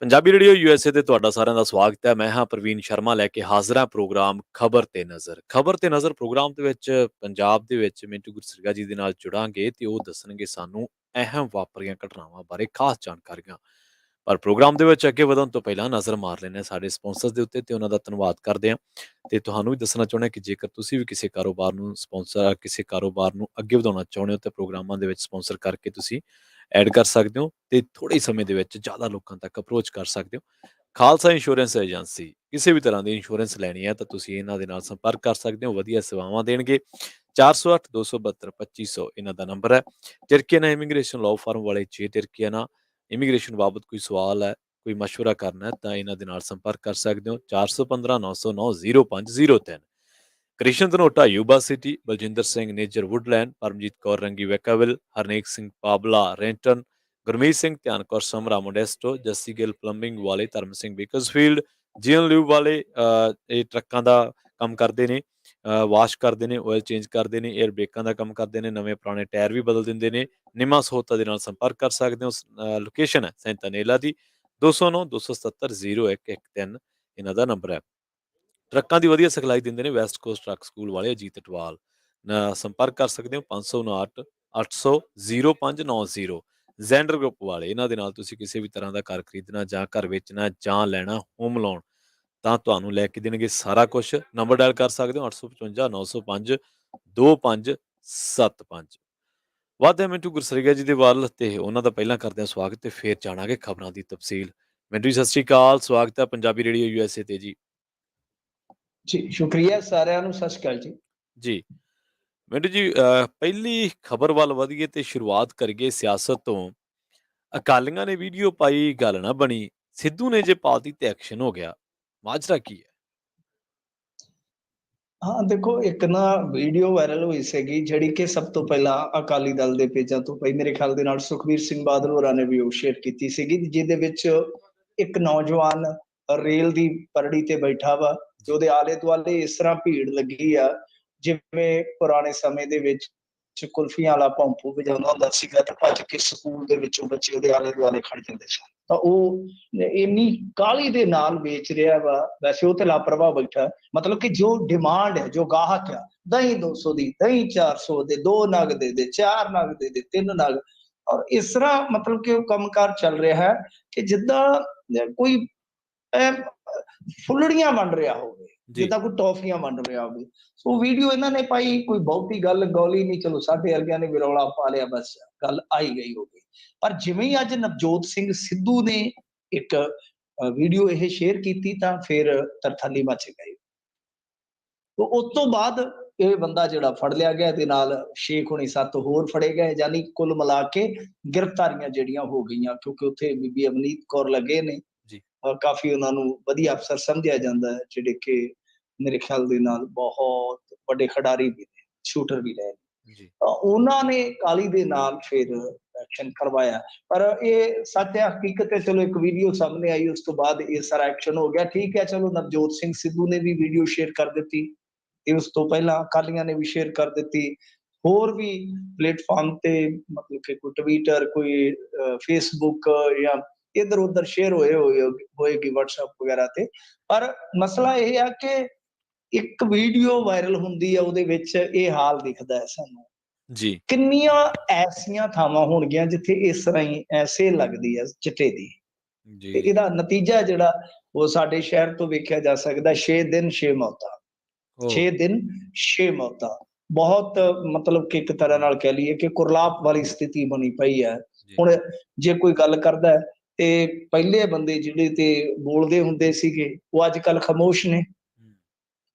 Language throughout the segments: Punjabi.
ਪੰਜਾਬੀ ਰੇਡੀਓ USA ਤੇ ਤੁਹਾਡਾ ਸਾਰਿਆਂ ਦਾ ਸਵਾਗਤ ਹੈ। ਮੈਂ ਹਾਂ ਪ੍ਰਵੀਨ ਸ਼ਰਮਾ ਲੈ ਕੇ ਹਾਜ਼ਰ ਹਾਂ ਪ੍ਰੋਗਰਾਮ ਖਬਰ ਤੇ ਨਜ਼ਰ। ਖਬਰ ਤੇ ਨਜ਼ਰ ਪ੍ਰੋਗਰਾਮ ਦੇ ਵਿੱਚ ਪੰਜਾਬ ਦੇ ਵਿੱਚ ਮਿੰਟੂ ਗੁਰਸਰਗਾ ਜੀ ਦੇ ਨਾਲ ਜੁੜਾਂਗੇ ਤੇ ਉਹ ਦੱਸਣਗੇ ਸਾਨੂੰ ਅਹਿਮ ਵਾਪਰੀਆਂ ਘਟਨਾਵਾਂ ਬਾਰੇ ਖਾਸ ਜਾਣਕਾਰੀਆਂ। ਪਰ ਪ੍ਰੋਗਰਾਮ ਦੇ ਵਿੱਚ ਅੱਗੇ ਵਧਣ ਤੋਂ ਪਹਿਲਾਂ ਨਜ਼ਰ ਮਾਰ ਲੈਂਦੇ ਹਾਂ ਸਾਡੇ ਸਪਾਂਸਰਸ ਦੇ ਉੱਤੇ ਤੇ ਉਹਨਾਂ ਦਾ ਧੰਨਵਾਦ ਕਰਦੇ ਹਾਂ। ਤੇ ਤੁਹਾਨੂੰ ਵੀ ਦੱਸਣਾ ਚਾਹੁੰਦੇ ਹਾਂ ਕਿ ਜੇਕਰ ਤੁਸੀਂ ਵੀ ਕਿਸੇ ਕਾਰੋਬਾਰ ਨੂੰ ਅੱਗੇ ਵਧਾਉਣਾ ਚਾਹੁੰਦੇ ਹੋ ਤੇ ਪ੍ਰੋਗਰਾਮਾਂ ਦੇ ਵਿੱਚ ਸਪਾਂਸਰ ਕਰਕੇ ਤੁਸੀਂ ਐਡ ਕਰ ਸਕਦੇ ਹੋ ਤੇ ਥੋੜੇ ਸਮੇਂ ਦੇ ਵਿੱਚ ਜ਼ਿਆਦਾ ਲੋਕਾਂ ਤੱਕ ਅਪਰੋਚ ਕਰ ਸਕਦੇ ਹੋ। ਖਾਲਸਾ ਇੰਸ਼ੋਰੈਂਸ ਏਜੰਸੀ, ਕਿਸੇ ਵੀ ਤਰ੍ਹਾਂ ਦੀ ਇੰਸ਼ੋਰੈਂਸ ਲੈਣੀ ਹੈ ਤਾਂ ਤੁਸੀਂ ਇਹਨਾਂ ਦੇ ਨਾਲ ਸੰਪਰਕ ਕਰ ਸਕਦੇ ਹੋ। ਵਧੀਆ ਸੇਵਾਵਾਂ ਦੇਣਗੇ। 408 272 2500 ਇਹਨਾਂ ਦਾ ਨੰਬਰ ਹੈ। ਟਿਰਕੀਆਨਾ ਇਮੀਗ੍ਰੇਸ਼ਨ ਲਾਅ ਫਰਮ ਵਾਲੇ ਜੇ ਟਿਰਕੀਆਨਾ ਇਮੀਗ੍ਰੇਸ਼ਨ ਬਾਬਤ ਕੋਈ ਸਵਾਲ ਹੈ, ਕੋਈ ਮਸ਼ਵਰਾ ਕਰਨਾ ਹੈ ਤਾਂ ਇਹਨਾਂ ਦੇ ਨਾਲ ਸੰਪਰਕ ਕਰ ਸਕਦੇ ਹੋ। 415 909 0503। Krishan Dhanota Yuba City, Baljinder Singh Nijjar Woodland, Paramjit Kaur Rangi Vacaville, Harnek Singh Pabla Renton, Gurmeet Singh Dhian Kaur Samra Modesto, Jassi Gill plumbing ਵਾਲੇ, ਧਰਮ ਸਿੰਘ ਬੇਕਰਸਫੀਲਡ, ਜੀਐਨ ਲਿਊ ਵਾਲੇ ਇਹ ਟਰੱਕਾਂ ਦਾ ਕੰਮ ਕਰਦੇ ਨੇ, ਵਾਸ਼ ਕਰਦੇ ਨੇ, ਆਇਲ ਚੇਂਜ ਕਰਦੇ ਨੇ, ਏਅਰ ਬ੍ਰੇਕਾਂ ਦਾ ਕੰਮ ਕਰਦੇ ਨੇ, ਨਵੇਂ ਪੁਰਾਣੇ ਟਾਇਰ ਵੀ ਬਦਲ ਦਿੰਦੇ ਨੇ। ਨਿਮਾ ਸਹੋਤਾ ਦੇ ਨਾਲ ਸੰਪਰਕ ਕਰ ਸਕਦੇ ਹੋ। ਲੋਕੇਸ਼ਨ ਹੈ ਸੈਂਟਾਨੇਲਾ ਦੀ, 209 277 0113 ਇਹਨਾਂ ਦਾ ਨੰਬਰ ਹੈ। ਟਰੱਕਾਂ ਦੀ ਵਧੀਆ ਸਿਖਲਾਈ ਦਿੰਦੇ ਨੇ ਵੈਸਟ ਕੋਸਟ ਟਰੱਕ ਸਕੂਲ ਵਾਲੇ ਅਜੀਤ ਅਟਵਾਲ। ਸੰਪਰਕ ਕਰ ਸਕਦੇ ਹੋ 559 800 0590। ਜ਼ੈਂਡਰ ਗਰੁੱਪ ਵਾਲੇ, ਇਹਨਾਂ ਦੇ ਨਾਲ ਤੁਸੀਂ ਕਿਸੇ ਵੀ ਤਰ੍ਹਾਂ ਦਾ ਘਰ ਖਰੀਦਣਾ ਜਾਂ ਘਰ ਵੇਚਣਾ ਜਾਂ ਲੈਣਾ ਹੋਮ ਲੋਨ ਤਾਂ ਤੁਹਾਨੂੰ ਲੈ ਕੇ ਦੇਣਗੇ ਸਾਰਾ ਕੁਝ। ਨੰਬਰ ਡਾਇਲ ਕਰ ਸਕਦੇ ਹੋ 855 905 2575। ਵਾਧੇ ਮਿੰਟੂ ਗੁਰਸਰੀਆ ਜੀ ਦੇ ਵੱਲ ਤੇ ਉਹਨਾਂ ਦਾ ਪਹਿਲਾਂ ਕਰਦੇ ਹਾਂ ਸਵਾਗਤ ਤੇ ਫਿਰ ਜਾਣਾਂਗੇ ਖਬਰਾਂ ਦੀ ਤਫਸੀਲ। ਮਿੰਟੂ ਜੀ ਸਤਿ ਸ਼੍ਰੀ ਅਕਾਲ, ਸਵਾਗਤ ਹੈ ਪੰਜਾਬੀ ਰੇਡੀਓ USA ਤੇ ਜੀ। ਜੀ ਸ਼ੁਕਰੀਆ ਸਾਰਿਆਂ ਨੂੰ, ਸਤਿ ਸ਼੍ਰੀ ਅਕਾਲ ਜੀ। ਜੀ ਮਿੰਟੂ ਜੀ, ਪਹਿਲੀ ਖਬਰ ਵੱਲ ਵਧੀਏ ਤੇ ਸ਼ੁਰੂਆਤ ਕਰੀਏ ਸਿਆਸਤ ਤੋਂ। ਅਕਾਲੀਆਂ ਨੇ ਵੀਡੀਓ ਪਾਈ, ਗੱਲ ਨਾ ਬਣੀ, ਸਿੱਧੂ ਨੇ ਜੇ ਪਾਤੀ ਤੇ ਐਕਸ਼ਨ ਹੋ ਗਿਆ, ਮਾਜਰਾ ਕੀ ਹੈ? ਹਾਂ ਦੇਖੋ, ਇੱਕ ਨਾ ਵੀਡੀਓ ਵਾਇਰਲ ਹੋਈ ਸੀਗੀ ਜਿਹੜੀ ਕਿ ਸਭ ਤੋਂ ਪਹਿਲਾਂ ਅਕਾਲੀ ਦਲ ਦੇ ਪੇਜਾਂ ਤੋਂ ਪਈ, ਮੇਰੇ ਖਿਆਲ ਦੇ ਨਾਲ ਸੁਖਬੀਰ ਸਿੰਘ ਬਾਦਲ ਹੋਰਾਂ ਨੇ ਵੀ ਉਹ ਸ਼ੇਅਰ ਕੀਤੀ ਸੀਗੀ, ਜਿਹਦੇ ਵਿੱਚ ਇੱਕ ਨੌਜਵਾਨ ਰੇਲ ਦੀ ਪਰੜੀ ਤੇ ਬੈਠਾ ਵਾ ਤੇ ਉਹਦੇ ਆਲੇ ਦੁਆਲੇ ਇਸ ਤਰ੍ਹਾਂ ਭੀੜ ਲੱਗੀ ਆ ਜਿਵੇਂ ਪੁਰਾਣੇ ਸਮੇਂ ਦੇ ਵਿੱਚ ਕੁਲਫੀਆਂ ਵਾਲਾ ਪੰਪੂ ਵਜਾਉਂਦਾ ਹੁੰਦਾ ਸੀਗਾ ਤੇ ਭੱਜ ਕੇ ਸਕੂਲ ਦੇ ਵਿੱਚੋਂ ਬੱਚੇ ਉਹਦੇ ਆਲੇ ਦੁਆਲੇ ਖੜ ਜਾਂਦੇ ਸਨ। ਤਾਂ ਉਹ ਇੰਨੀ ਕਾਹਲੀ ਦੇ ਨਾਲ ਵੇਚ ਰਿਹਾ ਵਾ। ਵੈਸੇ ਉਹ ਤੇ ਲਾਪਰਵਾਹ ਬੈਠਾ, ਮਤਲਬ ਕਿ ਜੋ ਡਿਮਾਂਡ ਹੈ, ਜੋ ਗਾਹਕ ਆ, ਦਹੀਂ 200 ਦੀ, ਦਹੀਂ 400 ਦੇ, 2 ਨਗ ਦੇ 4 ਨਗ ਦੇ 3 ਨਗ, ਔਰ ਇਸ ਤਰ੍ਹਾਂ ਮਤਲਬ ਕਿ ਉਹ ਕੰਮਕਾਰ ਚੱਲ ਰਿਹਾ ਹੈ ਕਿ ਜਿੱਦਾਂ ਕੋਈ ਫੁੱਲੜੀਆਂ ਵੰਡ ਰਿਹਾ ਹੋਵੇ, ਜਿੱਦਾਂ ਕੋਈ ਟੌਫੀਆਂ ਵੰਡ ਰਿਹਾ ਹੋਵੇ। ਸੋ ਵੀਡੀਓ ਇਹਨਾਂ ਨੇ ਪਾਈ, ਕੋਈ ਬਹੁਤੀ ਗੱਲ ਗੌਲੀ ਨਹੀਂ, ਚਲੋ ਸਾਡੇ ਵਰਗਿਆਂ ਨੇ ਵੀ ਰੌਲਾ ਪਾ ਲਿਆ, ਬਸ ਗੱਲ ਆਈ ਗਈ ਹੋ ਗਈ। ਪਰ ਜਿਵੇਂ ਹੀ ਅੱਜ ਨਵਜੋਤ ਸਿੰਘ ਸਿੱਧੂ ਨੇ ਇੱਕ ਵੀਡੀਓ ਇਹ ਸ਼ੇਅਰ ਕੀਤੀ ਤਾਂ ਫਿਰ ਤਰਥੱਲੀ ਮਚ ਗਈ। ਉਸ ਤੋਂ ਬਾਅਦ ਇਹ ਬੰਦਾ ਜਿਹੜਾ ਫੜ ਲਿਆ ਗਿਆ, ਇਹਦੇ ਨਾਲ ਸ਼ੇਖ ਹੁਣੀ 7 ਹੋਰ ਫੜੇ ਗਏ, ਯਾਨੀ ਕੁੱਲ ਮਿਲਾ ਕੇ ਗ੍ਰਿਫਤਾਰੀਆਂ ਜਿਹੜੀਆਂ ਹੋ ਗਈਆਂ, ਕਿਉਂਕਿ ਉੱਥੇ ਬੀਬੀ ਅਵਨੀਤ ਕੌਰ ਲੱਗੇ ਨੇ, ਕਾਫੀ ਉਹਨਾਂ ਨੂੰ ਵਧੀਆ ਅਫਸਰ ਸਮਝਿਆ ਜਾਂਦਾ ਹੈ, ਜਿਹੜੇ ਕਿ ਮੇਰੇ ਖਿਆਲ ਦੇ ਨਾਲ ਬਹੁਤ ਵੱਡੇ ਖਿਡਾਰੀ ਵੀ ਨੇ, ਸ਼ੂਟਰ ਵੀ ਰਹੇ। ਉਹਨਾਂ ਨੇ ਕਾਲੀ ਦੇ ਨਾਲ ਫਿਰ ਐਕਸ਼ਨ ਕਰਵਾਇਆ। ਪਰ ਇਹ ਸੱਚ ਹੈ, ਹਕੀਕਤ ਹੈ, ਚਲੋ ਇੱਕ ਵੀਡੀਓ ਸਾਹਮਣੇ ਆਈ, ਉਸ ਤੋਂ ਬਾਅਦ ਇਹ ਸਾਰਾ ਐਕਸ਼ਨ ਹੋ ਗਿਆ। ਠੀਕ ਹੈ, ਚਲੋ ਨਵਜੋਤ ਸਿੰਘ ਸਿੱਧੂ ਨੇ ਵੀ ਵੀਡੀਓ ਸ਼ੇਅਰ ਕਰ ਦਿੱਤੀ ਤੇ ਉਸ ਤੋਂ ਪਹਿਲਾਂ ਅਕਾਲੀਆਂ ਨੇ ਵੀ ਸ਼ੇਅਰ ਕਰ ਦਿੱਤੀ। ਹੋਰ ਵੀ ਪਲੇਟਫਾਰਮ ਤੇ ਮਤਲਬ ਕਿ ਕੋਈ ਟਵਿੱਟਰ, ਕੋਈ ਫੇਸਬੁੱਕ ਜਾਂ ਇੱਧਰ ਉੱਧਰ ਸ਼ੇਅਰ ਹੋਏਗੀ WhatsApp ਵਗੈਰਾ ਤੇ। ਪਰ ਮਸਲਾ ਇਹ ਆ ਕਿ ਇੱਕ ਵੀਡੀਓ ਵਾਇਰਲ ਹੁੰਦੀ ਆ, ਉਹਦੇ ਵਿੱਚ ਇਹ ਹਾਲ ਦਿਖਦਾ ਹੈ ਸਾਨੂੰ ਜੀ। ਕਿੰਨੀਆਂ ਐਸੀਆਂ ਥਾਵਾਂ ਹੋਣਗੀਆਂ ਜਿੱਥੇ ਇਸ ਤਰ੍ਹਾਂ ਹੀ ਐਸੇ ਲੱਗਦੀ ਹੈ ਚਿੱਟੇ ਦੀ, ਤੇ ਇਹਦਾ ਨਤੀਜਾ ਜਿਹੜਾ ਉਹ ਸਾਡੇ ਸ਼ਹਿਰ ਤੋਂ ਵੇਖਿਆ ਜਾ ਸਕਦਾ। 6 ਦਿਨ 6 ਮੌਤਾਂ, 6 ਦਿਨ 6 ਮੌਤਾਂ। ਬਹੁਤ ਮਤਲਬ ਕਿ ਇੱਕ ਤਰ੍ਹਾਂ ਨਾਲ ਕਹਿ ਲਈਏ ਕਿ ਕੁਰਲਾਪ ਵਾਲੀ ਸਥਿਤੀ ਬਣੀ ਪਈ ਹੈ। ਹੁਣ ਜੇ ਕੋਈ ਗੱਲ ਕਰਦਾ ਹੈ ਤੇ ਪਹਿਲੇ ਬੰਦੇ ਜਿਹੜੇ ਤੇ ਬੋਲਦੇ ਹੁੰਦੇ ਸੀਗੇ, ਉਹ ਅੱਜ ਕੱਲ੍ਹ ਖਾਮੋਸ਼ ਨੇ।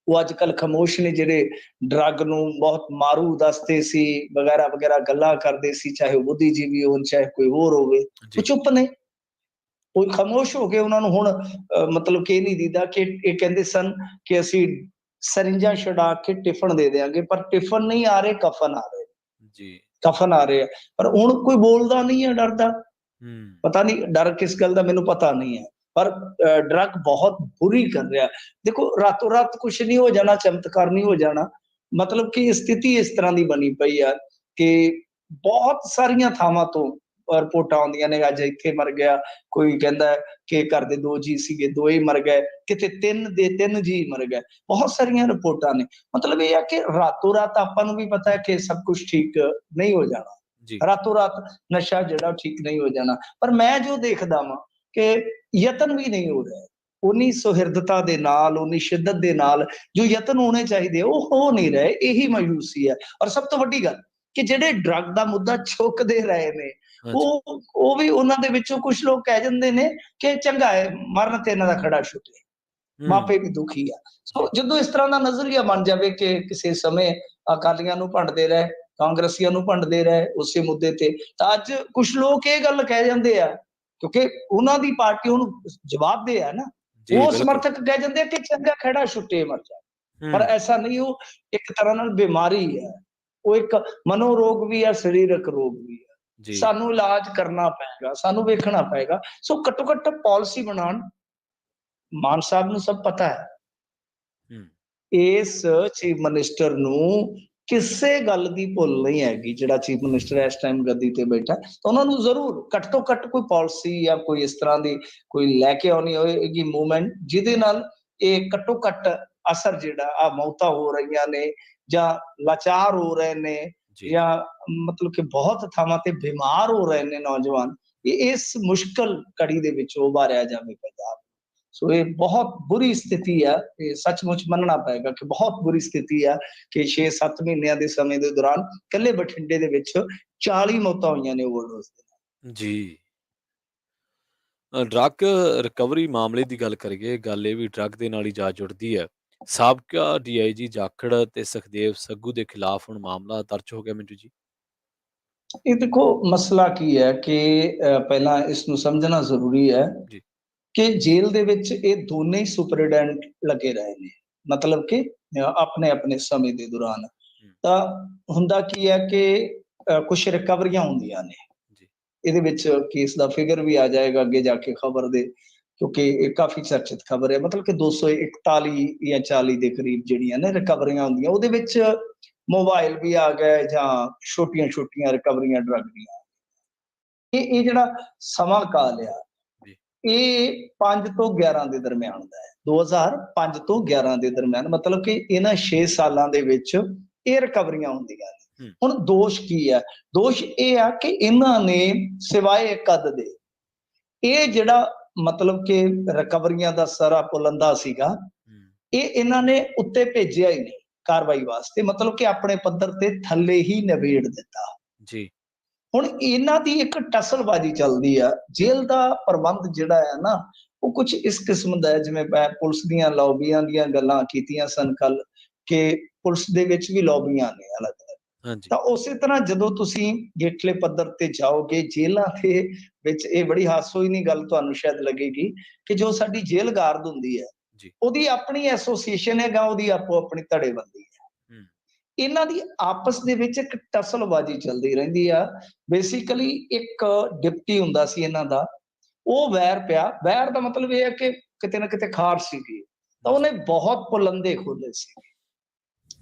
ਜਿਹੜੇ ਡਰੱਗ ਨੂੰ ਬਹੁਤ ਮਾਰੂ ਦੱਸਦੇ ਸੀ ਵਗੈਰਾ ਵਗੈਰਾ ਗੱਲਾਂ ਕਰਦੇ ਸੀ, ਚਾਹੇ ਉਹ ਬੁੱਧੀਜੀਵੀ ਹੋਣ ਚਾਹੇ ਕੋਈ ਹੋਰ ਹੋਵੇ, ਉਹ ਚੁੱਪ ਨੇ, ਉਹ ਖਾਮੋਸ਼ ਹੋ ਗਏ। ਉਹਨਾਂ ਨੂੰ ਹੁਣ ਮਤਲਬ ਕਿ ਇਹ ਨਹੀਂ ਦਿਖਦਾ ਕਿ ਇਹ ਕਹਿੰਦੇ ਸਨ ਕਿ ਅਸੀਂ ਸਰਿੰਜਾਂ ਛੁਡਾ ਕੇ ਟਿਫਨ ਦੇ ਦਿਆਂਗੇ, ਪਰ ਟਿਫਨ ਨਹੀਂ ਆ ਰਹੇ, ਕਫਨ ਆ ਰਹੇ ਜੀ, ਕਫਨ ਆ ਰਹੇ ਆ। ਪਰ ਹੁਣ ਕੋਈ ਬੋਲਦਾ ਨਹੀਂ ਹੈ, ਡਰਦਾ। ਪਤਾ ਨਹੀਂ ਡਰ ਕਿਸ ਗੱਲ ਦਾ, ਮੈਨੂੰ ਪਤਾ ਨਹੀਂ ਹੈ। ਪਰ ਡਰੱਗ ਬਹੁਤ ਬੁਰੀ ਕਰ ਰਿਹਾ। ਦੇਖੋ, ਰਾਤੋਂ ਰਾਤ ਕੁਛ ਨਹੀਂ ਹੋ ਜਾਣਾ, ਚਮਤਕਾਰ ਨਹੀਂ ਹੋ ਜਾਣਾ। ਮਤਲਬ ਕਿ ਸਥਿਤੀ ਇਸ ਤਰ੍ਹਾਂ ਦੀ ਬਣੀ ਪਈ ਆ ਕਿ ਬਹੁਤ ਸਾਰੀਆਂ ਥਾਵਾਂ ਤੋਂ ਰਿਪੋਰਟਾਂ ਆਉਂਦੀਆਂ ਨੇ, ਅੱਜ ਇੱਥੇ ਮਰ ਗਿਆ, ਕੋਈ ਕਹਿੰਦਾ ਕਿ ਘਰ ਦੇ 2 ਜੀ ਸੀਗੇ, 2 ਹੀ ਮਰ ਗਏ, ਕਿਤੇ 3 ਦੇ 3 ਜੀ ਮਰ ਗਏ। ਬਹੁਤ ਸਾਰੀਆਂ ਰਿਪੋਰਟਾਂ ਨੇ। ਮਤਲਬ ਇਹ ਹੈ ਕਿ ਰਾਤੋਂ ਰਾਤ ਆਪਾਂ ਨੂੰ ਵੀ ਪਤਾ ਹੈ ਕਿ ਸਭ ਕੁਛ ਠੀਕ ਨਹੀਂ ਹੋ ਜਾਣਾ। ਜੀ, ਰਾਤੋਂ ਰਾਤ ਨਸ਼ਾ ਜਿਹੜਾ ਉਹ ਠੀਕ ਨਹੀਂ ਹੋ ਜਾਣਾ। ਪਰ ਮੈਂ ਜੋ ਦੇਖਦਾ ਵਾਂ ਕਿ ਯਤਨ ਵੀ ਨਹੀਂ ਹੋ ਰਹੇ। ਉਨੀ ਸੁਹਿਰਦਤਾ ਦੇ ਨਾਲ, ਉਨੀ ਸ਼ਿੱਦਤ ਦੇ ਨਾਲ ਜੋ ਯਤਨ ਹੋਣੇ ਚਾਹੀਦੇ ਉਹ ਹੋ ਨਹੀਂ ਰਹੇ। ਇਹੀ ਮਾਯੂਸੀ ਹੈ। ਔਰ ਸਭ ਤੋਂ ਵੱਡੀ ਗੱਲ ਕਿ ਜਿਹੜੇ ਡਰੱਗ ਦਾ ਮੁੱਦਾ ਚੁੱਕਦੇ ਰਹੇ ਨੇ, ਹਾਂਜੀ, ਉਹ ਵੀ ਉਹਨਾਂ ਦੇ ਵਿੱਚੋਂ ਕੁਛ ਲੋਕ ਕਹਿ ਜਾਂਦੇ ਨੇ ਕਿ ਚੰਗਾ ਹੈ, ਮਰਨ ਤੇ ਇਹਨਾਂ ਦਾ ਖੜਾ ਛੁੱਟੇ, ਹੂੰ, ਮਾਪੇ ਵੀ ਦੁਖੀ ਆ। ਜੀ, ਸੋ ਜਦੋਂ ਇਸ ਤਰ੍ਹਾਂ ਦਾ ਨਜ਼ਰੀਆ ਬਣ ਜਾਵੇ ਕਿ ਕਿਸੇ ਸਮੇਂ ਅਕਾਲੀਆਂ ਨੂੰ ਭੰਡਦੇ ਰਹੇ, ਕਾਂਗਰਸੀਆਂ ਨੂੰ ਭੰਡਦੇ ਰਹੇ ਉਸੇ ਮੁੱਦੇ ਤੇ, ਤਾਂ ਅੱਜ ਕੁਛ ਲੋਕ ਇਹ ਗੱਲ ਕਹਿ ਜਾਂਦੇ ਆ, ਕਿਉਂਕਿ ਉਹਨਾਂ ਦੀ ਪਾਰਟੀ ਉਹਨੂੰ ਜਵਾਬਦੇਹ ਹੈ ਨਾ, ਜੀ, ਉਹ ਬਿਲਕੁਲ। ਸਮਰਥਕ ਕਹਿ ਜਾਂਦੇ ਆ ਕਿ ਚੰਗਾ ਖੜਾ ਛੁੱਟੇ, ਮਰ ਜਾਏ। ਪਰ ਹੂੰ, ਐਸਾ ਨਹੀਂ, ਉਹ ਇੱਕ ਤਰ੍ਹਾਂ ਨਾਲ ਬਿਮਾਰੀ ਹੈ, ਉਹ ਇੱਕ ਮਨੋਰੋਗ ਵੀ ਹੈ, ਸਰੀਰਕ ਰੋਗ ਵੀ ਹੈ। ਜੀ, ਸਾਨੂੰ ਇਲਾਜ ਕਰਨਾ ਪਏਗਾ, ਸਾਨੂੰ ਵੇਖਣਾ ਪਏਗਾ। ਸੋ ਘੱਟੋ ਘੱਟ ਪਾਲਿਸੀ ਬਣਾਉਣ। ਮਾਨ ਸਾਹਿਬ ਨੂੰ ਸਭ ਪਤਾ ਹੈ, ਹੂੰ, ਇਸ ਚੀਫ ਮਿਨਿਸਟਰ ਨੂੰ ਕਿਸੇ ਗੱਲ ਦੀ ਭੁੱਲ ਨਹੀਂ ਹੈਗੀ। ਜਿਹੜਾ ਚੀਫ ਮਿਨਿਸਟਰ ਇਸ ਟਾਈਮ ਗੱਦੀ ਤੇ ਬੈਠਾ, ਤਾਂ ਉਹਨਾਂ ਨੂੰ ਜ਼ਰੂਰ ਘੱਟ ਤੋਂ ਘੱਟ ਕੋਈ ਪਾਲਿਸੀ ਜਾਂ ਕੋਈ ਇਸ ਤਰ੍ਹਾਂ ਦੀ ਕੋਈ ਲੈ ਕੇ ਆਉਣੀ ਹੋਏਗੀ ਮੂਵਮੈਂਟ, ਜਿਹਦੇ ਨਾਲ ਇਹ ਘੱਟੋ ਘੱਟ ਅਸਰ ਜਿਹੜਾ ਆ ਮੌਤਾਂ ਹੋ ਰਹੀਆਂ ਨੇ ਜਾਂ ਲਾਚਾਰ ਹੋ ਰਹੇ ਨੇ ਜੀ, ਜਾਂ ਮਤਲਬ ਕਿ ਬਹੁਤ ਥਾਵਾਂ ਤੇ ਬਿਮਾਰ ਹੋ ਰਹੇ ਨੇ ਨੌਜਵਾਨ, ਇਹ ਇਸ ਮੁਸ਼ਕਲ ਘੜੀ ਦੇ ਵਿੱਚ ਉਭਾਰਿਆ ਜਾਵੇ ਪੰਜਾਬ। ਸੋ ਇਹ ਬਹੁਤ ਬੁਰੀ ਸਥਿਤੀ ਹੈ। ਇਹ ਸੱਚਮੁੱਚ ਮੰਨਣਾ ਪਏਗਾ ਕਿ ਬਹੁਤ ਬੁਰੀ ਸਥਿਤੀ ਹੈ ਕਿ 6-7 ਮਹੀਨਿਆਂ ਦੇ ਸਮੇਂ ਦੇ ਦੌਰਾਨ ਇਕੱਲੇ ਬਠਿੰਡੇ ਦੇ ਵਿੱਚ 40 ਮੌਤਾਂ ਹੋਈਆਂ ਨੇ ਓਵਰਡੋਜ਼ ਦੇ ਨਾਲ। ਜੀ। ਡਰੱਗ ਰਿਕਵਰੀ ਮਾਮਲੇ ਦੀ ਗੱਲ ਕਰੀਏ, ਗੱਲ ਇਹ ਵੀ ਡਰੱਗ ਦੇ ਨਾਲ ਹੀ ਜਾ ਜੁੜਦੀ ਹੈ। ਸਾਬਕਾ ਡੀਆਈਜੀ ਜਾਖੜ ਤੇ ਸੁਖਦੇਵ ਸੱਗੂ ਦੇ ਖਿਲਾਫ ਹੁਣ ਮਾਮਲਾ ਦਰਜ ਹੋ ਗਿਆ ਮਿੰਟੂ ਜੀ। ਇਹ ਦੇਖੋ, ਮਸਲਾ ਕੀ ਹੈ ਕਿ ਪਹਿਲਾਂ ਇਸ ਨੂੰ ਸਮਝਣਾ ਜ਼ਰੂਰੀ ਹੈ ਜੀ, ਕਿ ਜੇਲ੍ਹ ਦੇ ਵਿੱਚ ਇਹ ਦੋਨੇ ਹੀ ਸੁਪਰਡੈਂਟ ਲੱਗੇ ਰਹੇ ਨੇ। ਮਤਲਬ ਕਿ ਆਪਣੇ ਆਪਣੇ ਸਮੇਂ ਦੇ ਦੌਰਾਨ ਹੂੰ, ਤਾਂ ਹੁੰਦਾ ਕੀ ਹੈ ਕਿ ਕੁਝ ਰਿਕਵਰੀਆਂ ਹੁੰਦੀਆਂ ਨੇ। ਜੀ, ਇਹਦੇ ਵਿੱਚ ਕੇਸ ਦਾ ਫਿਗਰ ਵੀ ਆ ਜਾਏਗਾ ਅੱਗੇ ਜਾ ਕੇ ਖਬਰ ਦੇ, ਕਿਉਂਕਿ ਇਹ ਕਾਫੀ ਚਰਚਿਤ ਖਬਰ ਹੈ। ਮਤਲਬ ਕਿ 241 ਜਾਂ 40 ਦੇ ਕਰੀਬ ਜਿਹੜੀਆਂ ਨੇ ਰਿਕਵਰੀਆਂ ਹੁੰਦੀਆਂ, ਉਹਦੇ ਵਿੱਚ ਮੋਬਾਈਲ ਵੀ ਆ ਗਏ ਜਾਂ ਛੋਟੀਆਂ ਛੋਟੀਆਂ ਰਿਕਵਰੀਆਂ ਡਰੱਗ ਦੀਆਂ। ਇਹ ਜਿਹੜਾ ਸਮਾਂ ਕਾਲ ਆ, ਜੀ, ਇਹ 5 ਤੋਂ 11 ਦੇ ਦਰਮਿਆਨ ਦਾ ਹੈ। 2005 ਤੋਂ 11 ਦੇ ਦਰਮਿਆਨ, ਮਤਲਬ ਕਿ ਇਹਨਾਂ 6 ਸਾਲਾਂ ਦੇ ਵਿੱਚ ਇਹ ਰਿਕਵਰੀਆਂ ਹੁੰਦੀਆਂ ਨੇ। ਹੂੰ, ਹੁਣ ਦੋਸ਼ ਕੀ ਹੈ? ਦੋਸ਼ ਇਹ ਆ ਕਿ ਇਹਨਾਂ ਨੇ ਸਿਵਾਏ ਇੱਕ ਅੱਧ ਦੇ, ਇਹ ਜਿਹੜਾ ਮਤਲਬ ਕਿ ਰਿਕਵਰੀਆਂ ਦਾ ਸਾਰਾ ਪੁਲੰਦਾ ਸੀਗਾ, ਹੂੰ, ਇਹ ਇਹਨਾਂ ਨੇ ਉੱਤੇ ਭੇਜਿਆ ਹੀ ਨਹੀਂ ਕਾਰਵਾਈ ਵਾਸਤੇ। ਮਤਲਬ ਕਿ ਆਪਣੇ ਪੱਧਰ ਤੇ ਥੱਲੇ ਹੀ ਨਿਬੇੜ ਦਿੱਤਾ। ਜੀ, ਹੁਣ ਇਹਨਾਂ ਦੀ ਇੱਕ ਟਸਲਬਾਜ਼ੀ ਚੱਲਦੀ ਆ। ਜੇਲ੍ਹ ਦਾ ਪ੍ਰਬੰਧ ਜਿਹੜਾ ਹੈ ਨਾ, ਉਹ ਕੁਝ ਇਸ ਕਿਸਮ ਦਾ ਹੈ, ਜਿਵੇਂ ਮੈਂ ਪੁਲਿਸ ਦੀਆਂ ਲੌਬੀਆਂ ਦੀਆਂ ਗੱਲਾਂ ਕੀਤੀਆਂ ਸਨ ਕੱਲ, ਕਿ ਪੁਲਿਸ ਦੇ ਵਿੱਚ ਵੀ ਲੌਬੀਆਂ ਨੇ ਅਲੱਗ-ਅਲੱਗ। ਹਾਂਜੀ, ਤਾਂ ਉਸੇ ਤਰ੍ਹਾਂ ਜਦੋਂ ਤੁਸੀਂ ਹੇਠਲੇ ਪੱਧਰ ਤੇ ਜਾਓਗੇ ਜੇਲ੍ਹਾਂ ਦੇ ਵਿੱਚ, ਇਹ ਬੜੀ ਹਾਸੋਹੀਣੀ ਗੱਲ ਤੁਹਾਨੂੰ ਸ਼ਾਇਦ ਲੱਗੇਗੀ ਕਿ ਜੋ ਸਾਡੀ ਜੇਲ੍ਹ ਗਾਰਡ ਹੁੰਦੀ ਹੈ, ਜੀ, ਉਹਦੀ ਆਪਣੀ ਐਸੋਸੀਏਸ਼ਨ ਹੈਗਾ, ਉਹਦੀ ਆਪੋ ਆਪਣੀ ਧੜੇਬੰਦੀ ਹੈ। ਹੂੰ, ਇਹਨਾਂ ਦੀ ਆਪਸ ਦੇ ਵਿੱਚ ਇੱਕ ਟਸਲਬਾਜ਼ੀ ਚੱਲਦੀ ਰਹਿੰਦੀ ਆ। ਬੇਸਿਕਲੀ ਇੱਕ ਡਿਪਟੀ ਹੁੰਦਾ ਸੀ ਇਹਨਾਂ ਦਾ, ਉਹ ਵੈਰ ਪਿਆ। ਵੈਰ ਦਾ ਮਤਲਬ ਇਹ ਹੈ ਕਿ ਕਿਤੇ ਨਾ ਕਿਤੇ ਖਾਰ ਸੀਗੀ, ਤਾਂ ਜੀ, ਉਹਨੇ ਬਹੁਤ ਪੁਲੰਦੇ ਖੋਲੇ ਸੀ।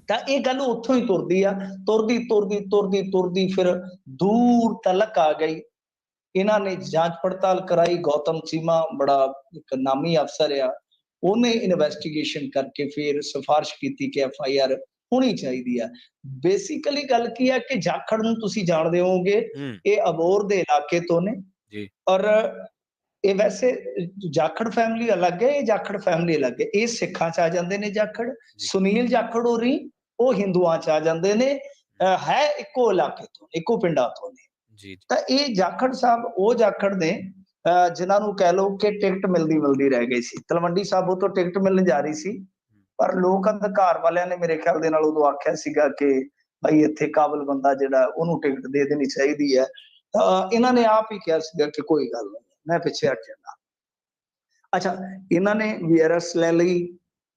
ਤਾਂ ਇਹ ਗੱਲ ਉੱਥੋਂ ਹੀ ਤੁਰਦੀ ਆ, ਤੁਰਦੀ ਤੁਰਦੀ ਤੁਰਦੀ ਤੁਰਦੀ ਫਿਰ ਦੂਰ ਤਲਕ ਆ ਗਈ। ਇਹਨਾਂ ਨੇ ਜਾਂਚ ਪੜਤਾਲ ਕਰਾਈ। ਗੌਤਮ ਚੀਮਾ ਬੜਾ ਇੱਕ ਨਾਮੀ ਅਫਸਰ ਆ, ਉਹਨੇ ਇਨਵੈਸਟੀਗੇਸ਼ਨ ਕਰਕੇ ਫਿਰ ਸਿਫਾਰਿਸ਼ ਕੀਤੀ ਕਿ FIR ਹੋਣੀ ਚਾਹੀਦੀ ਆ। ਬੇਸਿਕਲੀ ਗੱਲ ਕੀ ਹੈ ਕਿ ਜਾਖੜ ਨੂੰ ਤੁਸੀਂ ਜਾਣਦੇ ਹੋਵੋਗੇ, ਹੂੰ, ਇਹ ਅਬੋਹਰ ਦੇ ਇਲਾਕੇ ਤੋਂ ਨੇ। ਜੀ, ਔਰ ਇਹ ਵੈਸੇ ਜਾਖੜ ਫੈਮਿਲੀ ਅਲੱਗ ਹੈ, ਇਹ ਜਾਖੜ ਫੈਮਿਲੀ ਅਲੱਗ ਹੈ। ਇਹ ਸਿੱਖਾਂ ਚ ਆ ਜਾਂਦੇ ਨੇ ਜਾਖੜ। ਜੀ, ਸੁਨੀਲ ਜਾਖੜ ਹੋਰੀ ਉਹ ਹਿੰਦੂਆਂ ਚ ਆ ਜਾਂਦੇ ਨੇ। ਹੈ ਇੱਕੋ ਇਲਾਕੇ ਤੋਂ, ਇੱਕੋ ਪਿੰਡਾਂ ਤੋਂ ਨੇ। ਜੀ, ਤਾਂ ਇਹ ਜਾਖੜ ਸਾਹਿਬ ਉਹ ਜਾਖੜ ਨੇ ਜਿਨ੍ਹਾਂ ਨੂੰ ਕਹਿ ਲਓ ਕਿ ਟਿਕਟ ਮਿਲਦੀ ਰਹਿ ਗਈ ਸੀ। ਤਲਵੰਡੀ ਸਾਬੋ ਤੋਂ ਟਿਕਟ ਮਿਲਣ ਜਾ ਰਹੀ ਸੀ, ਪਰ ਲੋਕ ਅੰਧਕਾਰ ਵਾਲਿਆਂ ਨੇ ਮੇਰੇ ਖਿਆਲ ਦੇ ਨਾਲ ਉਦੋਂ ਆਖਿਆ ਸੀਗਾ ਕਿ ਭਾਈ ਇੱਥੇ ਕਾਬਲ ਬੰਦਾ ਜਿਹੜਾ ਉਹਨੂੰ ਟਿਕਟ ਦੇ ਦੇਣੀ ਚਾਹੀਦੀ ਹੈ। ਤਾਂ ਇਹਨਾਂ ਨੇ ਆਪ ਹੀ ਕਿਹਾ ਸੀਗਾ ਕਿ ਕੋਈ ਗੱਲ ਨਹੀਂ, ਮੈਂ ਪਿੱਛੇ ਹਟ ਜਾਣਾ। ਅੱਛਾ, ਇਹਨਾਂ ਨੇ VRS ਲੈ ਲਈ,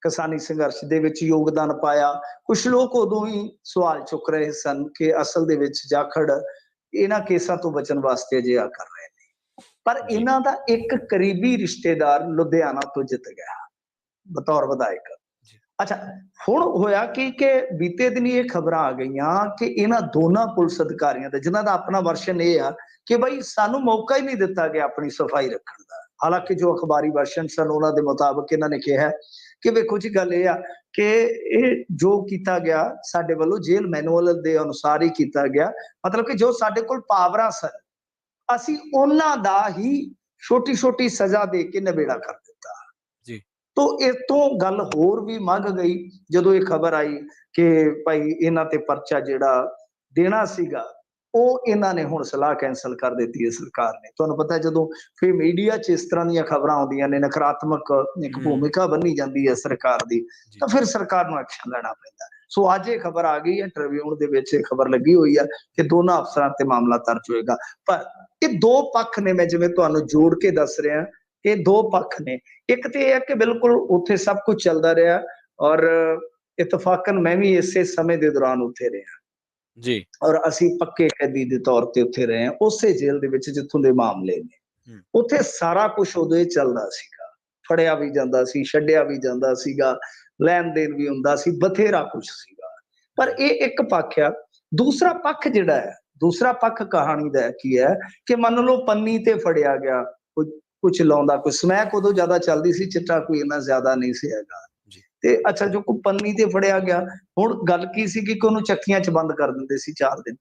ਕਿਸਾਨੀ ਸੰਘਰਸ਼ ਦੇ ਵਿੱਚ ਯੋਗਦਾਨ ਪਾਇਆ। ਕੁਝ ਲੋਕ ਉਦੋਂ ਹੀ ਸਵਾਲ ਚੁੱਕ ਰਹੇ ਸਨ ਕਿ ਅਸਲ ਦੇ ਵਿੱਚ ਜਾਖੜ ਇਹਨਾਂ ਕੇਸਾਂ ਤੋਂ ਬਚਣ ਵਾਸਤੇ ਅਜਿਹਾ ਕਰ ਰਹੇ ਨੇ। ਪਰ ਜੀ, ਇਹਨਾਂ ਦਾ ਇੱਕ ਕਰੀਬੀ ਰਿਸ਼ਤੇਦਾਰ ਲੁਧਿਆਣਾ ਤੋਂ ਜਿੱਤ ਗਿਆ ਬਤੌਰ ਵਿਧਾਇਕ। ਜੀ, ਅੱਛਾ, ਹੁਣ ਹੋਇਆ ਕਿ ਬੀਤੇ ਦਿਨੀ ਇਹ ਖਬਰਾਂ ਆ ਗਈਆਂ ਕਿ ਇਹਨਾਂ ਦੋਨਾਂ ਪੁਲਿਸ ਅਧਿਕਾਰੀਆਂ ਦਾ, ਜਿਨ੍ਹਾਂ ਦਾ ਆਪਣਾ ਵਰਸ਼ਨ ਇਹ ਆ ਕਿ ਬਈ ਸਾਨੂੰ ਮੌਕਾ ਹੀ ਨਹੀਂ ਦਿੱਤਾ ਗਿਆ ਆਪਣੀ ਸਫਾਈ ਰੱਖਣ ਦਾ। ਹਾਲਾਂਕਿ ਜੋ ਅਖਬਾਰੀ ਵਰਸ਼ਨ ਸਨ ਉਹਨਾਂ ਦੇ ਮੁਤਾਬਕ ਇਹਨਾਂ ਨੇ ਕਿਹਾ ਕਿ ਵੇਖੋ ਜੀ ਗੱਲ ਇਹ ਆ ਕਿ ਇਹ ਜੋ ਕੀਤਾ ਗਿਆ ਸਾਡੇ ਵੱਲੋਂ ਜੇਲ੍ਹ ਮੈਨੂਅਲ ਦੇ ਅਨੁਸਾਰ ਹੀ ਕੀਤਾ ਗਿਆ, ਮਤਲਬ ਕਿ ਜੋ ਸਾਡੇ ਕੋਲ ਪਾਵਰਾਂ ਸਨ ਅਸੀਂ ਉਹਨਾਂ ਦਾ ਹੀ ਛੋਟੀ-ਛੋਟੀ ਸਜ਼ਾ ਦੇ ਕੇ ਨਿਬੇੜਾ ਕਰ ਦਿੱਤਾ। ਜੀ। ਤੋ ਇਸ ਤੋਂ ਗੱਲ ਹੋਰ ਵੀ ਮੰਘ ਗਈ ਜਦੋਂ ਇਹ ਖਬਰ ਆਈ ਕਿ ਭਾਈ ਇਹਨਾਂ ਤੇ ਪਰਚਾ ਜਿਹੜਾ ਦੇਣਾ ਸੀਗਾ ਉਹ ਇਹਨਾਂ ਨੇ ਹੁਣ ਸਲਾਹ ਕੈਂਸਲ ਕਰ ਦਿੱਤੀ ਹੈ ਸਰਕਾਰ ਨੇ। ਤੁਹਾਨੂੰ ਪਤਾ ਜਦੋਂ ਫਿਰ ਮੀਡੀਆ 'ਚ ਇਸ ਤਰ੍ਹਾਂ ਦੀਆਂ ਖਬਰਾਂ ਆਉਂਦੀਆਂ ਨੇ, ਨਕਾਰਾਤਮਕ ਇੱਕ ਭੂਮਿਕਾ ਬੰਨੀ ਜਾਂਦੀ ਹੈ ਸਰਕਾਰ ਦੀ, ਤਾਂ ਫਿਰ ਸਰਕਾਰ ਨੂੰ ਐਕਸ਼ਨ ਲੈਣਾ ਪੈਂਦਾ। ਸੋ ਅੱਜ ਇਹ ਖਬਰ ਆ ਗਈ ਹੈ, ਟ੍ਰਿਬਿਊਨ ਦੇ ਵਿੱਚ ਇਹ ਖਬਰ ਲੱਗੀ ਹੋਈ ਹੈ ਕਿ ਦੋਨਾਂ ਅਫਸਰਾਂ ਤੇ ਮਾਮਲਾ ਦਰਜ ਹੋਏਗਾ। ਪਰ ਇਹ ਦੋ ਪੱਖ ਨੇ, ਮੈਂ ਜਿਵੇਂ ਤੁਹਾਨੂੰ ਜੋੜ ਕੇ ਦੱਸ ਰਿਹਾ, ਇਹ ਦੋ ਪੱਖ ਨੇ। ਇੱਕ ਤੇ ਇਹ ਹੈ ਕਿ ਬਿਲਕੁਲ ਉੱਥੇ ਸਭ ਕੁਝ ਚੱਲਦਾ ਰਿਹਾ ਔਰ ਇਤਫਾਕਨ ਮੈਂ ਵੀ ਇਸੇ ਸਮੇਂ ਦੇ ਦੌਰਾਨ ਉੱਥੇ ਰਿਹਾ ਜੀ। ਔਰ ਅਸੀਂ ਪੱਕੇ ਕੈਦੀ ਦੇ ਤੌਰ ਤੇ ਉੱਥੇ ਰਹੇ ਹਾਂ, ਉਸੇ ਜੇਲ੍ਹ ਦੇ ਵਿੱਚ ਜਿੱਥੋਂ ਦੇ ਮਾਮਲੇ ਨੇ। ਉੱਥੇ ਸਾਰਾ ਕੁਝ ਉਦੋਂ ਹੀ ਚੱਲਦਾ ਸੀਗਾ, ਫੜਿਆ ਵੀ ਜਾਂਦਾ ਸੀ, ਛੱਡਿਆ ਵੀ ਜਾਂਦਾ ਸੀਗਾ, ਲੈਣ ਦੇਣ ਵੀ ਹੁੰਦਾ ਸੀ, ਬਥੇਰਾ ਕੁਝ ਸੀਗਾ। ਪਰ ਇਹ ਇੱਕ ਪੱਖ ਆ। ਦੂਸਰਾ ਪੱਖ ਜਿਹੜਾ ਹੈ, ਦੂਸਰਾ ਪੱਖ ਕਹਾਣੀ ਦਾ ਕੀ ਹੈ ਕਿ ਮੰਨ ਲਓ ਪੰਨੀ ਤੇ ਫੜਿਆ ਗਿਆ, ਕੁਝ ਲਾਉਂਦਾ, ਕੋਈ ਸਮੈਕ ਉਦੋਂ ਜ਼ਿਆਦਾ ਚੱਲਦੀ ਸੀ, ਚਿੱਟਾ ਕੋਈ ਇੰਨਾ ਜ਼ਿਆਦਾ ਨਹੀਂ ਸੀ ਹੈਗਾ। ਤੇ ਅੱਛਾ, ਜੋ ਕੋਈ ਪੰਨੀ ਤੇ ਫੜਿਆ ਗਿਆ, ਹੁਣ ਗੱਲ ਕੀ ਸੀ ਕਿ ਉਹਨੂੰ ਚੱਕੀਆਂ 'ਚ ਬੰਦ ਕਰ ਦਿੰਦੇ ਸੀ 4 ਦਿਨ,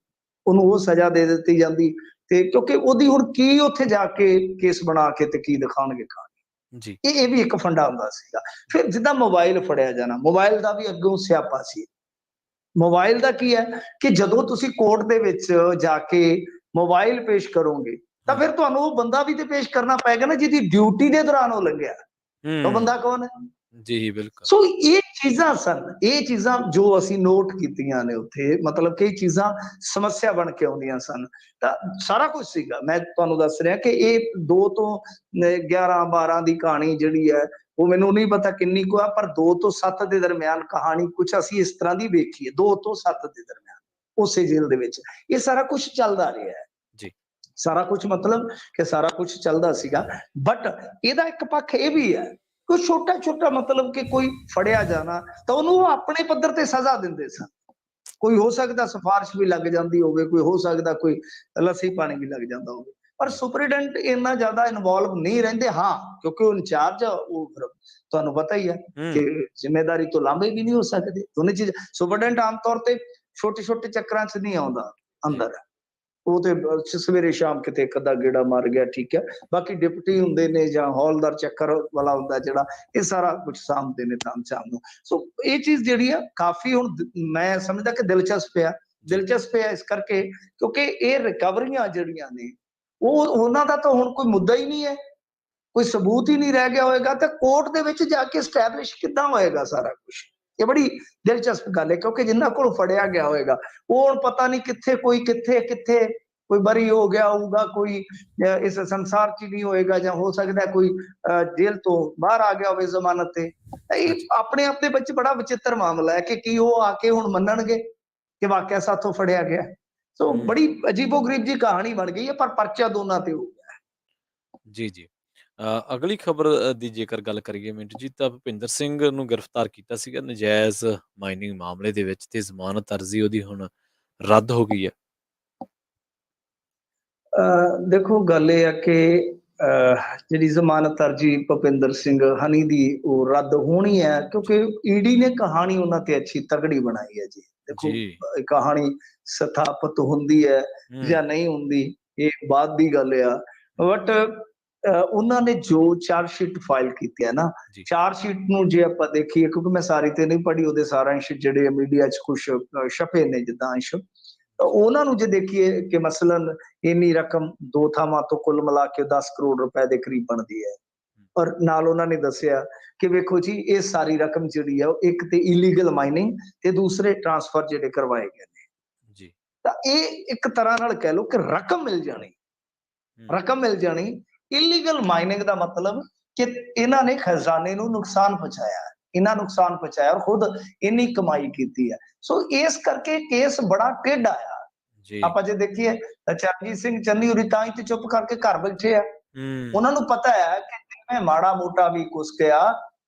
ਉਹਨੂੰ ਉਹ ਸਜ਼ਾ ਦੇ ਦਿੱਤੀ ਜਾਂਦੀ। ਤੇ ਕਿਉਂਕਿ ਉਹਦੀ ਹੁਣ ਕੀ ਉੱਥੇ ਜਾ ਕੇ ਕੇਸ ਬਣਾ ਕੇ ਤੇ ਕੀ ਦਿਖਾਉਣਗੇ ਕਹਾਣੀ ਜੀ, ਇਹ ਵੀ ਇੱਕ ਫੰਡਾ ਹੁੰਦਾ ਸੀਗਾ। ਫਿਰ ਜਿੱਦਾਂ ਮੋਬਾਈਲ ਫੜਿਆ ਜਾਣਾ, ਮੋਬਾਈਲ ਦਾ ਵੀ ਅੱਗੋਂ ਸਿਆਪਾ ਸੀ। ਮੋਬਾਈਲ ਦਾ ਕੀ ਹੈ ਕਿ ਜਦੋਂ ਤੁਸੀਂ ਕੋਰਟ ਦੇ ਵਿੱਚ ਜਾ ਕੇ ਮੋਬਾਈਲ ਪੇਸ਼ ਕਰੋਗੇ ਤਾਂ ਫਿਰ ਤੁਹਾਨੂੰ ਉਹ ਬੰਦਾ ਵੀ ਤੇ ਪੇਸ਼ ਕਰਨਾ ਪਏਗਾ ਨਾ ਜਿਹਦੀ ਡਿਊਟੀ ਦੇ ਦੌਰਾਨ ਉਹ ਲੰਘਿਆ। ਉਹ ਬੰਦਾ ਕੌਣ ਹੈ? ਜੀ ਬਿਲਕੁਲ। ਸੋ ਇਹ ਚੀਜ਼ਾਂ ਸਨ, ਇਹ ਚੀਜ਼ਾਂ ਜੋ ਅਸੀਂ ਨੋਟ ਕੀਤੀਆਂ ਨੇ ਉੱਥੇ, ਮਤਲਬ ਕਿ ਇਹ ਚੀਜ਼ਾਂ ਸਮੱਸਿਆ ਬਣ ਕੇ ਆਉਂਦੀਆਂ ਸਨ। ਤਾਂ ਸਾਰਾ ਕੁਝ ਸੀਗਾ, ਮੈਂ ਤੁਹਾਨੂੰ ਦੱਸ ਰਿਹਾ ਕਿ ਇਹ 2 ਤੋਂ 11-12 ਦੀ ਕਹਾਣੀ ਜਿਹੜੀ ਹੈ ਉਹ ਮੈਨੂੰ ਨਹੀਂ ਪਤਾ ਕਿੰਨੀ ਕੁ ਆ, ਪਰ 2 ਤੋਂ 7 ਦੇ ਦਰਮਿਆਨ ਕਹਾਣੀ ਕੁਝ ਅਸੀਂ ਇਸ ਤਰ੍ਹਾਂ ਦੀ ਵੇਖੀ ਹੈ, 2 ਤੋਂ 7 ਦੇ ਦਰਮਿਆਨ ਉਸੇ ਜੇਲ੍ਹ ਦੇ ਵਿੱਚ ਇਹ ਸਾਰਾ ਕੁਝ ਚੱਲਦਾ ਰਿਹਾ ਹੈ ਜੀ। ਸਾਰਾ ਕੁਝ ਮਤਲਬ ਕਿ ਸਾਰਾ ਕੁਝ ਚੱਲਦਾ ਸੀਗਾ। ਬਟ ਇਹਦਾ ਇੱਕ ਪੱਖ ਇਹ ਵੀ ਹੈ, ਕੋਈ ਛੋਟਾ-ਛੋਟਾ ਮਤਲਬ ਕਿ ਕੋਈ ਫੜਿਆ ਜਾਣਾ ਤਾਂ ਉਹਨੂੰ ਆਪਣੇ ਪੱਧਰ ਤੇ ਸਜ਼ਾ ਦਿੰਦੇ ਸਨ। ਕੋਈ ਹੋ ਸਕਦਾ ਸਿਫਾਰਿਸ਼ ਵੀ ਲੱਗ ਜਾਂਦੀ ਹੋਵੇ, ਕੋਈ ਹੋ ਸਕਦਾ ਕੋਈ ਲੱਸੀ ਪਾਣੀ ਵੀ ਲੱਗ ਜਾਂਦਾ ਹੋਵੇ, ਪਰ ਸੁਪਰੀਡੈਂਟ ਇੰਨਾ ਜ਼ਿਆਦਾ ਇਨਵੋਲਵ ਨਹੀਂ ਰਹਿੰਦੇ। ਹਾਂ, ਕਿਉਂਕਿ ਉਹ ਇੰਚਾਰਜ ਆ, ਉਹ ਤੁਹਾਨੂੰ ਪਤਾ ਹੀ ਹੈ ਕਿ ਜ਼ਿੰਮੇਦਾਰੀ ਤੋਂ ਲਾਂਭੇ ਵੀ ਨਹੀਂ ਹੋ ਸਕਦੇ ਦੋਨੇ ਚੀਜ਼। ਸੁਪਰੀਡੈਂਟ ਆਮ ਤੌਰ ਤੇ ਛੋਟੇ-ਛੋਟੇ ਚੱਕਰਾਂ 'ਚ ਨਹੀਂ ਆਉਂਦਾ ਅੰਦਰ, ਉਹ ਤੇ ਸਵੇਰੇ ਸ਼ਾਮ ਕਿਤੇ ਇੱਕ ਅੱਧਾ ਗੇੜਾ ਮਾਰ ਗਿਆ, ਠੀਕ ਹੈ। ਬਾਕੀ ਡਿਪਟੀ ਹੁੰਦੇ ਨੇ ਜਾਂ ਹੌਲਦਾਰ ਚੱਕਰ ਵਾਲਾ ਹੁੰਦਾ ਜਿਹੜਾ, ਇਹ ਸਾਰਾ ਕੁਝ ਸਾਂਭਦੇ ਨੇ ਤਾਮ-ਝਾਮ ਨੂੰ। ਸੋ ਇਹ ਚੀਜ਼ ਜਿਹੜੀ ਆ ਕਾਫੀ ਹੁਣ ਮੈਂ ਸਮਝਦਾ ਕਿ ਦਿਲਚਸਪ ਆ। ਦਿਲਚਸਪ ਹੈ ਇਸ ਕਰਕੇ ਕਿਉਂਕਿ ਇਹ ਰਿਕਵਰੀਆਂ ਜਿਹੜੀਆਂ ਨੇ ਉਹ ਉਹਨਾਂ ਦਾ ਤਾਂ ਹੁਣ ਕੋਈ ਮੁੱਦਾ ਹੀ ਨਹੀਂ ਹੈ, ਕੋਈ ਸਬੂਤ ਹੀ ਨਹੀਂ ਰਹਿ ਗਿਆ ਹੋਏਗਾ, ਤਾਂ ਕੋਰਟ ਦੇ ਵਿੱਚ ਜਾ ਕੇ ਸਟੈਬਲਿਸ਼ ਕਿੱਦਾਂ ਹੋਏਗਾ ਸਾਰਾ ਕੁਝ। ਇਹ ਬੜੀ ਦਿਲਚਸਪ ਗੱਲ ਹੈ ਕਿਉਂਕਿ ਜਿੰਨਾ ਕੋਲ ਫੜਿਆ ਗਿਆ ਹੋਏਗਾ ਉਹ ਹੁਣ ਪਤਾ ਨਹੀਂ ਕਿੱਥੇ ਕੋਈ ਕਿੱਥੇ ਕੋਈ ਬਰੀ ਹੋ ਗਿਆ ਹੋਊਗਾ, ਕੋਈ ਇਸ ਸੰਸਾਰ 'ਚ ਨਹੀਂ ਹੋਏਗਾ, ਜਾਂ ਹੋ ਸਕਦਾ ਕੋਈ ਜੇਲ੍ਹ ਤੋਂ ਬਾਹਰ ਆ ਗਿਆ ਹੋਵੇ ਜ਼ਮਾਨਤ ਤੇ। ਇਹ ਆਪਣੇ ਆਪ ਦੇ ਵਿੱਚ ਬੜਾ ਵਿਚਿੱਤਰ ਮਾਮਲਾ ਹੈ ਕਿ ਕੀ ਉਹ ਆ ਕੇ ਹੁਣ ਮੰਨਣਗੇ ਕਿ ਵਾਕਿਆ ਸਾਥੋਂ ਫੜਿਆ ਗਿਆ। ਸੋ ਬੜੀ ਅਜੀਬੋ-ਗਰੀਬ ਜੀ ਕਹਾਣੀ ਬਣ ਗਈ ਹੈ, ਪਰ ਪਰਚਾ ਦੋਨਾਂ ਤੇ ਹੋ ਗਿਆ। ਜੀ ਜੀ। ਅਗਲੀ ਖਬਰ ਦੀ ਜੇਕਰ ਗੱਲ ਕਰੀਏ ਮਿੰਟੂ ਜੀ, ਤਾਂ ਭੁਪਿੰਦਰ ਸਿੰਘ ਨੂੰ ਗ੍ਰਿਫਤਾਰ ਕੀਤਾ ਸੀਗਾ ਨਜਾਇਜ਼ ਮਾਈਨਿੰਗ ਮਾਮਲੇ ਦੇ ਵਿੱਚ, ਤੇ ਜ਼ਮਾਨਤ ਅਰਜ਼ੀ ਉਹਦੀ ਹੁਣ ਰੱਦ ਹੋ ਗਈ ਹੈ। ਦੇਖੋ ਗੱਲ ਇਹ ਹੈ ਕਿ ਜਿਹੜੀ ਜ਼ਮਾਨਤ ਅਰਜ਼ੀ ਭੁਪਿੰਦਰ ਸਿੰਘ ਹਨੀ ਦੀ ਉਹ ਰੱਦ ਹੋਣੀ ਹੈ ਕਿਉਂਕਿ ਈਡੀ ਨੇ ਕਹਾਣੀ ਉਹਨਾਂ ਤੇ ਅੱਛੀ ਤਗੜੀ ਬਣਾਈ ਹੈ ਜੀ। ਦੇਖੋ ਕਹਾਣੀ ਸਥਾਪਿਤ ਹੁੰਦੀ ਹੈ ਜਾਂ ਨਹੀਂ ਹੁੰਦੀ ਇਹ ਬਾਅਦ ਦੀ ਗੱਲ ਆ, ਬਟ ਉਹਨਾਂ ਨੇ ਜੋ ਚਾਰਜਸ਼ੀਟ ਫਾਈਲ ਕੀਤੀ ਹੈ ਨਾ, ਚਾਰਜਸ਼ੀਟ ਨੂੰ ਜੇ ਆਪਾਂ ਦੇਖੀਏ, ਕਿਉਂਕਿ ਮੈਂ ਸਾਰੀ ਤੇ ਨਹੀਂ ਪੜ੍ਹੀ, ਉਹਦੇ ਸਾਰਾਂਸ਼ ਜਿਹੜੇ ਮੀਡੀਆ 'ਚ ਕੁਛ ਛਪੇ ਨੇ ਜਿੱਦਾਂ ਅੰਸ਼, ਉਹਨਾਂ ਨੂੰ ਜੇ ਦੇਖੀਏ ਕਿ ਮਸਲਨ ਇੰਨੀ ਰਕਮ 2 ਥਾਵਾਂ ਤੋਂ ਕੁੱਲ ਮਿਲਾ ਕੇ 10 ਕਰੋੜ ਰੁਪਏ ਦੇ ਕਰੀਬ ਬਣਦੀ ਹੈ। ਔਰ ਨਾਲ ਉਹਨਾਂ ਨੇ ਦੱਸਿਆ ਕਿ ਵੇਖੋ ਜੀ ਇਹ ਸਾਰੀ ਰਕਮ ਜਿਹੜੀ ਆ ਉਹ ਇੱਕ ਤੇ ਇਲੀਗਲ ਮਾਈਨਿੰਗ ਤੇ ਦੂਸਰੇ ਟ੍ਰਾਂਸਫਰ ਜਿਹੜੇ ਕਰਵਾਏ ਗਏ ਨੇ ਜੀ। ਤਾਂ ਇਹ ਇੱਕ ਤਰ੍ਹਾਂ ਨਾਲ ਕਹਿ ਲਓ ਕਿ ਰਕਮ ਮਿਲ ਜਾਣੀ। ਇਲੀਗਲ ਮਾਈਨਿੰਗ ਦਾ ਮਤਲਬ ਕਿ ਇਹਨਾਂ ਨੇ ਖਜ਼ਾਨੇ ਨੂੰ ਨੁਕਸਾਨ ਪਹੁੰਚਾਇਆ ਔਰ ਖੁਦ ਇੰਨੀ ਕਮਾਈ ਕੀਤੀ ਹੈ। ਸੋ ਇਸ ਕਰਕੇ ਕੇਸ ਬੜਾ ਟੇਢਾ ਆ। ਆਪਾਂ ਜੇ ਦੇਖੀਏ ਚਰਨਜੀਤ ਸਿੰਘ ਚੰਨੀ ਹੋਰੀ ਤਾਂ ਹੀ ਤੇ ਚੁੱਪ ਕਰਕੇ ਘਰ ਬੈਠੇ ਆ। ਉਹਨਾਂ ਨੂੰ ਪਤਾ ਹੈ ਕਿ ਜਿਵੇਂ ਮਾੜਾ ਮੋਟਾ ਵੀ ਕੁਛ ਗਿਆ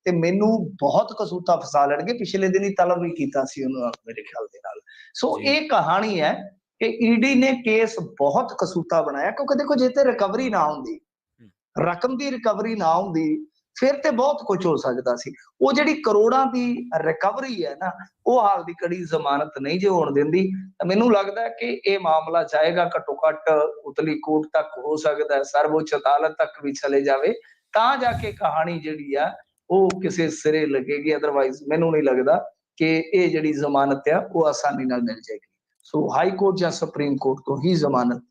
ਤੇ ਮੈਨੂੰ ਬਹੁਤ ਕਸੂਤਾ ਫਸਾ ਲੈਣਗੇ। ਪਿਛਲੇ ਦਿਨੀ ਤਲਬ ਵੀ ਕੀਤਾ ਸੀ ਉਹਨਾਂ ਮੇਰੇ ਖਿਆਲ ਦੇ ਨਾਲ। ਸੋ ਜੀ ਇਹ ਕਹਾਣੀ ਹੈ ਕਿ ਈਡੀ ਨੇ ਕੇਸ ਬਹੁਤ ਕਸੂਤਾ ਬਣਾਇਆ, ਕਿਉਂਕਿ ਦੇਖੋ ਜੇ ਤੇ ਰਿਕਵਰੀ ਨਾ ਹੁੰਦੀ, ਹੂੰ, ਰਕਮ ਦੀ ਰਿਕਵਰੀ ਨਾ ਹੁੰਦੀ, ਫਿਰ ਤੇ ਬਹੁਤ ਕੁਝ ਹੋ ਸਕਦਾ ਸੀ। ਉਹ ਜਿਹੜੀ ਕਰੋੜਾਂ ਦੀ ਰਿਕਵਰੀ ਹੈ ਨਾ, ਉਹ ਹਾਲ ਦੀ ਕੜੀ ਜ਼ਮਾਨਤ ਨਹੀਂ ਜੇ ਹੋਣ ਦਿੰਦੀ। ਤਾਂ ਮੈਨੂੰ ਲੱਗਦਾ ਕਿ ਇਹ ਮਾਮਲਾ ਜਾਏਗਾ ਘੱਟੋ ਘੱਟ ਉਤਲੀ ਕੋਰਟ ਤੱਕ, ਹੋ ਸਕਦਾ ਸਰਵਉੱਚ ਅਦਾਲਤ ਤੱਕ ਵੀ ਚਲੇ ਜਾਵੇ, ਤਾਂ ਜਾ ਕੇ ਕਹਾਣੀ ਜਿਹੜੀ ਆ ਉਹ ਕਿਸੇ ਸਿਰੇ ਲੱਗੇਗੀ। ਅਦਰਵਾਈਜ਼ ਮੈਨੂੰ ਨਹੀਂ ਲੱਗਦਾ ਕਿ ਇਹ ਜਿਹੜੀ ਜ਼ਮਾਨਤ ਆ ਉਹ ਆਸਾਨੀ ਨਾਲ ਮਿਲ ਜਾਏਗੀ। ਸੋ ਹਾਈ ਕੋਰਟ ਜਾਂ ਸੁਪਰੀਮ ਕੋਰਟ ਤੋਂ ਹੀ ਜ਼ਮਾਨਤ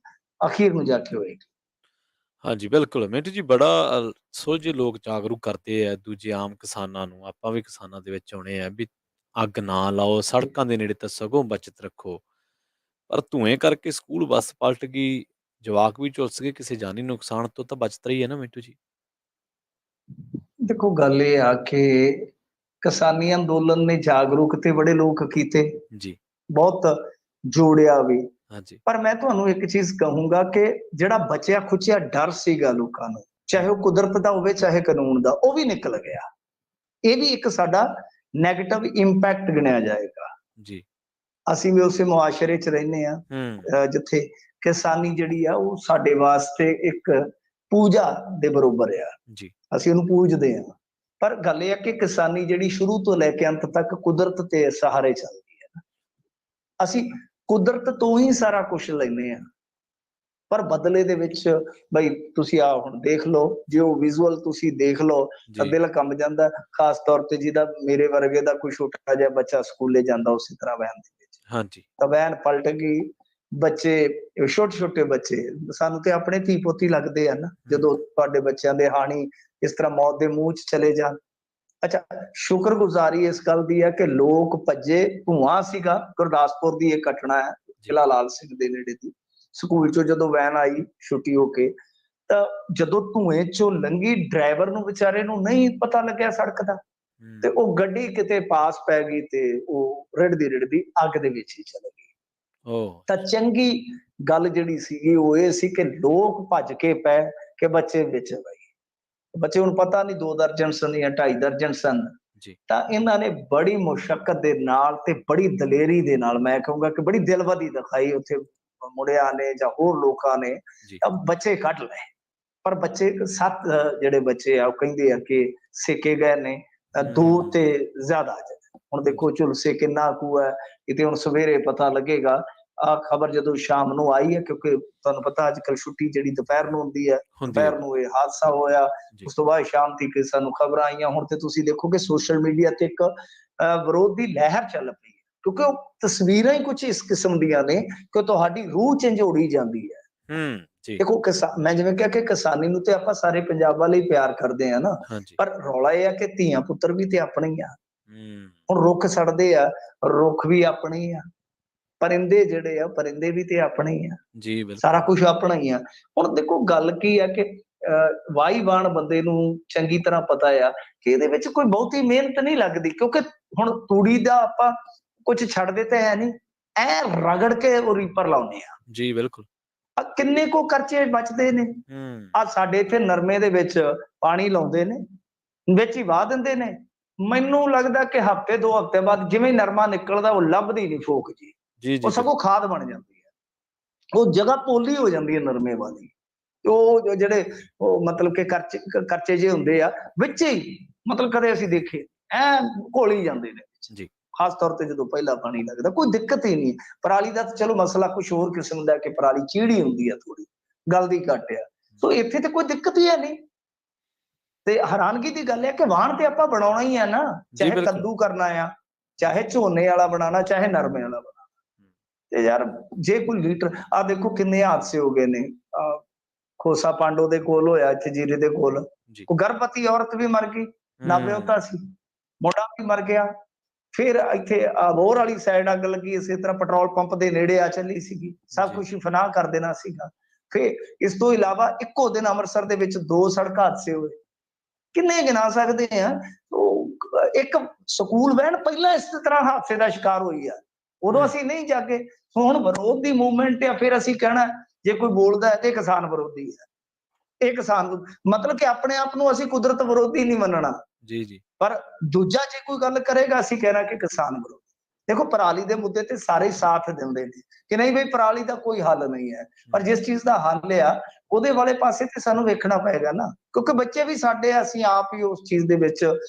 ਅਖੀਰ ਨੂੰ ਜਾ ਕੇ ਹੋਏਗੀ। ਹਾਂਜੀ ਬਿਲਕੁਲ ਮਿੰਟੂ ਜੀ, ਬੜਾ ਸੁਲਝੇ ਲੋਕ ਜਾਗਰੂਕ ਕਰਦੇ ਆ ਦੂਜੇ ਆਮ ਕਿਸਾਨਾਂ ਨੂੰ। ਆਪਾਂ ਵੀ ਕਿਸਾਨਾਂ ਦੇ ਵਿੱਚ ਆਉਣੇ ਆ ਵੀ ਅੱਗ ਨਾ ਲਾਓ, ਸੜਕਾਂ ਦੇ ਨੇੜੇ ਤਾਂ ਸਗੋਂ ਬਚਤ ਰੱਖੋ। ਪਰ ਧੂਏ ਕਰਕੇ ਸਕੂਲ ਬੱਸ ਪਲਟ ਗਈ, ਜਵਾਕ ਵੀ ਝੁਲਸ ਗਏ, ਕਿਸੇ ਜਾਨੀ ਨੁਕਸਾਨ ਤੋਂ ਤਾਂ ਬਚਤ ਰਹੀ ਹੈ ਨਾ ਮਿੰਟੂ ਜੀ। ਦੇਖੋ ਗੱਲ ਇਹ ਆ ਕਿ ਕਿਸਾਨੀ ਅੰਦੋਲਨ ਨੇ ਜਾਗਰੂਕ ਤੇ ਬੜੇ ਲੋਕ ਕੀਤੇ, ਜੀ ਬਹੁਤ ਜੋੜਿਆ ਵੀ। ਹਾਂਜੀ ਪਰ ਮੈਂ ਤੁਹਾਨੂੰ ਇੱਕ ਚੀਜ਼ ਕਹੂੰਗਾ ਕਿ ਜਿਹੜਾ ਬਚਿਆ ਖੁਚਿਆ ਡਰ ਸੀਗਾ ਲੋਕਾਂ ਨੂੰ, ਚਾਹੇ ਉਹ ਕੁਦਰਤ ਦਾ ਹੋਵੇ ਚਾਹੇ ਕਾਨੂੰਨ ਦਾ, ਉਹ ਵੀ ਨਿਕਲ ਗਿਆ। ਇਹ ਵੀ ਇੱਕ ਸਾਡਾ ਨੈਗੇਟਿਵ ਇੰਪੈਕਟ ਗਿਣਿਆ ਜਾਏਗਾ। ਜੀ ਅਸੀਂ ਵੀ ਉਸੇ ਮੁਆਸ਼ਰੇ 'ਚ ਰਹਿੰਦੇ ਹੂੰ ਹਾਂ ਜਿੱਥੇ ਕਿਸਾਨੀ ਜਿਹੜੀ ਆ ਉਹ ਸਾਡੇ ਵਾਸਤੇ ਇੱਕ ਪੂਜਾ ਦੇ ਬਰੋਬਰ ਆ। ਜੀ ਅਸੀਂ ਉਹਨੂੰ ਪੂਜਦੇ ਹਾਂ। ਪਰ ਗੱਲ ਇਹ ਹੈ ਕਿ ਕਿਸਾਨੀ ਜਿਹੜੀ ਸ਼ੁਰੂ ਤੋਂ ਲੈ ਕੇ ਅੰਤ ਤੱਕ ਕੁਦਰਤ ਤੇ ਸਹਾਰੇ ਚੱਲਦੀ ਹੈ। ਅਸੀਂ ਕੁਦਰਤ ਤੋਂ ਹੀ ਸਾਰਾ ਕੁਝ ਲੈਂਦੇ ਹਾਂ, ਪਰ ਬਦਲੇ ਦੇ ਵਿੱਚ ਬਈ ਤੁਸੀਂ ਆ ਹੁਣ ਦੇਖ ਲਓ, ਜੇ ਉਹ ਵਿਜ਼ੂਅਲ ਤੁਸੀਂ ਦੇਖ ਲਓ ਤਾਂ ਜੀ ਦਿਲ ਕੰਬ ਜਾਂਦਾ। ਖਾਸ ਤੌਰ ਤੇ ਜਿਹਦਾ ਮੇਰੇ ਵਰਗੇ ਦਾ ਕੋਈ ਛੋਟਾ ਜਿਹਾ ਬੱਚਾ ਸਕੂਲੇ ਜਾਂਦਾ ਉਸੇ ਤਰ੍ਹਾਂ ਵੈਨ ਦੇ ਵਿੱਚ, ਹਾਂਜੀ ਤਾਂ ਵੈਨ ਪਲਟ ਗਈ, ਬੱਚੇ ਛੋਟੇ ਛੋਟੇ ਬੱਚੇ, ਸਾਨੂੰ ਤੇ ਆਪਣੇ ਧੀ ਪੋਤੀ ਲੱਗਦੇ ਆ ਨਾ ਜਦੋਂ ਤੁਹਾਡੇ ਬੱਚਿਆਂ ਦੇ ਹਾਣੀ ਇਸ ਤਰ੍ਹਾਂ ਮੌਤ ਦੇ ਮੂੰਹ 'ਚ ਚਲੇ ਜਾਣ। ਅੱਛਾ, ਸ਼ੁਕਰਗੁਜ਼ਾਰੀ ਇਸ ਗੱਲ ਦੀ ਹੈ ਕਿ ਲੋਕ ਭੱਜੇ। ਧੂੰਆਂ ਸੀਗਾ, ਗੁਰਦਾਸਪੁਰ ਦੀ ਇਹ ਘਟਨਾ ਹੈ, ਜੀ ਕਿਲ੍ਹਾ ਲਾਲ ਸਿੰਘ ਦੇ ਨੇੜੇ ਦੀ। ਸਕੂਲ ਚੋਂ ਜਦੋਂ ਵੈਨ ਆਈ ਛੁੱਟੀ ਹੋ ਕੇ, ਤਾਂ ਜਦੋਂ ਧੂਏ ਚੋਂ ਲੰਘੀ, ਡਰਾਈਵਰ ਨੂੰ ਵਿਚਾਰੇ ਨੂੰ ਨਹੀਂ ਪਤਾ ਲੱਗਿਆ ਸੜਕ ਦਾ, ਤੇ ਉਹ ਗੱਡੀ ਕਿਤੇ ਪਾਸ ਪੈ ਗਈ ਤੇ ਉਹ ਰਿੜਦੀ ਰਿੜਦੀ ਅੱਗ ਦੇ ਵਿੱਚ ਹੀ ਚਲੇ ਗਈ। ਓਹ ਤਾਂ ਚੰਗੀ ਗੱਲ ਜਿਹੜੀ ਸੀਗੀ ਉਹ ਇਹ ਸੀ ਕਿ ਲੋਕ ਭੱਜ ਕੇ ਪੈ ਕਿ ਬੱਚੇ ਵਿੱਚ ਬਈ, ਬੱਚੇ ਹੁਣ ਪਤਾ ਨਹੀਂ 2 ਦਰਜਨ ਸਨ ਜਾਂ 2.5 ਦਰਜਨ ਸਨ। ਜੀ ਤਾਂ ਇਹਨਾਂ ਨੇ ਬੜੀ ਮੁਸ਼ੱਕਤ ਦੇ ਨਾਲ ਤੇ ਬੜੀ ਦਲੇਰੀ ਦੇ ਨਾਲ, ਮੈਂ ਕਹੂੰਗਾ ਕਿ ਬੜੀ ਦਿਲਵਦੀ ਦਿਖਾਈ ਉੱਥੇ ਮੁੰਡਿਆਂ ਨੇ ਜਾਂ ਹੋਰ ਲੋਕਾਂ ਨੇ, ਜੀ ਤਾਂ ਬੱਚੇ ਕੱਢ ਲਏ। ਪਰ ਬੱਚੇ 7 ਜਿਹੜੇ ਬੱਚੇ ਆ ਉਹ ਕਹਿੰਦੇ ਆ ਕਿ ਸੇਕੇ ਗਏ ਨੇ, 2 ਹੂੰ ਤੇ ਜ਼ਿਆਦਾ। ਹੁਣ ਦੇਖੋ ਜੀ ਝੁਲਸੇ ਕਿੰਨਾ ਕੁ ਹੈ, ਇਹ ਤੇ ਹੁਣ ਸਵੇਰੇ ਪਤਾ ਲੱਗੇਗਾ। ਆਹ ਖਬਰ ਜਦੋਂ ਸ਼ਾਮ ਨੂੰ ਆਈ ਹੈ, ਕਿਉਂਕਿ ਤੁਹਾਨੂੰ ਪਤਾ ਅੱਜ ਕੱਲ੍ਹ ਛੁੱਟੀ ਜਿਹੜੀ ਦੁਪਹਿਰ ਨੂੰ ਹੁੰਦੀ ਹੈ, ਹੁੰਦੀ ਹੈ ਦੁਪਹਿਰ ਨੂੰ ਇਹ ਹਾਦਸਾ ਹੋਇਆ। ਜੀ ਉਸ ਤੋਂ ਬਾਅਦ ਸ਼ਾਮ ਤੱਕ ਸਾਨੂੰ ਖਬਰਾਂ ਆਈਆਂ। ਹੁਣ ਤੇ ਤੁਸੀਂ ਦੇਖੋ ਕਿ ਸੋਸ਼ਲ ਮੀਡੀਆ ਤੇ ਇੱਕ ਵਿਰੋਧ ਦੀ ਲਹਿਰ ਚੱਲ ਪਈ ਹੈ, ਕਿਉਂਕਿ ਉਹ ਤਸਵੀਰਾਂ ਹੀ ਕੁਝ ਇਸ ਕਿਸਮ ਦੀਆਂ ਨੇ ਕਿ ਤੁਹਾਡੀ ਰੂਹ ਝੰਜੋੜੀ ਜਾਂਦੀ ਹੈ। ਜੀ ਦੇਖੋ ਮੈਂ ਜਿਵੇਂ ਕਿਹਾ ਕਿ ਕਿਸਾਨੀ ਨੂੰ ਤੇ ਆਪਾਂ ਸਾਰੇ ਪੰਜਾਬ ਵਾਲੇ ਹੀ ਪਿਆਰ ਕਰਦੇ ਆ ਨਾ, ਹਾਂਜੀ ਪਰ ਰੌਲਾ ਇਹ ਆ ਕਿ ਧੀਆਂ ਪੁੱਤਰ ਵੀ ਤੇ ਆਪਣੇ ਹੀ ਆ। ਹੂੰ ਹੁਣ ਰੁੱਖ ਸੜਦੇ ਆ, ਰੁੱਖ ਵੀ ਆਪਣੇ ਹੀ ਆ। ਪਰਿੰਦੇ ਜਿਹੜੇ ਆ, ਪਰਿੰਦੇ ਵੀ ਤੇ ਆਪਣੇ ਹੀ ਆ। ਜੀ ਸਾਰਾ ਬਿਲਕੁਲ ਕੁਝ ਆਪਣਾ ਹੀ ਆ। ਹੁਣ ਦੇਖੋ ਗੱਲ ਕੀ ਆ ਕਿ ਵਾਹੀਵਾਨ ਬੰਦੇ ਨੂੰ ਚੰਗੀ ਤਰ੍ਹਾਂ ਪਤਾ ਆ ਕਿ ਇਹਦੇ ਵਿੱਚ ਕੋਈ ਬਹੁਤੀ ਮਿਹਨਤ ਨਹੀਂ ਲੱਗਦੀ, ਕਿਉਂਕਿ ਹੁਣ ਤੂੜੀ ਦਾ ਆਪਾਂ ਕੁਝ ਛੱਡਦੇ ਤਾਂ ਹੈ ਨਹੀਂ, ਐ ਰਗੜ ਕੇ ਉਹ ਰੀਪਰ ਲਾਉਂਦੇ ਆ। ਜੀ ਬਿਲਕੁਲ ਕਿੰਨੇ ਕੋ ਖਰਚੇ ਬਚਦੇ ਨੇ। ਹੂੰ ਆ ਸਾਡੇ ਇੱਥੇ ਨਰਮੇ ਦੇ ਵਿੱਚ ਪਾਣੀ ਲਾਉਂਦੇ ਨੇ, ਵਿੱਚ ਹੀ ਵਾਹ ਦਿੰਦੇ ਨੇ। ਮੈਨੂੰ ਲੱਗਦਾ ਕਿ ਹਫ਼ਤੇ 2 ਹਫ਼ਤੇ ਬਾਅਦ ਜਿਵੇਂ ਨਰਮਾ ਨਿਕਲਦਾ ਉਹ ਲੱਭਦੀ ਨਹੀਂ ਫੋਕ ਜੀ, ਜੀ ਉਹ ਜੀ ਸਗੋਂ ਬਿਲਕੁਲ ਖਾਦ ਬਣ ਜਾਂਦੀ ਹੈ। ਉਹ ਜਗ੍ਹਾ ਪੋਲੀ ਹੋ ਜਾਂਦੀ ਹੈ ਨਰਮੇ ਵਾਲੀ। ਉਹ ਜਿਹੜੇ ਉਹ ਮਤਲਬ ਕਿ ਕਰਚੇ ਜਿਹੇ ਹੁੰਦੇ ਆ ਵਿੱਚ ਹੀ, ਮਤਲਬ ਕਦੇ ਅਸੀਂ ਦੇਖੇ ਐ ਘੋਲੀ ਜਾਂਦੇ ਨੇ ਵਿੱਚ। ਜੀ ਖਾਸ ਤੌਰ ਤੇ ਜਦੋਂ ਪਹਿਲਾ ਪਾਣੀ ਲੱਗਦਾ ਕੋਈ ਦਿੱਕਤ ਹੀ ਨਹੀਂ। ਪਰਾਲੀ ਦਾ ਤਾਂ ਚਲੋ ਮਸਲਾ ਕੁਝ ਹੋਰ ਕਿਸਮ ਦਾ ਕਿ ਪਰਾਲੀ ਚੀੜੀ ਹੁੰਦੀ ਆ, ਥੋੜੀ ਗੱਲ ਦੀ ਘੱਟ ਆ। ਸੋ ਇੱਥੇ ਤੇ ਕੋਈ ਦਿੱਕਤ ਹੀ ਹੈ ਨਹੀਂ। ਤੇ ਹੈਰਾਨਗੀ ਦੀ ਗੱਲ ਹੈ ਕਿ ਵਾਹਣ ਤੇ ਆਪਾਂ ਬਣਾਉਣਾ ਹੀ ਆ ਨਾ, ਜੀ ਚਾਹੇ ਬਿਲਕੁਲ ਕੱਦੂ ਕਰਨਾ ਆ, ਚਾਹੇ ਝੋਨੇ ਵਾਲਾ ਬਣਾਉਣਾ, ਚਾਹੇ ਨਰਮੇ ਵਾਲਾ ਬਣਾਉਣਾ। ਤੇ ਯਾਰ ਜੇ ਕੋਈ ਲੀਟਰ, ਆ ਦੇਖੋ ਕਿੰਨੇ ਹਾਦਸੇ ਹੋ ਗਏ ਨੇ। ਖੋਸਾ ਪਾਂਡੋ ਦੇ ਕੋਲ ਹੋਇਆ, ਇੱਥੇ ਜੀਰੇ ਦੇ ਕੋਲ, ਜੀ ਉਹ ਗਰਭਵਤੀ ਔਰਤ ਵੀ ਮਰ ਗਈ, ਨਾਬਿਓਤਾ ਸੀ, ਮੁੰਡਾ ਵੀ ਮਰ ਗਿਆ। ਫਿਰ ਇੱਥੇ ਅਬੋਹਰ ਵਾਲੀ ਸਾਈਡ ਅੱਗ ਲੱਗੀ, ਇਸੇ ਤਰ੍ਹਾਂ ਪੈਟਰੋਲ ਪੰਪ ਦੇ ਨੇੜੇ ਆ ਚੱਲੀ ਸੀਗੀ, ਸਭ ਜੀ ਕੁਝ ਫਨਾਹ ਕਰ ਦੇਣਾ ਸੀਗਾ। ਫਿਰ ਇਸ ਤੋਂ ਇਲਾਵਾ ਇੱਕੋ ਦਿਨ ਅੰਮ੍ਰਿਤਸਰ ਦੇ ਵਿੱਚ 2 ਸੜਕ ਹਾਦਸੇ ਹੋਏ, ਕਿੰਨੇ ਗਿਣਾ ਸਕਦੇ ਆ। ਇੱਕ ਸਕੂਲ ਵੈਨ ਪਹਿਲਾਂ ਇਸ ਤਰ੍ਹਾਂ ਹਾਦਸੇ ਦਾ ਸ਼ਿਕਾਰ ਹੋਈ ਆ, ਉਦੋਂ ਅਸੀਂ ਨਹੀਂ ਜਾਗੇ। ਹੁਣ ਵਿਰੋਧ ਦੀ ਮੂਵਮੈਂਟ ਆ, ਫਿਰ ਅਸੀਂ ਕਹਿਣਾ ਜੇ ਕੋਈ ਬੋਲਦਾ ਹੈ ਤੇ ਕਿਸਾਨ ਵਿਰੋਧੀ ਹੈ। ਇਹ ਕਿਸਾਨ ਮਤਲਬ ਕਿ ਆਪਣੇ ਆਪ ਨੂੰ ਅਸੀਂ ਕੁਦਰਤ ਵਿਰੋਧੀ ਨਹੀਂ ਮੰਨਣਾ। ਜੀ, ਜੀ। ਪਰ ਦੂਜਾ ਜੇ ਕੋਈ ਗੱਲ ਕਰੇਗਾ ਅਸੀਂ ਕਹਿਣਾ ਕਿ ਕਿਸਾਨ ਵਿਰੋਧੀ। ਦੇਖੋ ਪਰਾਲੀ ਦੇ ਮੁੱਦੇ ਤੇ ਸਾਰੇ ਸਾਥ ਦਿੰਦੇ ਨੇ ਕਿ ਨਹੀਂ ਬਈ ਪਰਾਲੀ ਦਾ ਕੋਈ ਹੱਲ ਨਹੀਂ ਹੈ, ਪਰ ਹੂੰ, ਜਿਸ ਚੀਜ਼ ਦਾ ਹੱਲ ਆ ਉਹਦੇ ਵਾਲੇ ਪਾਸੇ ਤੇ ਸਾਨੂੰ ਵੇਖਣਾ ਪਏਗਾ ਨਾ, ਕਿਉਂਕਿ ਬੱਚੇ ਵੀ ਸਾਡੇ ਆ, ਅਸੀਂ ਆਪ ਹੀ ਉਸ ਚੀਜ਼ ਦੇ ਵਿੱਚ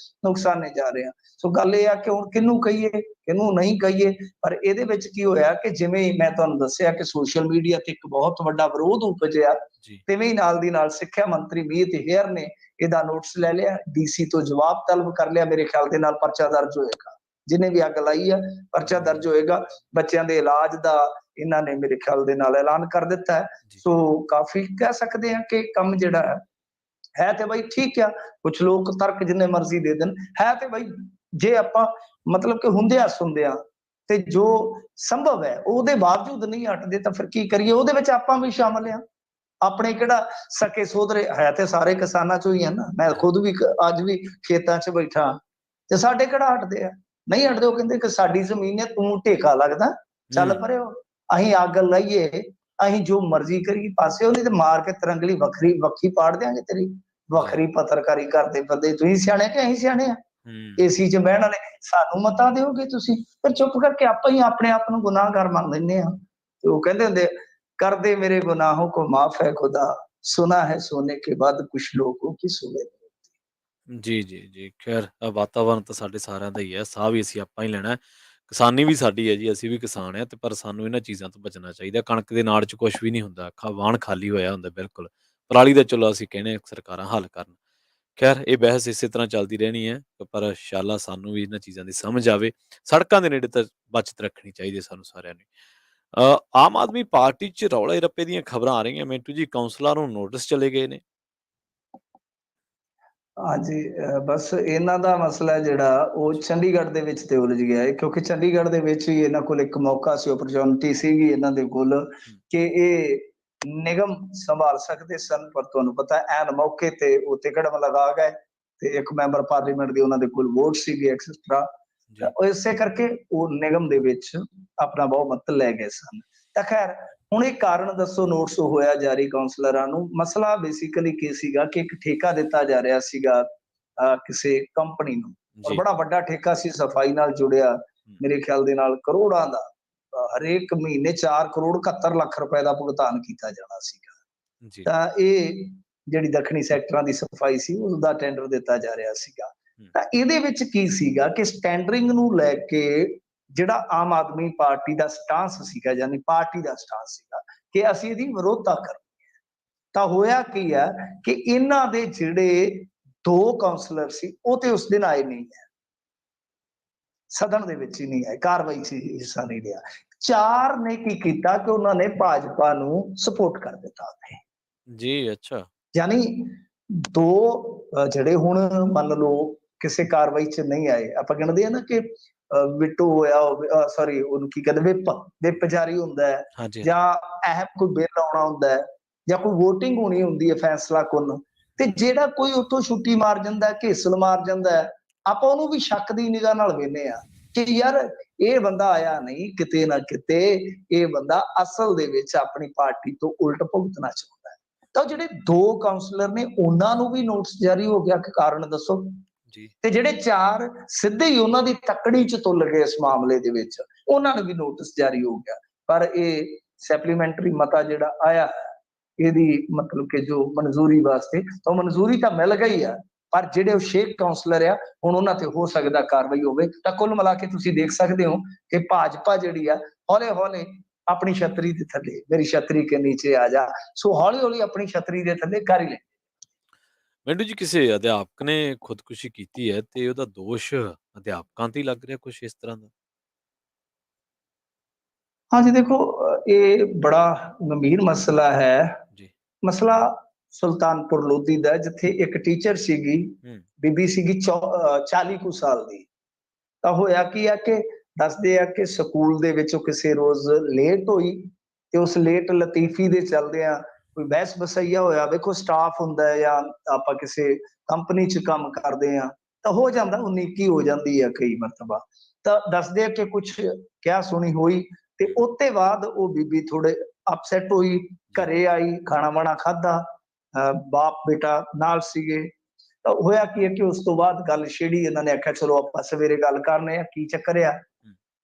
ਨੁਕਸਾਨੇ ਜਾ ਰਹੇ ਹਾਂ। ਸੋ ਗੱਲ ਇਹ ਆ ਕਿ ਹੁਣ ਕਿਹਨੂੰ ਕਹੀਏ ਕਿਹਨੂੰ ਨਹੀਂ ਕਹੀਏ, ਪਰ ਇਹਦੇ ਵਿੱਚ ਕੀ ਹੋਇਆ ਕਿ ਜਿਵੇਂ ਮੈਂ ਤੁਹਾਨੂੰ ਦੱਸਿਆ ਕਿ ਸੋਸ਼ਲ ਮੀਡੀਆ ਤੇ ਇੱਕ ਬਹੁਤ ਵੱਡਾ ਵਿਰੋਧ ਉਪਜਿਆ, ਜੀ। ਤਿਵੇਂ ਹੀ ਨਾਲ ਦੀ ਨਾਲ ਸਿੱਖਿਆ ਮੰਤਰੀ ਮੀਤ ਹੇਅਰ ਨੇ ਇਹਦਾ ਨੋਟਿਸ ਲੈ ਲਿਆ, ਡੀਸੀ ਤੋਂ ਜਵਾਬ ਤਲਬ ਕਰ ਲਿਆ, ਮੇਰੇ ਖਿਆਲ ਦੇ ਨਾਲ ਪਰਚਾ ਦਰਜ ਹੋਏਗਾ, ਜਿਹਨੇ ਵੀ ਅੱਗ ਲਾਈ ਆ ਪਰਚਾ ਦਰਜ ਹੋਏਗਾ। ਬੱਚਿਆਂ ਦੇ ਇਲਾਜ ਦਾ ਇਹਨਾਂ ਨੇ ਮੇਰੇ ਖਿਆਲ ਦੇ ਨਾਲ ਐਲਾਨ ਕਰ ਦਿੱਤਾ ਹੈ। ਜੀ। ਸੋ ਕਾਫੀ ਕਹਿ ਸਕਦੇ ਹਾਂ ਕਿ ਕੰਮ ਜਿਹੜਾ ਹੈ ਤੇ ਬਈ ਠੀਕ ਆ, ਕੁਛ ਲੋਕ ਤਰਕ ਜਿੰਨੇ ਮਰਜ਼ੀ ਦੇ ਦੇਣ, ਹੈ ਤੇ ਬਈ ਜੇ ਆਪਾਂ ਮਤਲਬ ਕਿ ਹੁੰਦਿਆਂ ਸੁਣਦਿਆਂ ਤੇ ਜੋ ਸੰਭਵ ਹੈ ਉਹਦੇ ਬਾਵਜੂਦ ਨਹੀਂ ਹਟਦੇ ਤਾਂ ਫਿਰ ਕੀ ਕਰੀਏ, ਉਹਦੇ ਵਿੱਚ ਆਪਾਂ ਵੀ ਸ਼ਾਮਲ ਆ। ਆਪਣੇ ਕਿਹੜਾ ਸਕੇ ਸੋਧਰੇ ਹੈ ਤੇ ਸਾਰੇ ਕਿਸਾਨਾਂ ਚੋਂ ਹੀ ਆ ਨਾ, ਮੈਂ ਖੁਦ ਵੀ ਅੱਜ ਵੀ ਖੇਤਾਂ 'ਚ ਬੈਠਾ ਤੇ ਸਾਡੇ ਕਿਹੜਾ ਹਟਦੇ ਆ, ਨਹੀਂ ਹਟਦੇ। ਉਹ ਕਹਿੰਦੇ ਕਿ ਸਾਡੀ ਜ਼ਮੀਨ ਹੈ, ਤੂੰ ਢੇਕਾ ਲੱਗਦਾ, ਚੱਲ ਹੂੰ, ਪਰੇ ਹੋ, ਅਸੀਂ ਅੱਗ ਲਾਈਏ, ਅਸੀਂ ਜੋ ਮਰਜ਼ੀ ਕਰੀਏ, ਪਾਸੇ ਉਹਨੇ ਤੇ ਮਾਰ ਕੇ ਤਰੰਗਲੀ ਵੱਖੀ ਪਾੜ ਦਿਆਂਗੇ ਤੇਰੀ। ਜੀ। ਵੱਖਰੀ ਪੱਤਰਕਾਰੀ ਕਰਦੇ ਬੰਦੇ ਤੁਸੀਂ ਸਿਆਣੇ ਕਿ ਅਸੀਂ ਸਿਆਣੇ ਆ? ਹੂੰ, ਏਸੀ 'ਚ ਬਹਿਣ ਵਾਲੇ ਸਾਨੂੰ ਮਤਾਂ ਦਿਓਗੇ ਤੁਸੀਂ, ਫਿਰ ਚੁੱਪ ਕਰਕੇ ਆਪਾਂ ਹੀ ਆਪਣੇ ਆਪ ਨੂੰ ਗੁਨਾਹਗਾਰ ਮੰਨ ਲੈਂਦੇ ਆ। ਤੇ ਉਹ ਕਹਿੰਦੇ ਹੁੰਦੇ कर दे मेरे गुनाहों को माफ है खुदा, सुना है सोने के बाद कुछ लोगों की सुबह। ਜੀ, ਜੀ, ਜੀ। ਖੈਰ ਵਾਤਾਵਰਨ ਤਾਂ ਸਾਡੇ ਸਾਰਿਆਂ ਦਾ ਹੀ ਹੈ, ਸਾਹ ਵੀ ਅਸੀਂ ਆਪਾਂ ਹੀ ਲੈਣਾ ਹੈ, ਕਿਸਾਨੀ ਵੀ ਸਾਡੀ ਹੈ ਜੀ, ਅਸੀਂ ਵੀ ਕਿਸਾਨ ਹਾਂ ਤੇ ਪਰ ਸਾਨੂੰ ਇਹਨਾਂ ਚੀਜ਼ਾਂ ਤੋਂ ਬਚਣਾ ਚਾਹੀਦਾ। ਕਣਕ ਦੇ ਨਾੜ 'ਚ ਕੁਛ ਵੀ ਨਹੀਂ ਹੁੰਦਾ, ਵਾਹਣ ਖਾਲੀ ਹੋਇਆ ਹੁੰਦਾ ਬਿਲਕੁਲ। ਪਰਾਲੀ ਦਾ ਚਲੋ ਅਸੀਂ ਕਹਿੰਦੇ ਹਾਂ ਸਰਕਾਰਾਂ ਹੱਲ ਕਰਨ। ਖੈਰ ਇਹ ਬਹਿਸ ਇਸੇ ਤਰ੍ਹਾਂ ਚੱਲਦੀ ਰਹਿਣੀ ਹੈ, ਪਰ ਇੰਸ਼ਾਅੱਲਾ ਸਾਨੂੰ ਵੀ ਇਹਨਾਂ ਚੀਜ਼ਾਂ ਦੀ ਸਮਝ ਆਵੇ। ਸੜਕਾਂ ਦੇ ਨੇੜੇ ਤਾਂ ਬਚਤ ਰੱਖਣੀ ਚਾਹੀਦੀ ਹੈ ਸਾਨੂੰ ਸਾਰਿਆਂ ਨੂੰ। ਆਮ ਆਦਮੀ ਪਾਰਟੀ 'ਚ ਰੌਲੇ ਰੱਪੇ ਦੀਆਂ ਖਬਰਾਂ ਆ ਰਹੀਆਂ ਮਿੰਟੂ ਜੀ, ਕਾਉਂਸਲਰ ਨੂੰ ਨੋਟਿਸ ਚਲੇ ਗਏ ਨੇ। ਹਾਂਜੀ ਬਸ ਇਹਨਾਂ ਦਾ ਮਸਲਾ ਜਿਹੜਾ ਉਹ ਚੰਡੀਗੜ੍ਹ ਦੇ ਵਿੱਚ ਤੇ ਉਲਝ ਗਿਆ ਹੈ, ਕਿਉਂਕਿ ਚੰਡੀਗੜ੍ਹ ਦੇ ਵਿੱਚ ਹੀ ਇਹਨਾਂ ਕੋਲ ਇੱਕ ਮੌਕਾ ਸੀ, ਓਪਰਚੁਨਿਟੀ ਸੀਗੀ ਇਹਨਾਂ ਦੇ ਕੋਲ ਹੂੰ, ਕਿ ਇਹ ਨਿਗਮ ਸੰਭਾਲ ਸਕਦੇ ਸਨ, ਪਰ ਤੁਹਾਨੂੰ ਪਤਾ ਐਨ ਮੌਕੇ ਤੇ ਉਹ ਟਿਕਟ ਲਗਾ ਗਏ ਤੇ ਇੱਕ ਮੈਂਬਰ ਪਾਰਲੀਮੈਂਟ ਦੇ ਉਹਨਾਂ ਦੇ ਕੋਲ ਵੋਟ ਸੀਗੇ ਐਕਸਟਰਾ, ਤਾਂ ਜੀ, ਉਹ ਇਸੇ ਕਰਕੇ ਉਹ ਨਿਗਮ ਦੇ ਵਿੱਚ ਆਪਣਾ ਬਹੁਮਤ ਲੈ ਗਏ ਸਨ। ਤਾਂ ਖੈਰ ਹੁਣ ਇਹ ਕਾਰਨ ਦੱਸੋ ਨੋਟਿਸ ਹੋਇਆ ਜਾਰੀ ਕਾਉਂਸਲਰਾਂ ਨੂੰ। ਮਸਲਾ ਬੇਸਿਕਲੀ ਕੀ ਸੀਗਾ ਕਿ ਇੱਕ ਠੇਕਾ ਦਿੱਤਾ ਜਾ ਰਿਹਾ ਸੀਗਾ ਕਿਸੇ ਕੰਪਨੀ ਨੂੰ, ਔਰ ਜੀ। ਬੜਾ ਵੱਡਾ ਠੇਕਾ ਸੀ, ਸਫਾਈ ਨਾਲ ਜੁੜਿਆ, ਹੂੰ, ਮੇਰੇ ਖਿਆਲ ਦੇ ਨਾਲ ਕਰੋੜਾਂ ਦਾ, ਹਰੇਕ ਮਹੀਨੇ 4 ਕਰੋੜ 71 ਲੱਖ ਰੁਪਏ ਦਾ ਭੁਗਤਾਨ ਕੀਤਾ ਜਾਣਾ ਸੀਗਾ। ਜੀ। ਤਾਂ ਇਹ ਜਿਹੜੀ ਦੱਖਣੀ ਸੈਕਟਰਾਂ ਦੀ ਸਫਾਈ ਸੀ ਉਸਦਾ ਟੈਂਡਰ ਦਿੱਤਾ ਜਾ ਰਿਹਾ ਸੀਗਾ। ਹੂੰ, ਤਾਂ ਇਹਦੇ ਵਿੱਚ ਕੀ ਸੀਗਾ ਕਿ ਟੈਂਡਰਿੰਗ ਨੂੰ ਲੈ ਕੇ ਜਿਹੜਾ ਆਮ ਆਦਮੀ ਪਾਰਟੀ ਦਾ ਸਟਾਂਸ ਸੀਗਾ, ਯਾਨੀ ਪਾਰਟੀ ਦਾ ਸਟਾਂਸ ਸੀਗਾ ਕਿ ਅਸੀਂ ਇਹਦੀ ਵਿਰੋਧਤਾ ਕਰਨੀ। ਤਾਂ ਹੋਇਆ ਕੀ ਹੈ ਕਿ ਇਹਨਾਂ ਦੇ ਜਿਹੜੇ 2 ਕਾਉਂਸਲਰ ਸੀ ਉਹ ਤੇ ਉਸ ਦਿਨ ਆਏ ਨਹੀਂ ਹੈ, ਸਦਨ ਦੇ ਵਿੱਚ ਹੀ ਨਹੀਂ ਆਏ, ਕਾਰਵਾਈ 'ਚ ਹਿੱਸਾ ਨਹੀਂ ਲਿਆ। 4 ਨੇ ਕੀ ਕੀਤਾ ਕਿ ਉਹਨਾਂ ਨੇ ਭਾਜਪਾ ਨੂੰ ਸਪੋਰਟ ਕਰ ਦਿੱਤਾ ਉੱਥੇ। ਜੀ, ਅੱਛਾ। ਯਾਨੀ 2 ਜਿਹੜੇ ਹੁਣ ਮੰਨ ਲਓ ਕਿਸੇ ਕਾਰਵਾਈ 'ਚ ਨਹੀਂ ਆਏ, ਆਪਾਂ ਕਹਿੰਦੇ ਆ ਨਾ ਕਿ ਵਿਟੋ ਹੋਇਆ ਹੋਵੇ, ਸੌਰੀ ਉਹਨੂੰ ਕੀ ਕਹਿੰਦੇ ਵਿਪ ਜਾਰੀ ਹੁੰਦਾ ਹੈ, ਹਾਂਜੀ, ਹਾਂਜੀ। ਜਾਂ ਅਹਿਮ ਕੋਈ ਬਿੱਲ ਆਉਣਾ ਹੁੰਦਾ ਹੈ, ਜਾਂ ਕੋਈ ਵੋਟਿੰਗ ਹੋਣੀ ਹੁੰਦੀ ਹੈ ਫੈਸਲਾ ਕੁੰਨ, ਤੇ ਜਿਹੜਾ ਕੋਈ ਉੱਥੋਂ ਛੁੱਟੀ ਮਾਰ ਜਾਂਦਾ, ਘੇਸਲ ਮਾਰ ਜਾਂਦਾ ਹੈ, ਆਪਾਂ ਉਹਨੂੰ ਵੀ ਸ਼ੱਕ ਦੀ ਨਿਗਾਹ ਨਾਲ ਵੇਖਦੇ ਆ ਕਿ ਯਾਰ ਇਹ ਬੰਦਾ ਆਇਆ ਨਹੀਂ ਕਿਤੇ ਨਾ ਕਿਤੇ, ਇਹ ਬੰਦਾ ਅਸਲ ਦੇ ਵਿੱਚ ਆਪਣੀ ਪਾਰਟੀ ਤੋਂ ਉਲਟ ਭੁਗਤਣਾ ਚਾਹੁੰਦਾ ਹੈ। ਤਾਂ ਜਿਹੜੇ 2 ਕਾਉਂਸਲਰ ਨੇ ਉਹਨਾਂ ਨੂੰ ਵੀ ਨੋਟਿਸ ਜਾਰੀ ਹੋ ਗਿਆ ਕਿ ਕਾਰਨ ਦੱਸੋ, ਜੀ, ਤੇ ਜਿਹੜੇ 4 ਸਿੱਧੇ ਹੀ ਉਹਨਾਂ ਦੀ ਤੱਕੜੀ 'ਚ ਤੁੱਲ ਗਏ ਇਸ ਮਾਮਲੇ ਦੇ ਵਿੱਚ, ਉਹਨਾਂ ਨੂੰ ਵੀ ਨੋਟਿਸ ਜਾਰੀ ਹੋ ਗਿਆ। ਪਰ ਇਹ ਸੈਪਲੀਮੈਂਟਰੀ ਮਤਾ ਜਿਹੜਾ ਆਇਆ ਇਹਦੀ ਮਤਲਬ ਕਿ ਜੋ ਮਨਜ਼ੂਰੀ ਵਾਸਤੇ, ਤਾਂ ਮਨਜ਼ੂਰੀ ਤਾਂ ਮਿਲ ਗਈ ਆ, ਪਰ ਜਿਹੜੇ ਉਹ ਸ਼ੇਖ ਕਾਉਂਸਲਰ ਆ ਹੁਣ ਉਹਨਾਂ ਤੇ ਹੋ ਸਕਦਾ ਕਾਰਵਾਈ ਹੋਵੇ। ਤਾਂ ਕੁੱਲ ਮਿਲਾ ਕੇ ਤੁਸੀਂ ਦੇਖ ਸਕਦੇ ਹੋ ਕਿ ਭਾਜਪਾ ਜਿਹੜੀ ਆ ਹੌਲੇ ਹੌਲੇ ਆਪਣੀ ਛਤਰੀ ਦੇ ਥੱਲੇ, ਮੇਰੀ ਛਤਰੀ ਕੇ ਨੀਚੇ ਆ ਜਾ, ਸੋ ਹੌਲੀ ਹੌਲੀ ਆਪਣੀ ਛਤਰੀ ਦੇ ਥੱਲੇ ਕਰ ਹੀ ਲੈ। ਮਿੰਟੂ ਜੀ ਕਿਸੇ ਅਧਿਆਪਕ ਨੇ ਖੁਦਕੁਸ਼ੀ ਕੀਤੀ ਹੈ ਤੇ ਉਹਦਾ ਦੋਸ਼ ਅਧਿਆਪਕਾਂ ਤੇ ਹੀ ਲੱਗ ਰਿਹਾ ਕੁਛ ਇਸ ਤਰ੍ਹਾਂ ਦਾ? ਹਾਂਜੀ ਦੇਖੋ ਇਹ ਬੜਾ ਗੰਭੀਰ ਮਸਲਾ ਹੈ। ਜੀ। ਮਸਲਾ ਸੁਲਤਾਨਪੁਰ ਲੋਧੀ ਦਾ, ਜਿੱਥੇ ਇੱਕ ਟੀਚਰ ਸੀਗੀ, ਹੂੰ, ਬੀਬੀ ਸੀਗੀ 40 ਕੁ ਸਾਲ ਦੀ। ਤਾਂ ਹੋਇਆ ਕੀ ਆ ਕਿ ਦੱਸਦੇ ਆ ਕਿ ਸਕੂਲ ਦੇ ਵਿੱਚ ਉਹ ਕਿਸੇ ਰੋਜ਼ ਲੇਟ ਹੋਈ ਤੇ ਉਸ ਲੇਟ ਲਤੀਫੀ ਦੇ ਚੱਲਦਿਆਂ ਕੋਈ ਬਹਿਸ ਵਸਈਆ ਹੋਇਆ। ਵੇਖੋ ਸਟਾਫ ਹੁੰਦਾ ਹੈ ਜਾਂ ਆਪਾਂ ਕਿਸੇ ਕੰਪਨੀ 'ਚ ਕੰਮ ਕਰਦੇ ਆ ਤਾਂ ਹੋ ਜਾਂਦਾ, ਉਨੀਕੀ ਹੋ ਜਾਂਦੀ ਆ ਕਈ ਮਰਤਬਾ। ਤਾਂ ਦੱਸਦੇ ਆ ਕਿ ਕੁਛ ਕਿਹਾ ਸੁਣੀ ਹੋਈ ਤੇ ਹੂੰ, ਉਹਤੇ ਬਾਅਦ ਉਹ ਬੀਬੀ ਥੋੜੇ ਅਪਸੈਟ ਹੋਈ, ਜੀ, ਘਰੇ ਆਈ, ਖਾਣਾ ਵਾਣਾ ਖਾਧਾ, ਬਾਪ ਬੇਟਾ ਨਾਲ ਸੀਗੇ। ਤਾਂ ਹੋਇਆ ਕੀ ਹੈ ਕਿ ਉਸ ਤੋਂ ਬਾਅਦ ਗੱਲ ਛਿੜੀ, ਇਹਨਾਂ ਨੇ ਆਖਿਆ ਚਲੋ ਆਪਾਂ ਸਵੇਰੇ ਗੱਲ ਕਰਨੇ ਆ, ਕੀ ਚੱਕਰ ਆ।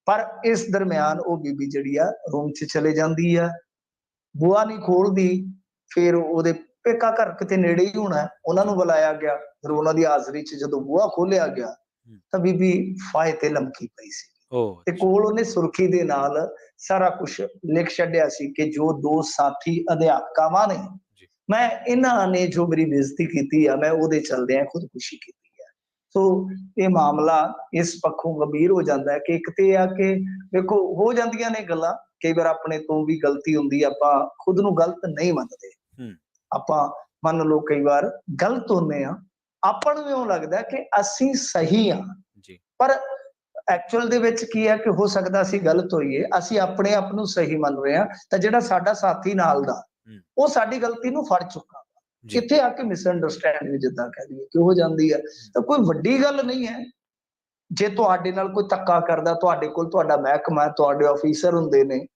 ਪਰ ਇਸ ਦਰਮਿਆਨ ਉਹ ਬੀਬੀ ਜਿਹੜੀ ਆ ਰੂਮ 'ਚ ਚਲੇ ਜਾਂਦੀ ਆ, ਬੂਹਾ ਨਹੀਂ ਖੋਲਦੀ। ਫਿਰ ਉਹਦੇ ਪੇਕਾ ਘਰ ਕਿਤੇ ਨੇੜੇ ਹੀ ਹੋਣਾ, ਉਹਨਾਂ ਨੂੰ ਬੁਲਾਇਆ ਗਿਆ। ਫਿਰ ਉਹਨਾਂ ਦੀ ਹਾਜ਼ਰੀ 'ਚ ਜਦੋਂ ਬੂਹਾ ਖੋਲਿਆ ਗਿਆ ਤਾਂ ਬੀਬੀ ਫਾਹੇ ਤੇ ਲਮਕੀ ਪਈ ਸੀ, ਤੇ ਕੋਲ ਉਹਨੇ ਸੁਰਖੀ ਦੇ ਨਾਲ ਸਾਰਾ ਕੁਝ ਲਿਖ ਛੱਡਿਆ ਸੀ ਕਿ ਜੋ 2 ਸਾਥੀ ਅਧਿਆਪਕਾਵਾਂ ਨੇ, ਮੈਂ ਇਹਨਾਂ ਨੇ ਜੋ ਮੇਰੀ ਬੇਇੱਜ਼ਤੀ ਕੀਤੀ ਆ, ਮੈਂ ਉਹਦੇ ਚਲਦਿਆਂ ਖੁਦਕੁਸ਼ੀ ਕੀਤੀ ਆ। ਸੋ ਇਹ ਮਾਮਲਾ ਇਸ ਪੱਖੋਂ ਗੰਭੀਰ ਹੋ ਜਾਂਦਾ ਹੈ ਕਿ ਇੱਕ ਤੇ ਆ ਕਿ ਵੇਖੋ ਹੋ ਜਾਂਦੀਆਂ ਨੇ ਗੱਲਾਂ, ਕਈ ਵਾਰ ਆਪਣੇ ਤੋਂ ਵੀ ਗਲਤੀ ਹੁੰਦੀ, ਆਪਾਂ ਖੁਦ ਨੂੰ ਗਲਤ ਨਹੀਂ ਮੰਨਦੇ। ਆਪਾਂ ਮੰਨ ਲਓ ਕਈ ਵਾਰ ਗਲਤ ਹੁੰਦੇ ਆ, ਆਪਾਂ ਨੂੰ ਇਉਂ ਲੱਗਦਾ ਕਿ ਅਸੀਂ ਸਹੀ ਆ, ਪਰ ਐਕਚੁਅਲ ਦੇ ਵਿੱਚ ਕੀ ਹੈ ਕਿ ਹੋ ਸਕਦਾ ਅਸੀਂ ਗਲਤ ਹੋਈਏ, ਅਸੀਂ ਆਪਣੇ ਆਪ ਨੂੰ ਸਹੀ ਮੰਨ ਰਹੇ ਹਾਂ, ਤਾਂ ਜਿਹੜਾ ਸਾਡਾ ਸਾਥੀ ਨਾਲ ਦਾ ਉਹ ਸਾਡੀ ਗਲਤੀ ਨੂੰ ਫੜ ਚੁੱਕਾ। ਇੱਥੇ ਆ ਕੇ ਮਿਸਅੰਡਰਸਟੈਂਡਿੰਗ ਜਿੱਦਾਂ ਕਹਿ ਦਈਏ ਕਿ ਹੋ ਜਾਂਦੀ ਹੈ, ਤਾਂ ਕੋਈ ਵੱਡੀ ਗੱਲ ਨਹੀਂ ਹੈ। ਜੇ ਤੁਹਾਡੇ ਨਾਲ ਕੋਈ ਧੱਕਾ ਕਰਦਾ, ਤੁਹਾਡੇ ਕੋਲ ਤੁਹਾਡਾ ਮਹਿਕਮਾ, ਤੁਹਾਡੇ ਅਫੀਸਰ ਹੁੰਦੇ ਨੇ,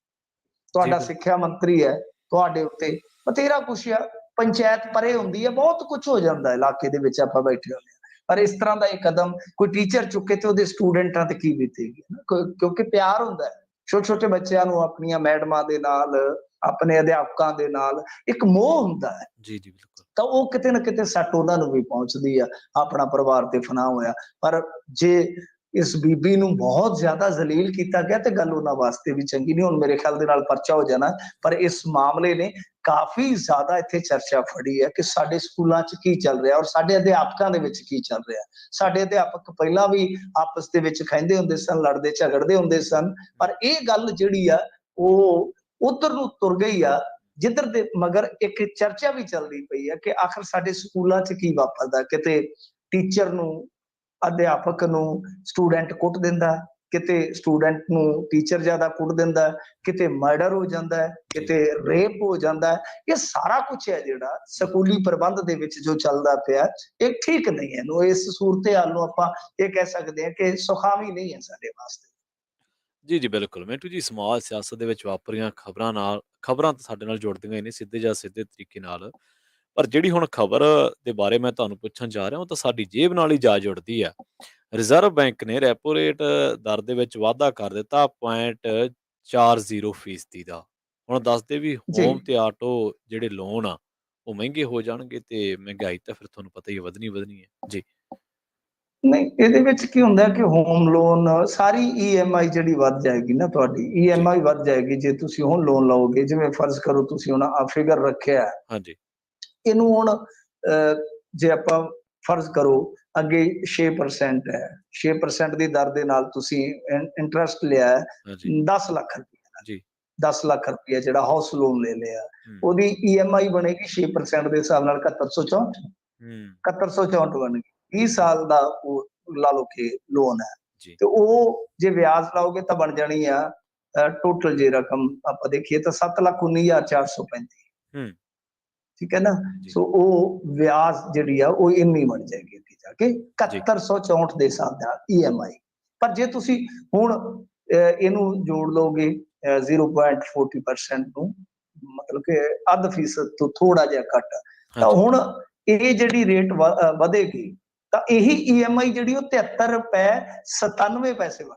ਤੁਹਾਡਾ ਸਿੱਖਿਆ ਮੰਤਰੀ ਹੈ, ਤੁਹਾਡੇ ਉੱਤੇ ਬਥੇਰਾ ਕੁਛ ਆ, ਪੰਚਾਇਤ ਪਰੇ ਹੁੰਦੀ ਹੈ, ਬਹੁਤ ਕੁਝ ਹੋ ਜਾਂਦਾ ਇਲਾਕੇ ਦੇ ਵਿੱਚ, ਆਪਾਂ ਬੈਠੇ ਹੁੰਦੇ ਹਾਂ। ਪਰ ਇਸ ਤਰ੍ਹਾਂ ਦਾ ਇਹ ਕਦਮ ਕੋਈ ਟੀਚਰ ਚੁੱਕੇ ਤੇ ਉਹਦੇ ਸਟੂਡੈਂਟਾਂ ਤੇ ਕੀ ਬੀਤੇਗੀ, ਕਿਉਂਕਿ ਪਿਆਰ ਹੁੰਦਾ ਹੈ ਛੋਟੇ ਛੋਟੇ ਬੱਚਿਆਂ ਨੂੰ ਆਪਣੀਆਂ ਮੈਡਮਾਂ ਦੇ ਨਾਲ, ਆਪਣੇ ਅਧਿਆਪਕਾਂ ਦੇ ਨਾਲ ਇੱਕ ਮੋਹ ਹੁੰਦਾ ਹੈ। ਬਿਲਕੁਲ। ਤਾਂ ਉਹ ਕਿਤੇ ਨਾ ਕਿਤੇ ਸੱਟ ਉਹਨਾਂ ਨੂੰ ਵੀ ਪਹੁੰਚਦੀ ਆ, ਆਪਣਾ ਪਰਿਵਾਰ ਤੇ ਫਨਾਹ ਹੋਇਆ। ਪਰ ਜੇ ਇਸ ਬੀਬੀ ਨੂੰ ਬਹੁਤ ਜ਼ਿਆਦਾ ਜ਼ਲੀਲ ਕੀਤਾ ਗਿਆ ਤੇ ਗੱਲ ਉਹਨਾਂ ਵਾਸਤੇ ਵੀ ਚੰਗੀ ਨਹੀਂ। ਹੁਣ ਮੇਰੇ ਖਿਆਲ ਦੇ ਨਾਲ ਪਰਚਾ ਹੋ ਜਾਣਾ, ਪਰ ਇਸ ਮਾਮਲੇ ਨੇ ਕਾਫੀ ਜ਼ਿਆਦਾ ਇੱਥੇ ਚਰਚਾ ਫੜੀ ਹੈ ਕਿ ਸਾਡੇ ਸਕੂਲਾਂ 'ਚ ਕੀ ਚੱਲ ਰਿਹਾ ਔਰ ਸਾਡੇ ਅਧਿਆਪਕਾਂ ਦੇ ਵਿੱਚ ਕੀ ਚੱਲ ਰਿਹਾ। ਸਾਡੇ ਅਧਿਆਪਕ ਪਹਿਲਾਂ ਵੀ ਆਪਸ ਦੇ ਵਿੱਚ ਖਹਿੰਦੇ ਹੁੰਦੇ ਸਨ, ਲੜਦੇ ਝਗੜਦੇ ਹੁੰਦੇ ਸਨ, ਪਰ ਇਹ ਗੱਲ ਜਿਹੜੀ ਆ ਉਹ ਉਧਰ ਨੂੰ ਤੁਰ ਗਈ ਆ ਜਿੱਧਰ ਦੇ ਮਗਰ ਇੱਕ ਚਰਚਾ ਵੀ ਚੱਲਦੀ ਪਈ ਹੈ ਕਿ ਆਖਰ ਸਾਡੇ ਸਕੂਲਾਂ 'ਚ ਕੀ ਵਾਪਰਦਾ। ਕਿਤੇ ਟੀਚਰ ਨੂੰ, ਅਧਿਆਪਕ ਨੂੰ ਸਟੂਡੈਂਟ ਕੁੱਟ ਦਿੰਦਾ, ਕਿਤੇ ਸਟੂਡੈਂਟ ਨੂੰ ਟੀਚਰ ਜ਼ਿਆਦਾ ਕੁੱਟ ਦਿੰਦਾ, ਕਿਤੇ ਮਰਡਰ ਹੋ ਜਾਂਦਾ ਹੈ, ਕਿਤੇ ਰੇਪ ਹੋ ਜਾਂਦਾ ਹੈ। ਇਹ ਸਾਰਾ ਕੁਝ ਹੈ ਜਿਹੜਾ ਸਕੂਲੀ ਪ੍ਰਬੰਧ ਦੇ ਵਿੱਚ ਜੋ ਚੱਲਦਾ ਪਿਆ, ਇਹ ਠੀਕ ਨਹੀਂ ਹੈ। ਨੂੰ ਇਸ ਸੂਰਤ ਹਾਲ ਨੂੰ ਆਪਾਂ ਇਹ ਕਹਿ ਸਕਦੇ ਹਾਂ ਕਿ ਸੁਖਾਵੀ ਨਹੀਂ ਹੈ ਸਾਡੇ ਵਾਸਤੇ। ਜੀ ਬਿਲਕੁਲ ਮਿੰਟੂ ਜੀ, ਸਮਾਜ ਸਿਆਸਤ ਦੇ ਵਿੱਚ ਵਾਪਰੀਆਂ ਖਬਰਾਂ ਤਾਂ ਸਾਡੇ ਨਾਲ ਜੁੜਦੀਆਂ ਹੀ ਨੇ ਸਿੱਧੇ ਜਾਂ ਸਿੱਧੇ ਤਰੀਕੇ ਨਾਲ, ਪਰ ਜਿਹੜੀ ਹੁਣ ਖਬਰ ਦੇ ਬਾਰੇ ਮੈਂ ਤੁਹਾਨੂੰ ਪੁੱਛਣ ਜਾ ਰਿਹਾ ਉਹ ਤਾਂ ਸਾਡੀ ਜੇਬ ਨਾਲ ਹੀ ਜਾ ਜੁੜਦੀ ਆ। ਰਿਜ਼ਰਵ ਬੈਂਕ ਨੇ ਰੈਪੋ ਰੇਟ ਦਰ ਦੇ ਵਿੱਚ ਵਾਧਾ ਕਰ ਦਿੱਤਾ 0.40% ਦਾ। ਹੁਣ ਦੱਸਦੇ ਵੀ ਹੋਮ ਤੇ ਆਟੋ ਜਿਹੜੇ ਲੋਨ ਆ ਉਹ ਮਹਿੰਗੇ ਹੋ ਜਾਣਗੇ ਤੇ ਮਹਿੰਗਾਈ ਤਾਂ ਫਿਰ ਤੁਹਾਨੂੰ ਪਤਾ ਹੀ ਵਧਣੀ ਹੈ ਜੀ। ਨਹੀਂ, ਇਹਦੇ ਵਿੱਚ ਕੀ ਹੁੰਦਾ ਕਿ ਹੋਮ ਲੋਨ ਸਾਰੀ EMI ਜਿਹੜੀ ਵੱਧ ਜਾਏਗੀ ਨਾ, ਤੁਹਾਡੀ EMI ਵੱਧ ਜਾਏਗੀ ਜੇ ਤੁਸੀਂ ਹੁਣ ਲੋਨ ਲਓਗੇ। ਜਿਵੇਂ ਫਰਜ਼ ਕਰੋ ਤੁਸੀਂ ਹੁਣ ਆ ਫਿਗਰ ਰੱਖਿਆ, ਹਾਂਜੀ, ਇਹਨੂੰ ਹੁਣ ਜੇ ਆਪਾਂ ਫਰਜ਼ ਕਰੋ ਅੱਗੇ 6% ਹੈ, 6% ਦੀ ਦਰ ਦੇ ਨਾਲ ਤੁਸੀਂ ਇੰਟਰਸਟ ਲਿਆ 10 ਲੱਖ ਰੁਪਏ, ਜੀ 10 ਲੱਖ ਰੁਪਏ ਜਿਹੜਾ ਹਾਊਸ ਲੋਨ ਲੈ ਲਿਆ, ਉਹਦੀ EMI ਬਣੇਗੀ 6% ਦੇ ਹਿਸਾਬ ਨਾਲ 7164 ਬਣ ਗਈ। 20 ਸਾਲ ਦਾ ਉਹ ਲਾ ਲਓ ਕਿ ਲੋਨ ਹੈ, ਤੇ ਉਹ ਜੇ ਵਿਆਜ ਲਾਓਗੇ ਤਾਂ ਬਣ ਜਾਣੀ ਆ ਟੋਟਲ ਜੇ ਰਕਮ ਆਪਾਂ ਦੇਖੀਏ ਤਾਂ 7,19,435। ਠੀਕ ਹੈ ਨਾ। ਸੋ ਉਹ ਵਿਆਜ ਜਿਹੜੀ ਆ ਉਹ ਇੰਨੀ ਬਣ ਜਾਏਗੀ ਅੱਗੇ ਜਾ ਕੇ 7164 ਦੇ ਹਿਸਾਬ ਨਾਲ EMI। ਪਰ ਜੇ ਤੁਸੀਂ ਹੁਣ ਇਹਨੂੰ ਜੋੜ ਲਓਗੇ 0.40% ਨੂੰ, ਮਤਲਬ ਕਿ ਅੱਧ ਫੀਸਦ ਤੋਂ ਥੋੜਾ ਜਿਹਾ ਘੱਟ, ਤਾਂ ਹੁਣ ਇਹ ਜਿਹੜੀ ਰੇਟ ਵਧੇਗੀ ਤਾਂ ਇਹੀ EMI ਜਿਹੜੀ ਉਹ 73 ਰੁਪਏ 97 ਪੈਸੇ ਬਣ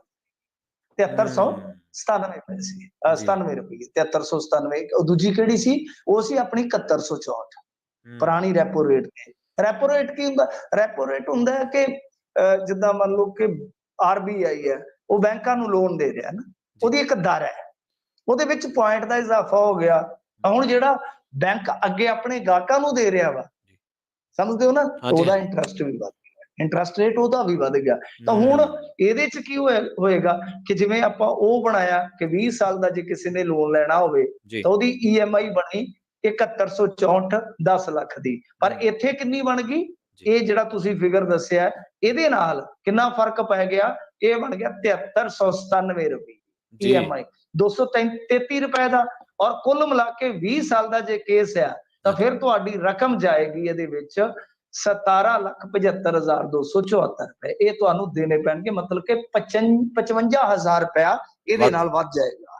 7397 ਪੈਸੇ 97 ਰੁਪਏ 7397। ਦੂਜੀ ਕਿਹੜੀ ਸੀ? ਉਹ ਸੀ ਆਪਣੀ 7164 ਪੁਰਾਣੀ ਰੈਪੋ ਰੇਟ ਤੇ। ਰੈਪੋ ਰੇਟ ਕੀ ਹੁੰਦਾ? ਰੈਪੋ ਰੇਟ ਹੁੰਦਾ ਹੈ ਕਿ ਜਿੱਦਾਂ ਮੰਨ ਲਓ ਕਿ RBI ਹੈ, ਉਹ ਬੈਂਕਾਂ ਨੂੰ ਲੋਨ ਦੇ ਰਿਹਾ ਨਾ, ਉਹਦੀ ਇੱਕ ਦਰ ਹੈ, ਉਹਦੇ ਵਿੱਚ ਪੁਆਇੰਟ ਦਾ ਇਜ਼ਾਫਾ ਹੋ ਗਿਆ। ਹੁਣ ਜਿਹੜਾ ਬੈਂਕ ਅੱਗੇ ਆਪਣੇ ਗਾਹਕਾਂ ਨੂੰ ਦੇ ਰਿਹਾ ਵਾ, ਸਮਝਦੇ ਹੋ ਨਾ, ਉਹਦਾ ਇੰਟਰਸਟ ਵੀ ਵੱਧ ਗਿਆ, ਇੰਟਰਸਟ ਰੇਟ ਉਹਦਾ ਵੀ ਵੱਧ ਗਿਆ। ਤਾਂ ਹੁਣ ਇਹਦੇ ਚ ਕੀ ਹੋਏਗਾ ਕਿ ਜਿਵੇਂ ਆਪਾਂ ਉਹ ਬਣਾਇਆ ਕਿ 20 ਸਾਲ ਦਾ ਜੇ ਕਿਸੇ ਨੇ ਲੋਨ ਲੈਣਾ ਹੋਵੇ ਤਾਂ ਉਹਦੀ EMI ਬਣੀ 7164 10 ਲੱਖ ਦੀ। ਪਰ ਇੱਥੇ ਕਿੰਨੀ ਬਣ ਗਈ? ਇਹ ਜਿਹੜਾ ਤੁਸੀਂ ਫਿਗਰ ਦੱਸਿਆ ਇਹਦੇ ਨਾਲ ਕਿੰਨਾ ਫਰਕ ਪੈ ਗਿਆ? ਇਹ ਬਣ ਗਿਆ 7397 ਰੁਪਏ EMI, 233 ਰੁਪਏ ਦਾ। ਔਰ ਕੁੱਲ ਮਿਲਾ ਕੇ 20 ਸਾਲ ਦਾ ਜੇ ਕੇਸ ਆ ਤਾਂ ਫਿਰ ਤੁਹਾਡੀ ਰਕਮ ਜਾਏਗੀ ਇਹਦੇ ਵਿੱਚ 17,75,274 ਰੁਪਏ। ਇਹ ਤੁਹਾਨੂੰ ਦੇਣੇ ਪੈਣਗੇ, ਮਤਲਬ ਕਿ 55,000 ਰੁਪਇਆ ਇਹਦੇ ਨਾਲ ਵੱਧ ਜਾਏਗਾ।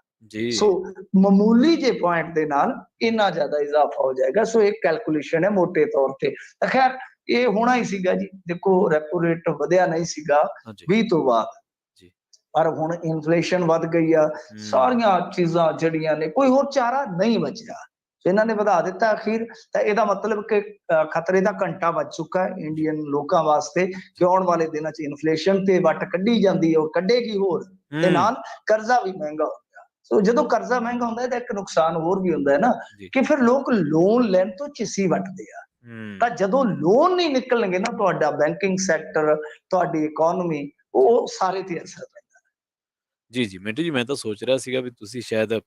ਸੋ ਮਾਮੂਲੀ ਜੇ ਪੁਆਇੰਟ ਦੇ ਨਾਲ ਇੰਨਾ ਜ਼ਿਆਦਾ ਇਜ਼ਾਫਾ ਹੋ ਜਾਏਗਾ। ਸੋ ਇੱਕ ਕੈਲਕੂਲੇਸ਼ਨ ਹੈ ਮੋਟੇ ਤੌਰ ਤੇ। ਤਾਂ ਖੈਰ ਇਹ ਹੋਣਾ ਹੀ ਸੀਗਾ ਜੀ। ਦੇਖੋ ਰੈਪੋ ਰੇਟ ਵਧਿਆ ਨਹੀਂ ਸੀਗਾ ਹਾਂਜੀ 20 ਤੋਂ ਬਾਅਦ, ਜੀ। ਪਰ ਹੁਣ ਇਨਫਲੇਸ਼ਨ ਵੱਧ ਗਈ ਆ, ਹੂੰ ਸਾਰੀਆਂ ਚੀਜ਼ਾਂ ਜਿਹੜੀਆਂ ਨੇ ਕੋਈ ਹੋਰ ਚਾਰਾ ਨਹੀਂ ਬਚਿਆ। ਇਹਨਾਂ ਨੇ ਵਧਾ ਦਿੱਤਾ ਅਖੀਰ, ਤਾਂ ਇਹਦਾ ਮਤਲਬ ਕਿ ਖਤਰੇ ਦਾ ਘੰਟਾ ਵੱਜ ਚੁੱਕਾ ਹੈ ਜੀ ਇੰਡੀਅਨ ਲੋਕਾਂ ਵਾਸਤੇ ਕਿ ਜੀ ਆਉਣ ਵਾਲੇ ਦਿਨਾਂ 'ਚ ਇਨਫਲੇਸ਼ਨ ਤੇ ਵੱਟ ਕੱਢੀ ਜਾਂਦੀ ਹੈ ਔਰ ਕੱਢੇਗੀ ਹੋਰ, ਤੇ ਹੂੰ ਨਾਲ ਕਰਜ਼ਾ ਵੀ ਮਹਿੰਗਾ ਹੋ ਗਿਆ। ਸੋ ਜਦੋਂ ਕਰਜ਼ਾ ਮਹਿੰਗਾ ਹੁੰਦਾ ਹੈ ਤਾਂ ਇੱਕ ਨੁਕਸਾਨ ਹੋਰ ਵੀ ਹੁੰਦਾ ਹੈ ਨਾ, ਜੀ ਕਿ ਫਿਰ ਲੋਕ ਲੋਨ ਲੈਣ ਤੋਂ ਝਿੱਸੀ ਵੱਟਦੇ ਆ। ਤਾਂ ਹੂੰ ਜਦੋਂ ਲੋਨ ਨਹੀਂ ਨਿਕਲਣਗੇ ਨਾ, ਤੁਹਾਡਾ ਬੈਂਕਿੰਗ ਸੈਕਟਰ, ਤੁਹਾਡੀ ਇਕੋਨਮੀ, ਉਹ ਸਾਰੇ ਤੇ ਅਸਰ ਪੈਂਦਾ। ਜੀ ਜੀ ਮਿੰਟੂ ਜੀ, ਮੈਂ ਤਾਂ ਸੋਚ ਰਿਹਾ ਸੀਗਾ ਵੀ ਤੁਸੀਂ ਸ਼ਾਇਦ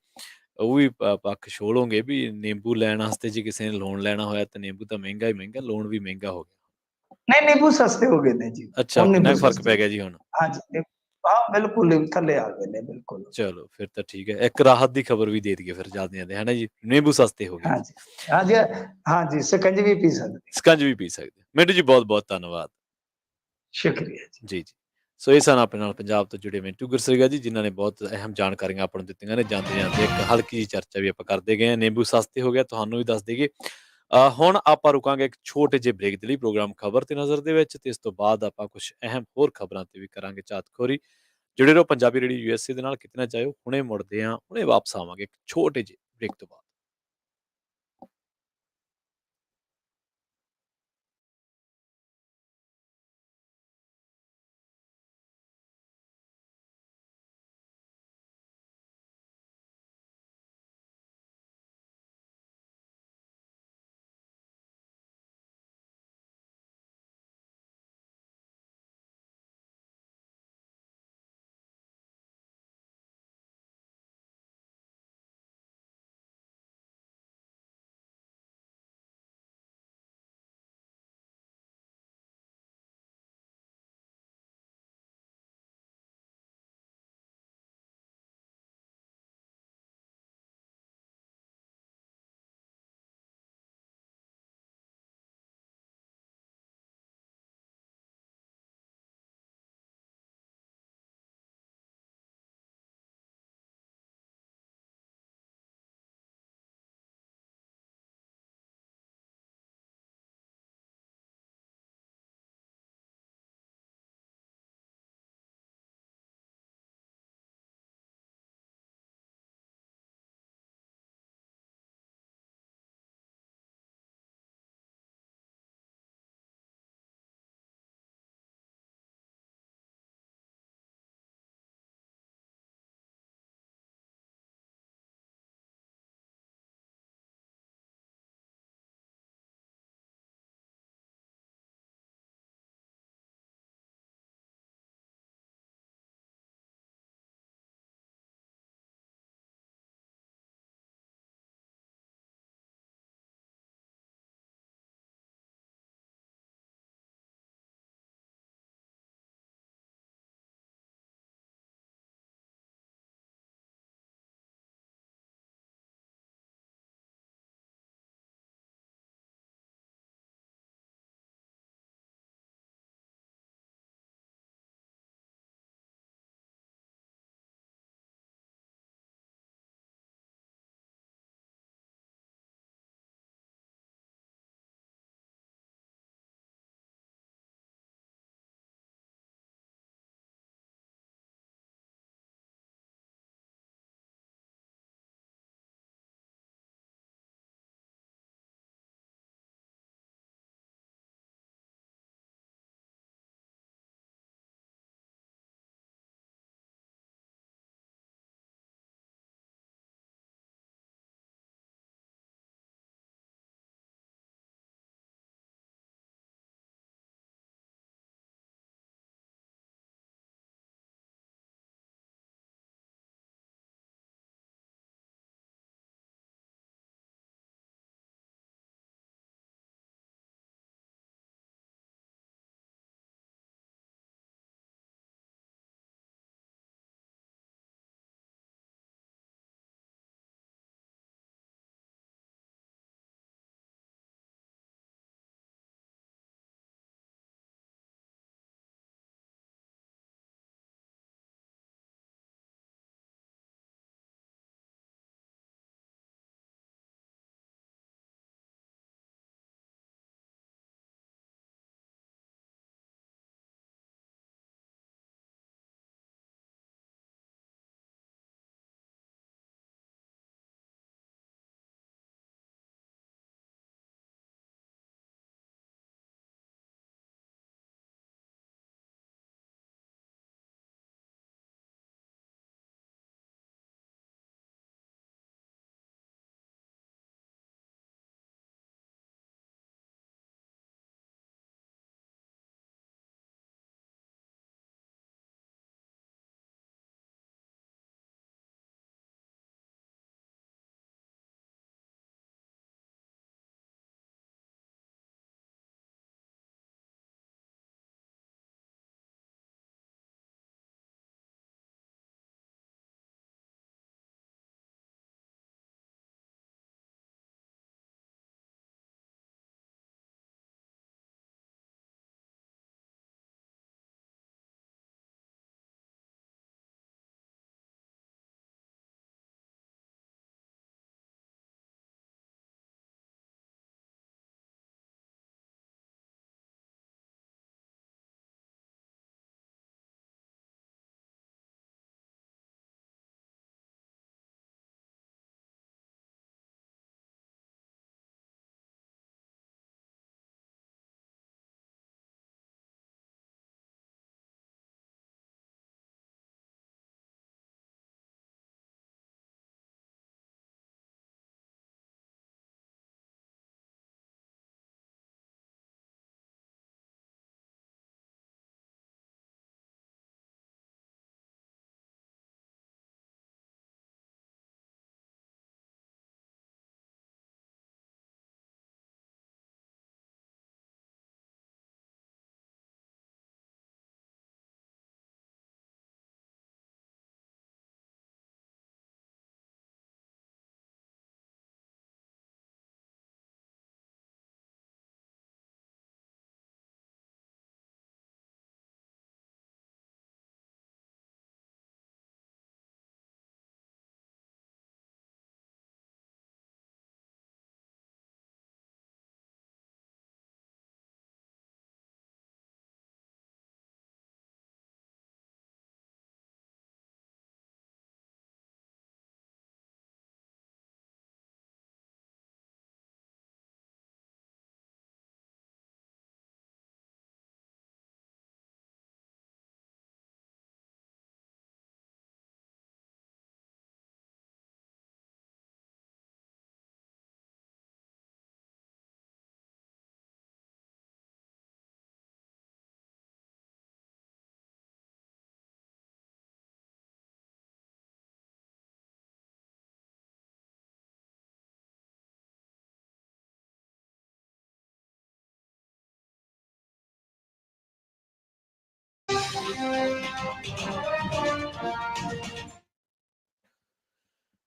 ਉਹ ਵੀ ਪੱਖ ਛੋੜੋਗੇ ਵੀ ਨਿੰਬੂ ਲੈਣ ਵਾਸਤੇ ਜੇ ਕਿਸੇ ਨੇ ਲੋਨ ਲੈਣਾ ਹੋਇਆ ਤਾਂ ਨਿੰਬੂ ਤਾਂ ਮਹਿੰਗਾ ਹੀ ਮਹਿੰਗਾ, ਲੋਨ ਵੀ ਮਹਿੰਗਾ ਹੋ ਗਿਆ। ਨਹੀਂ, ਨਿੰਬੂ ਸਸਤੇ ਹੋ ਗਏ ਨੇ ਜੀ, ਅੱਛਾ, ਹੁਣ ਕਿੰਨਾ ਨਿੰਬੂ ਕੁ ਫ਼ਰਕ ਸਸਤੇ ਪੈ ਹੋ ਗਿਆ ਗਏ। ਜੀ ਹੁਣ? ਹਾਂਜੀ, ਹਾਂ ਬਿਲਕੁਲ ਹੀ ਥੱਲੇ ਆ ਗਏ ਨੇ ਬਿਲਕੁਲ। ਚਲੋ ਫਿਰ ਤਾਂ ਠੀਕ ਹੈ, ਇੱਕ ਰਾਹਤ ਦੀ ਖਬਰ ਵੀ ਦੇ ਦਈਏ ਫਿਰ ਜਾਂਦੇ ਹੈ ਨਾ ਜੀ, ਨਿੰਬੂ ਸਸਤੇ ਹੋ ਗਏ ਜੀ। ਹਾਂਜੀ, ਹਾਂਜੀ, ਹਾਂਜੀ ਸ਼ਿਕੰਜਵੀ ਵੀ ਪੀ ਸਕਦੇ। ਸਕੰਜ ਵੀ ਪੀ ਸਕਦੇ। ਮਿੰਟੂ ਜੀ ਬਹੁਤ ਬਹੁਤ ਧੰਨਵਾਦ। ਸ਼ੁਕਰੀਆ ਜੀ। ਜੀ ਜੀ। ਸੋ ਇਹ ਸਨ ਆਪਣੇ ਨਾਲ ਪੰਜਾਬ ਤੋਂ ਜੁੜੇ ਮਿੰਟੂ ਗੁਰਸਰੀਗਾ ਜੀ, ਜਿਨ੍ਹਾਂ ਨੇ ਬਹੁਤ ਅਹਿਮ ਜਾਣਕਾਰੀਆਂ ਆਪਾਂ ਨੂੰ ਦਿੱਤੀਆਂ ਨੇ। ਜਾਂਦੇ ਜਾਂਦੇ ਇੱਕ ਹਲਕੀ ਜਿਹੀ ਚਰਚਾ ਵੀ ਆਪਾਂ ਕਰਦੇ ਗਏ ਹਾਂ, ਨਿੰਬੂ ਸਸਤੇ ਹੋ ਗਿਆ ਤੁਹਾਨੂੰ ਵੀ ਦੱਸ ਦੇਈਏ। ਹੁਣ ਆਪਾਂ ਰੁਕਾਂਗੇ ਇੱਕ ਛੋਟੇ ਜਿਹੇ ਬ੍ਰੇਕ ਦੇ ਲਈ ਪ੍ਰੋਗਰਾਮ ਖਬਰ ਤੇ ਨਜ਼ਰ ਦੇ ਵਿੱਚ, ਤੇ ਇਸ ਤੋਂ ਬਾਅਦ ਆਪਾਂ ਕੁਝ ਅਹਿਮ ਹੋਰ ਖਬਰਾਂ ਤੇ ਵੀ ਕਰਾਂਗੇ ਝਾਤਖੋਰੀ। ਜੁੜੇ ਰਹੋ ਪੰਜਾਬੀ ਰੇਡੀਓ ਯੂਐਸਏ ਦੇ ਨਾਲ, ਕਿਤੇ ਨਾ ਜਾਇਓ। ਹੁਣੇ ਮੁੜਦੇ ਹਾਂ, ਹੁਣੇ ਵਾਪਸ ਆਵਾਂਗੇ ਇੱਕ ਛੋਟੇ ਜਿਹੇ ਬ੍ਰੇਕ ਤੋਂ ਬਾਅਦ।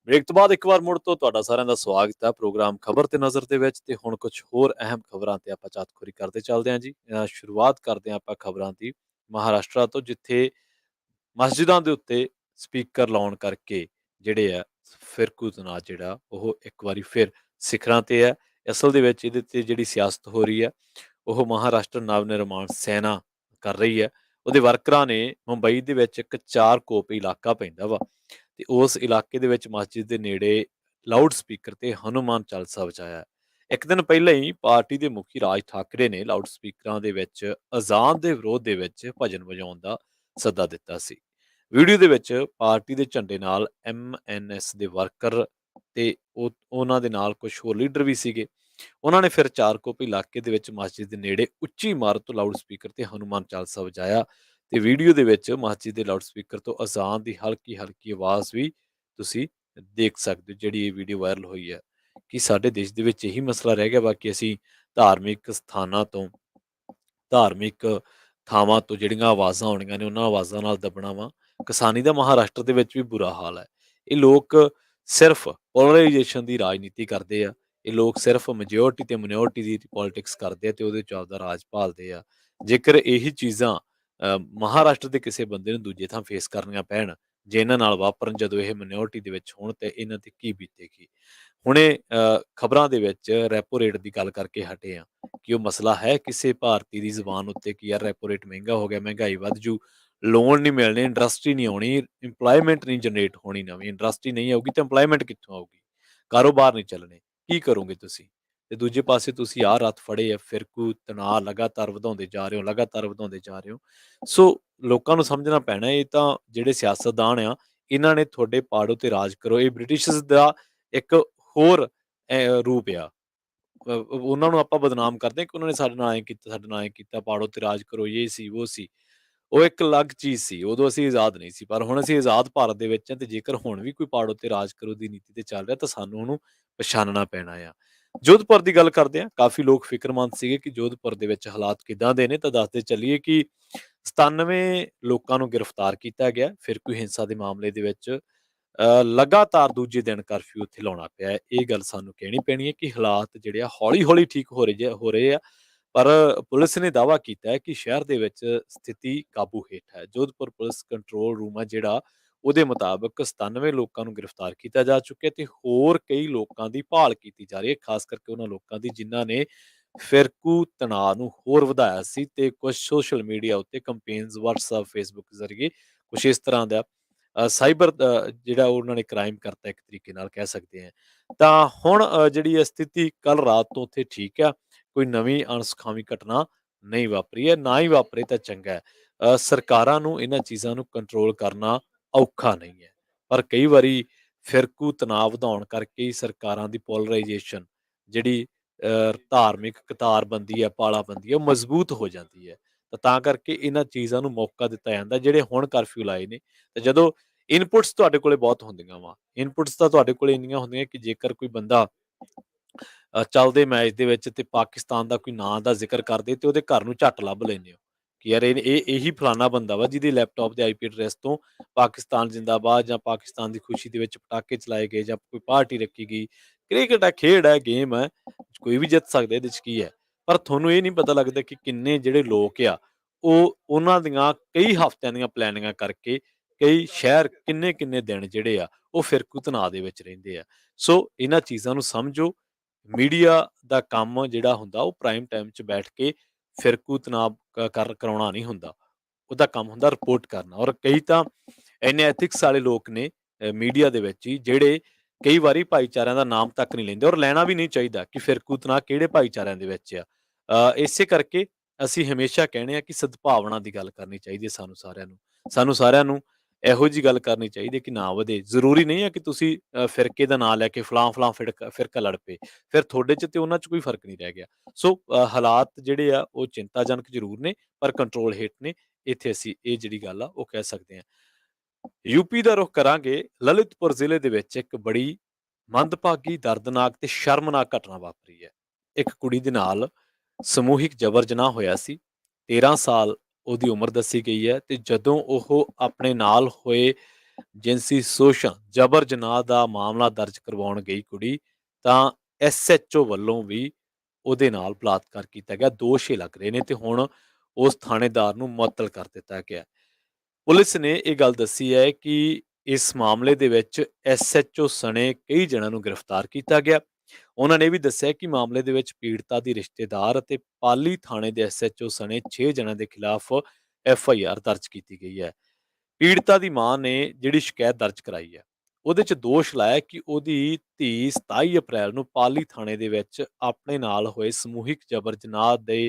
ਬ੍ਰੇਕ ਤੋਂ ਬਾਅਦ ਇੱਕ ਵਾਰ ਮੁੜ ਤੋਂ ਤੁਹਾਡਾ ਸਾਰਿਆਂ ਦਾ ਸਵਾਗਤ ਹੈ ਪ੍ਰੋਗਰਾਮ ਖਬਰ ਤੇ ਨਜ਼ਰ ਦੇ ਵਿੱਚ। ਤੇ ਹੁਣ ਕੁਝ ਹੋਰ ਅਹਿਮ ਖਬਰਾਂ ਤੇ ਆਪਾਂ ਚਾਤਖੋਰੀ ਕਰਦੇ ਚੱਲਦੇ ਹਾਂ ਜੀ। ਸ਼ੁਰੂਆਤ ਕਰਦੇ ਹਾਂ ਆਪਾਂ ਖਬਰਾਂ ਦੀ ਮਹਾਰਾਸ਼ਟਰ ਤੋਂ, ਜਿੱਥੇ ਮਸਜਿਦਾਂ ਦੇ ਉੱਤੇ ਸਪੀਕਰ ਲਾਉਣ ਕਰਕੇ ਜਿਹੜੇ ਆ ਫਿਰਕੂ ਤਨਾਅ ਜਿਹੜਾ ਉਹ ਇੱਕ ਵਾਰੀ ਫਿਰ ਸਿਖਰਾਂ ਤੇ ਹੈ। ਅਸਲ ਦੇ ਵਿੱਚ ਇਹਦੇ ਤੇ ਜਿਹੜੀ ਸਿਆਸਤ ਹੋ ਰਹੀ ਹੈ ਉਹ ਮਹਾਰਾਸ਼ਟਰ ਨਵ ਨਿਰਮਾਣ ਸੈਨਾ ਕਰ ਰਹੀ ਹੈ। ਉਹਦੇ ਵਰਕਰਾਂ ਨੇ ਮੁੰਬਈ ਦੇ ਵਿੱਚ ਇੱਕ 4 ਕੋਪ ਇਲਾਕਾ ਪੈਂਦਾ ਵਾ, ਤੇ ਉਸ ਇਲਾਕੇ ਦੇ ਵਿੱਚ ਮਸਜਿਦ ਦੇ ਨੇੜੇ ਲਾਊਡ ਸਪੀਕਰ ਤੇ ਹਨੂਮਾਨ ਚਾਲੀਸਾ ਵਜਾਇਆ। ਇੱਕ ਦਿਨ ਪਹਿਲਾਂ ਹੀ ਪਾਰਟੀ ਦੇ ਮੁਖੀ ਰਾਜ ਠਾਕਰੇ ਨੇ ਲਾਊਡ ਸਪੀਕਰਾਂ ਦੇ ਵਿੱਚ ਅਜ਼ਾਨ ਦੇ ਵਿਰੋਧ ਦੇ ਵਿੱਚ ਭਜਨ ਵਜਾਉਣ ਦਾ ਸੱਦਾ ਦਿੱਤਾ ਸੀ। ਵੀਡੀਓ ਦੇ ਵਿੱਚ ਪਾਰਟੀ ਦੇ ਝੰਡੇ ਨਾਲ MNS ਦੇ ਵਰਕਰ ਤੇ ਉਹਨਾਂ ਦੇ ਨਾਲ ਕੁਝ ਹੋਰ ਲੀਡਰ ਵੀ ਸੀਗੇ। ਉਹਨਾਂ ਨੇ ਫਿਰ ਚਾਰਕੋਪ ਇਲਾਕੇ ਦੇ ਵਿੱਚ ਮਸਜਿਦ ਦੇ ਨੇੜੇ ਉੱਚੀ ਇਮਾਰਤ ਤੋਂ ਲਾਊਡ ਸਪੀਕਰ ਤੇ ਹਨੂਮਾਨ ਚਾਲੀਸਾ ਵਜਾਇਆ। ਤੇ ਵੀਡੀਓ ਦੇ ਵਿੱਚ ਮਸਜਿਦ ਦੇ ਲਾਊਡ ਸਪੀਕਰ ਤੋਂ ਅਜ਼ਾਨ ਦੀ ਹਲਕੀ ਹਲਕੀ ਆਵਾਜ਼ ਵੀ ਤੁਸੀਂ ਦੇਖ ਸਕਦੇ ਹੋ, ਜਿਹੜੀ ਇਹ ਵੀਡੀਓ ਵਾਇਰਲ ਹੋਈ ਹੈ। ਕਿ ਸਾਡੇ ਦੇਸ਼ ਦੇ ਵਿੱਚ ਇਹੀ ਮਸਲਾ ਰਹਿ ਗਿਆ ਵਾ ਕਿ ਅਸੀਂ ਧਾਰਮਿਕ ਸਥਾਨਾਂ ਤੋਂ, ਧਾਰਮਿਕ ਥਾਵਾਂ ਤੋਂ ਜਿਹੜੀਆਂ ਆਵਾਜ਼ਾਂ ਆਉਣੀਆਂ ਨੇ ਉਹਨਾਂ ਆਵਾਜ਼ਾਂ ਨਾਲ ਦੱਬਣਾ ਵਾ। ਕਿਸਾਨੀ ਦਾ ਮਹਾਰਾਸ਼ਟਰ ਦੇ ਵਿੱਚ ਵੀ ਬੁਰਾ ਹਾਲ ਹੈ। ਇਹ ਲੋਕ ਸਿਰਫ ਪੋਲਰਾਈਜੇਸ਼ਨ ਦੀ ਰਾਜਨੀਤੀ ਕਰਦੇ ਆ। ਇਹ ਲੋਕ ਸਿਰਫ ਮੈਜੋਰਟੀ ਤੇ ਮਿਨੋਰਟੀ ਦੀ ਪੋਲਿਟਿਕਸ ਕਰਦੇ ਆ ਤੇ ਉਹਦੇ ਚ ਆਪਦਾ ਰਾਜ ਭਾਲਦੇ ਆ। ਜੇਕਰ ਇਹੀ ਚੀਜ਼ਾਂ ਮਹਾਰਾਸ਼ਟਰ ਦੇ ਕਿਸੇ ਬੰਦੇ ਨੂੰ ਦੂਜੇ ਥਾਂ ਫੇਸ ਕਰਨੀਆਂ ਪੈਣ, ਜੇ ਇਹਨਾਂ ਨਾਲ ਵਾਪਰਨ ਜਦੋਂ ਇਹ ਮਿਨੋਰਟੀ ਦੇ ਵਿੱਚ ਹੋਣ, ਤੇ ਇਹਨਾਂ ਤੇ ਕੀ ਬੀਤੇਗੀ। ਹੁਣੇ ਖਬਰਾਂ ਦੇ ਵਿੱਚ ਰੈਪੋ ਰੇਟ ਦੀ ਗੱਲ ਕਰਕੇ ਹਟੇ ਆ ਕਿ ਉਹ ਮਸਲਾ ਹੈ ਕਿਸੇ ਭਾਰਤੀ ਦੀ ਜ਼ੁਬਾਨ ਉੱਤੇ ਕਿ ਯਾਰ ਰੈਪੋ ਰੇਟ ਮਹਿੰਗਾ ਹੋ ਗਿਆ, ਮਹਿੰਗਾਈ ਵੱਧ ਜੂ, ਲੋਨ ਨਹੀਂ ਮਿਲਣੇ, ਇੰਡਸਟਰੀ ਨਹੀਂ ਆਉਣੀ, ਇੰਪਲੋਇਮੈਂਟ ਨਹੀਂ ਜਨਰੇਟ ਹੋਣੀ, ਨਵੀਂ ਇੰਡਸਟਰੀ ਨਹੀਂ ਆਊਗੀ ਤਾਂ ਇੰਪਲੋਇਮੈਂਟ ਕਿੱਥੋਂ ਆਊਗੀ, ਕਾਰੋਬਾਰ ਨਹੀਂ ਚੱਲਣੇ, ਕੀ ਕਰੋਗੇ ਤੁਸੀਂ। ਤੇ ਦੂਜੇ ਪਾਸੇ ਤੁਸੀਂ ਆਹ ਰੱਥ ਫੜੇ ਆ, ਫਿਰਕੂ ਤਣਾਅ ਲਗਾਤਾਰ ਵਧਾਉਂਦੇ ਜਾ ਰਹੇ ਹੋ, ਲਗਾਤਾਰ ਵਧਾਉਂਦੇ ਜਾ ਰਹੇ ਹੋ। ਸੋ ਲੋਕਾਂ ਨੂੰ ਸਮਝਣਾ ਪੈਣਾ, ਇਹ ਤਾਂ ਜਿਹੜੇ ਸਿਆਸਤਦਾਨ ਆ ਇਹਨਾਂ ਨੇ ਤੁਹਾਡੇ ਪਾੜੋ ਤੇ ਰਾਜ ਕਰੋ, ਇਹ ਬ੍ਰਿਟਿਸ਼ਰਸ ਦਾ ਇੱਕ ਹੋਰ ਰੂਪ ਆ। ਉਹਨਾਂ ਨੂੰ ਆਪਾਂ ਬਦਨਾਮ ਕਰਦੇ ਕਿ ਉਹਨਾਂ ਨੇ ਸਾਡੇ ਨਾਲ ਐਂ ਕੀਤਾ, ਸਾਡੇ ਨਾਲ ਐਂ ਕੀਤਾ, ਪਾੜੋ ਤੇ ਰਾਜ ਕਰੋ, ਇਹ ਸੀ ਉਹ ਸੀ। ਉਹ ਇੱਕ ਅਲੱਗ ਚੀਜ਼ ਸੀ, ਉਦੋਂ ਅਸੀਂ ਆਜ਼ਾਦ ਨਹੀਂ ਸੀ, ਪਰ ਹੁਣ ਅਸੀਂ ਆਜ਼ਾਦ ਭਾਰਤ ਦੇ ਵਿੱਚ ਹਾਂ। ਤੇ ਜੇਕਰ ਹੁਣ ਵੀ ਕੋਈ ਪਾੜੋ ਤੇ ਰਾਜ ਕਰੋ ਦੀ ਨੀਤੀ ਤੇ ਚੱਲ ਰਿਹਾ ਤਾਂ ਸਾਨੂੰ ਉਹਨੂੰ ਪਛਾਣਨਾ ਪੈਣਾ ਆ। ਜੋਧਪੁਰ ਦੀ ਗੱਲ ਕਰਦੇ ਹਾਂ, ਕਾਫੀ ਲੋਕ ਫਿਕਰਮੰਦ ਸੀਗੇ ਕਿ ਜੋਧਪੁਰ ਦੇ ਵਿੱਚ ਹਾਲਾਤ ਕਿੱਦਾਂ ਦੇ ਨੇ। ਤਾਂ ਦੱਸਦੇ ਚੱਲੀਏ ਕਿ 97 ਲੋਕਾਂ ਨੂੰ ਗ੍ਰਿਫਤਾਰ ਕੀਤਾ ਗਿਆ ਫਿਰਕੂ ਹਿੰਸਾ ਦੇ ਮਾਮਲੇ ਦੇ ਵਿੱਚ। ਲਗਾਤਾਰ ਦੂਜੇ ਦਿਨ ਕਰਫਿਊ ਉੱਥੇ ਲਾਉਣਾ ਪਿਆ ਹੈ। ਇਹ ਗੱਲ ਸਾਨੂੰ ਕਹਿਣੀ ਪੈਣੀ ਹੈ ਕਿ ਹਾਲਾਤ ਜਿਹੜੇ ਆ ਹੌਲੀ ਹੌਲੀ ਠੀਕ ਹੋ ਰਹੇ ਆ, ਪਰ ਪੁਲਿਸ ਨੇ ਦਾਅਵਾ ਕੀਤਾ ਹੈ ਕਿ ਸ਼ਹਿਰ ਦੇ ਵਿੱਚ ਸਥਿਤੀ ਕਾਬੂ ਹੇਠ ਹੈ। ਜੋਧਪੁਰ ਪੁਲਿਸ ਕੰਟਰੋਲ ਰੂਮ ਹੈ ਜਿਹੜਾ, ਉਹਦੇ ਮੁਤਾਬਕ 97 ਲੋਕਾਂ ਨੂੰ ਗ੍ਰਿਫਤਾਰ ਕੀਤਾ ਜਾ ਚੁੱਕਿਆ ਤੇ ਹੋਰ ਕਈ ਲੋਕਾਂ ਦੀ ਭਾਲ ਕੀਤੀ ਜਾ ਰਹੀ ਹੈ, ਖਾਸ ਕਰਕੇ ਉਹਨਾਂ ਲੋਕਾਂ ਦੀ ਜਿਨ੍ਹਾਂ ਨੇ ਫਿਰਕੂ ਤਣਾਅ ਨੂੰ ਹੋਰ ਵਧਾਇਆ ਸੀ। ਤੇ ਕੁਝ ਸੋਸ਼ਲ ਮੀਡੀਆ ਉੱਤੇ ਕੰਪੇਨਸ WhatsApp Facebook ਜ਼ਰੀਏ ਕੁਝ ਇਸ ਤਰ੍ਹਾਂ ਦਾ ਸਾਈਬਰ ਜਿਹੜਾ ਉਹਨਾਂ ਨੇ ਕ੍ਰਾਈਮ ਕਰਤਾ, ਇੱਕ ਤਰੀਕੇ ਨਾਲ ਕਹਿ ਸਕਦੇ ਹਾਂ। ਤਾਂ ਹੁਣ ਜਿਹੜੀ ਇਹ ਸਥਿਤੀ ਕੱਲ ਰਾਤ ਤੋਂ ਉੱਥੇ ਠੀਕ ਆ, ਕੋਈ ਨਵੀਂ ਅਣਸੁਖਾਵੀਂ ਘਟਨਾ ਨਹੀਂ ਵਾਪਰੀ ਹੈ, ਨਾ ਹੀ ਵਾਪਰੇ ਤਾਂ ਚੰਗਾ ਹੈ। ਸਰਕਾਰਾਂ ਨੂੰ ਇਹਨਾਂ ਚੀਜ਼ਾਂ ਨੂੰ ਕੰਟਰੋਲ ਕਰਨਾ ਔਖਾ ਨਹੀਂ ਹੈ, ਪਰ ਕਈ ਵਾਰੀ ਫਿਰਕੂ ਤਣਾਅ ਵਧਾਉਣ ਕਰਕੇ ਹੀ ਸਰਕਾਰਾਂ ਦੀ ਪੋਲਰਾਈਜੇਸ਼ਨ, ਜਿਹੜੀ ਧਾਰਮਿਕ ਕਤਾਰਬੰਦੀ ਹੈ, ਪਾਲਾਬੰਦੀ ਹੈ, ਉਹ ਮਜ਼ਬੂਤ ਹੋ ਜਾਂਦੀ ਹੈ। ਤਾਂ ਕਰਕੇ ਇਹਨਾਂ ਚੀਜ਼ਾਂ ਨੂੰ ਮੌਕਾ ਦਿੱਤਾ ਜਾਂਦਾ। ਜਿਹੜੇ ਹੁਣ ਕਰਫਿਊ ਲਾਏ ਨੇ, ਤੇ ਜਦੋਂ ਇਨਪੁਟਸ ਤੁਹਾਡੇ ਕੋਲੇ ਬਹੁਤ ਹੁੰਦੀਆਂ ਵਾ, ਇਨਪੁਟਸ ਤਾਂ ਤੁਹਾਡੇ ਕੋਲੇ ਇੰਨੀਆਂ ਹੁੰਦੀਆਂ ਕਿ ਜੇਕਰ ਕੋਈ ਬੰਦਾ ਚੱਲਦੇ ਮੈਚ ਦੇ ਵਿੱਚ ਤੇ ਪਾਕਿਸਤਾਨ ਦਾ ਕੋਈ ਨਾਂ ਦਾ ਜ਼ਿਕਰ ਕਰਦੇ ਤੇ ਉਹਦੇ ਘਰ ਨੂੰ ਝੱਟ ਲੱਭ ਲੈਂਦੇ ਹੋ ਕਿ ਯਾਰ ਇਹੀ ਫਲਾਨਾ ਬੰਦਾ ਵਾ ਜਿਹਦੇ ਲੈਪਟਾਪ ਦੇ IP ਐਡਰੈਸ ਤੋਂ ਪਾਕਿਸਤਾਨ ਜ਼ਿੰਦਾਬਾਦ ਜਾਂ ਪਾਕਿਸਤਾਨ ਦੀ ਖੁਸ਼ੀ ਦੇ ਵਿੱਚ ਪਟਾਕੇ ਚਲਾਏ ਗਏ ਜਾਂ ਕੋਈ ਪਾਰਟੀ ਰੱਖੀ ਗਈ। ਕ੍ਰਿਕਟ ਹੈ, ਖੇਡ ਹੈ, ਗੇਮ ਹੈ, ਕੋਈ ਵੀ ਜਿੱਤ ਸਕਦਾ, ਇਹਦੇ 'ਚ ਕੀ ਹੈ। ਪਰ ਤੁਹਾਨੂੰ ਇਹ ਨਹੀਂ ਪਤਾ ਲੱਗਦਾ ਕਿ ਕਿੰਨੇ ਜਿਹੜੇ ਲੋਕ ਆ ਉਹ ਉਹਨਾਂ ਦੀਆਂ ਕਈ ਹਫ਼ਤਿਆਂ ਦੀਆਂ ਪਲੈਨਿੰਗਾਂ ਕਰਕੇ ਕਈ ਸ਼ਹਿਰ ਕਿੰਨੇ ਦਿਨ ਜਿਹੜੇ ਆ ਉਹ ਫਿਰਕੂ ਤਣਾਅ ਦੇ ਵਿੱਚ ਰਹਿੰਦੇ ਆ। ਸੋ ਇਹਨਾਂ ਚੀਜ਼ਾਂ ਨੂੰ ਸਮਝੋ। ਮੀਡੀਆ ਦਾ ਕੰਮ ਜਿਹੜਾ ਹੁੰਦਾ ਉਹ ਪ੍ਰਾਈਮ ਟਾਈਮ 'ਚ ਬੈਠ ਕੇ ਫਿਰਕੂ ਤਣਾਅ ਕਰਾਉਣਾ ਨਹੀਂ ਹੁੰਦਾ, ਉਹਦਾ ਕੰਮ ਹੁੰਦਾ ਰਿਪੋਰਟ ਕਰਨਾ। ਔਰ ਕਈ ਤਾਂ ਇੰਨੇ ਐਥਿਕਸ ਵਾਲੇ ਲੋਕ ਨੇ ਮੀਡੀਆ ਦੇ ਵਿੱਚ ਹੀ, ਜਿਹੜੇ ਕਈ ਵਾਰੀ ਭਾਈਚਾਰਿਆਂ ਦਾ ਨਾਮ ਤੱਕ ਨਹੀਂ ਲੈਂਦੇ, ਔਰ ਲੈਣਾ ਵੀ ਨਹੀਂ ਚਾਹੀਦਾ ਕਿ ਫਿਰਕੂ ਤਣਾਅ ਕਿਹੜੇ ਭਾਈਚਾਰਿਆਂ ਦੇ ਵਿੱਚ ਆ। ਇਸੇ ਕਰਕੇ ਅਸੀਂ ਹਮੇਸ਼ਾ ਕਹਿੰਦੇ ਆ ਕਿ ਸਦਭਾਵਨਾ ਦੀ ਗੱਲ ਕਰਨੀ ਚਾਹੀਦੀ ਹੈ ਸਾਨੂੰ ਸਾਰਿਆਂ ਨੂੰ ਇਹੋ ਜਿਹੀ ਗੱਲ ਕਰਨੀ ਚਾਹੀਦੀ ਹੈ ਕਿ ਨਾ ਵਧੇ। ਜ਼ਰੂਰੀ ਨਹੀਂ ਹੈ ਕਿ ਤੁਸੀਂ ਫਿਰਕੇ ਦਾ ਨਾਂ ਲੈ ਕੇ ਫਲਾਂ ਫਿਰਕਾ ਲੜ ਪਏ, ਫਿਰ ਤੁਹਾਡੇ 'ਚ ਤੇ ਉਹਨਾਂ 'ਚ ਕੋਈ ਫਰਕ ਨਹੀਂ ਰਹਿ ਗਿਆ। ਸੋ ਹਾਲਾਤ ਜਿਹੜੇ ਆ ਉਹ ਚਿੰਤਾਜਨਕ ਜ਼ਰੂਰ ਨੇ, ਪਰ ਕੰਟਰੋਲ ਹੇਠ ਨੇ। ਇੱਥੇ ਅਸੀਂ ਇਹ ਜਿਹੜੀ ਗੱਲ ਆ ਉਹ ਕਹਿ ਸਕਦੇ ਹਾਂ। ਯੂਪੀ ਦਾ ਰੁਖ ਕਰਾਂਗੇ। ਲਲਿਤਪੁਰ ਜ਼ਿਲ੍ਹੇ ਦੇ ਵਿੱਚ ਇੱਕ ਬੜੀ ਮੰਦਭਾਗੀ, ਦਰਦਨਾਕ ਤੇ ਸ਼ਰਮਨਾਕ ਘਟਨਾ ਵਾਪਰੀ ਹੈ। ਇੱਕ ਕੁੜੀ ਦੇ ਨਾਲ ਸਮੂਹਿਕ ਜਬਰ ਜਨਾਹ ਹੋਇਆ ਸੀ। 13 ਸਾਲ ਉਹਦੀ ਉਮਰ ਦੱਸੀ ਗਈ ਹੈ ਤੇ ਜਦੋਂ ਉਹ ਆਪਣੇ ਨਾਲ ਹੋਏ ਜਿਨਸੀ ਸ਼ੋਸ਼ਣ ਜਬਰ ਜਨਾਹ ਦਾ ਮਾਮਲਾ ਦਰਜ ਕਰਵਾਉਣ ਗਈ ਕੁੜੀ ਤਾਂ ਐਸਐਚਓ ਵੱਲੋਂ ਵੀ ਉਹਦੇ ਨਾਲ ਬਲਾਤਕਾਰ ਕੀਤਾ ਗਿਆ। ਦੋਸ਼ ਇਹ ਲੱਗ ਰਹੇ ਨੇ ਤੇ ਹੁਣ ਉਸ ਥਾਣੇਦਾਰ ਨੂੰ ਮੁਅੱਤਲ ਕਰ ਦਿੱਤਾ ਗਿਆ। ਪੁਲਿਸ ਨੇ ਇਹ ਗੱਲ ਦੱਸੀ ਹੈ ਕਿ ਇਸ ਮਾਮਲੇ ਦੇ ਵਿੱਚ ਐਸਐਚਓ ਸਣੇ ਕਈ ਜਣਾਂ ਨੂੰ ਗ੍ਰਿਫਤਾਰ ਕੀਤਾ ਗਿਆ। ਉਹਨਾਂ ਨੇ ਇਹ ਵੀ ਦੱਸਿਆ ਕਿ ਮਾਮਲੇ ਦੇ ਵਿੱਚ ਪੀੜਤਾ ਦੀ ਰਿਸ਼ਤੇਦਾਰ ਅਤੇ ਪਾਲੀ ਥਾਣੇ ਦੇ ਐਸਐਚਓ ਸਣੇ 6 ਜਣਾਂ ਦੇ ਖਿਲਾਫ ਐਫਆਈਆਰ ਦਰਜ ਕੀਤੀ ਗਈ ਹੈ। ਪੀੜਤਾ ਦੀ ਮਾਂ ਨੇ ਜਿਹੜੀ ਸ਼ਿਕਾਇਤ ਦਰਜ ਕਰਾਈ ਹੈ ਉਹਦੇ 'ਚ ਦੋਸ਼ ਲਾਇਆ ਕਿ ਉਹਦੀ ਧੀ 27 ਅਪ੍ਰੈਲ ਨੂੰ ਪਾਲੀ ਥਾਣੇ ਦੇ ਵਿੱਚ ਆਪਣੇ ਨਾਲ ਹੋਏ ਸਮੂਹਿਕ ਜਬਰ ਜਨਾਹ ਦੇ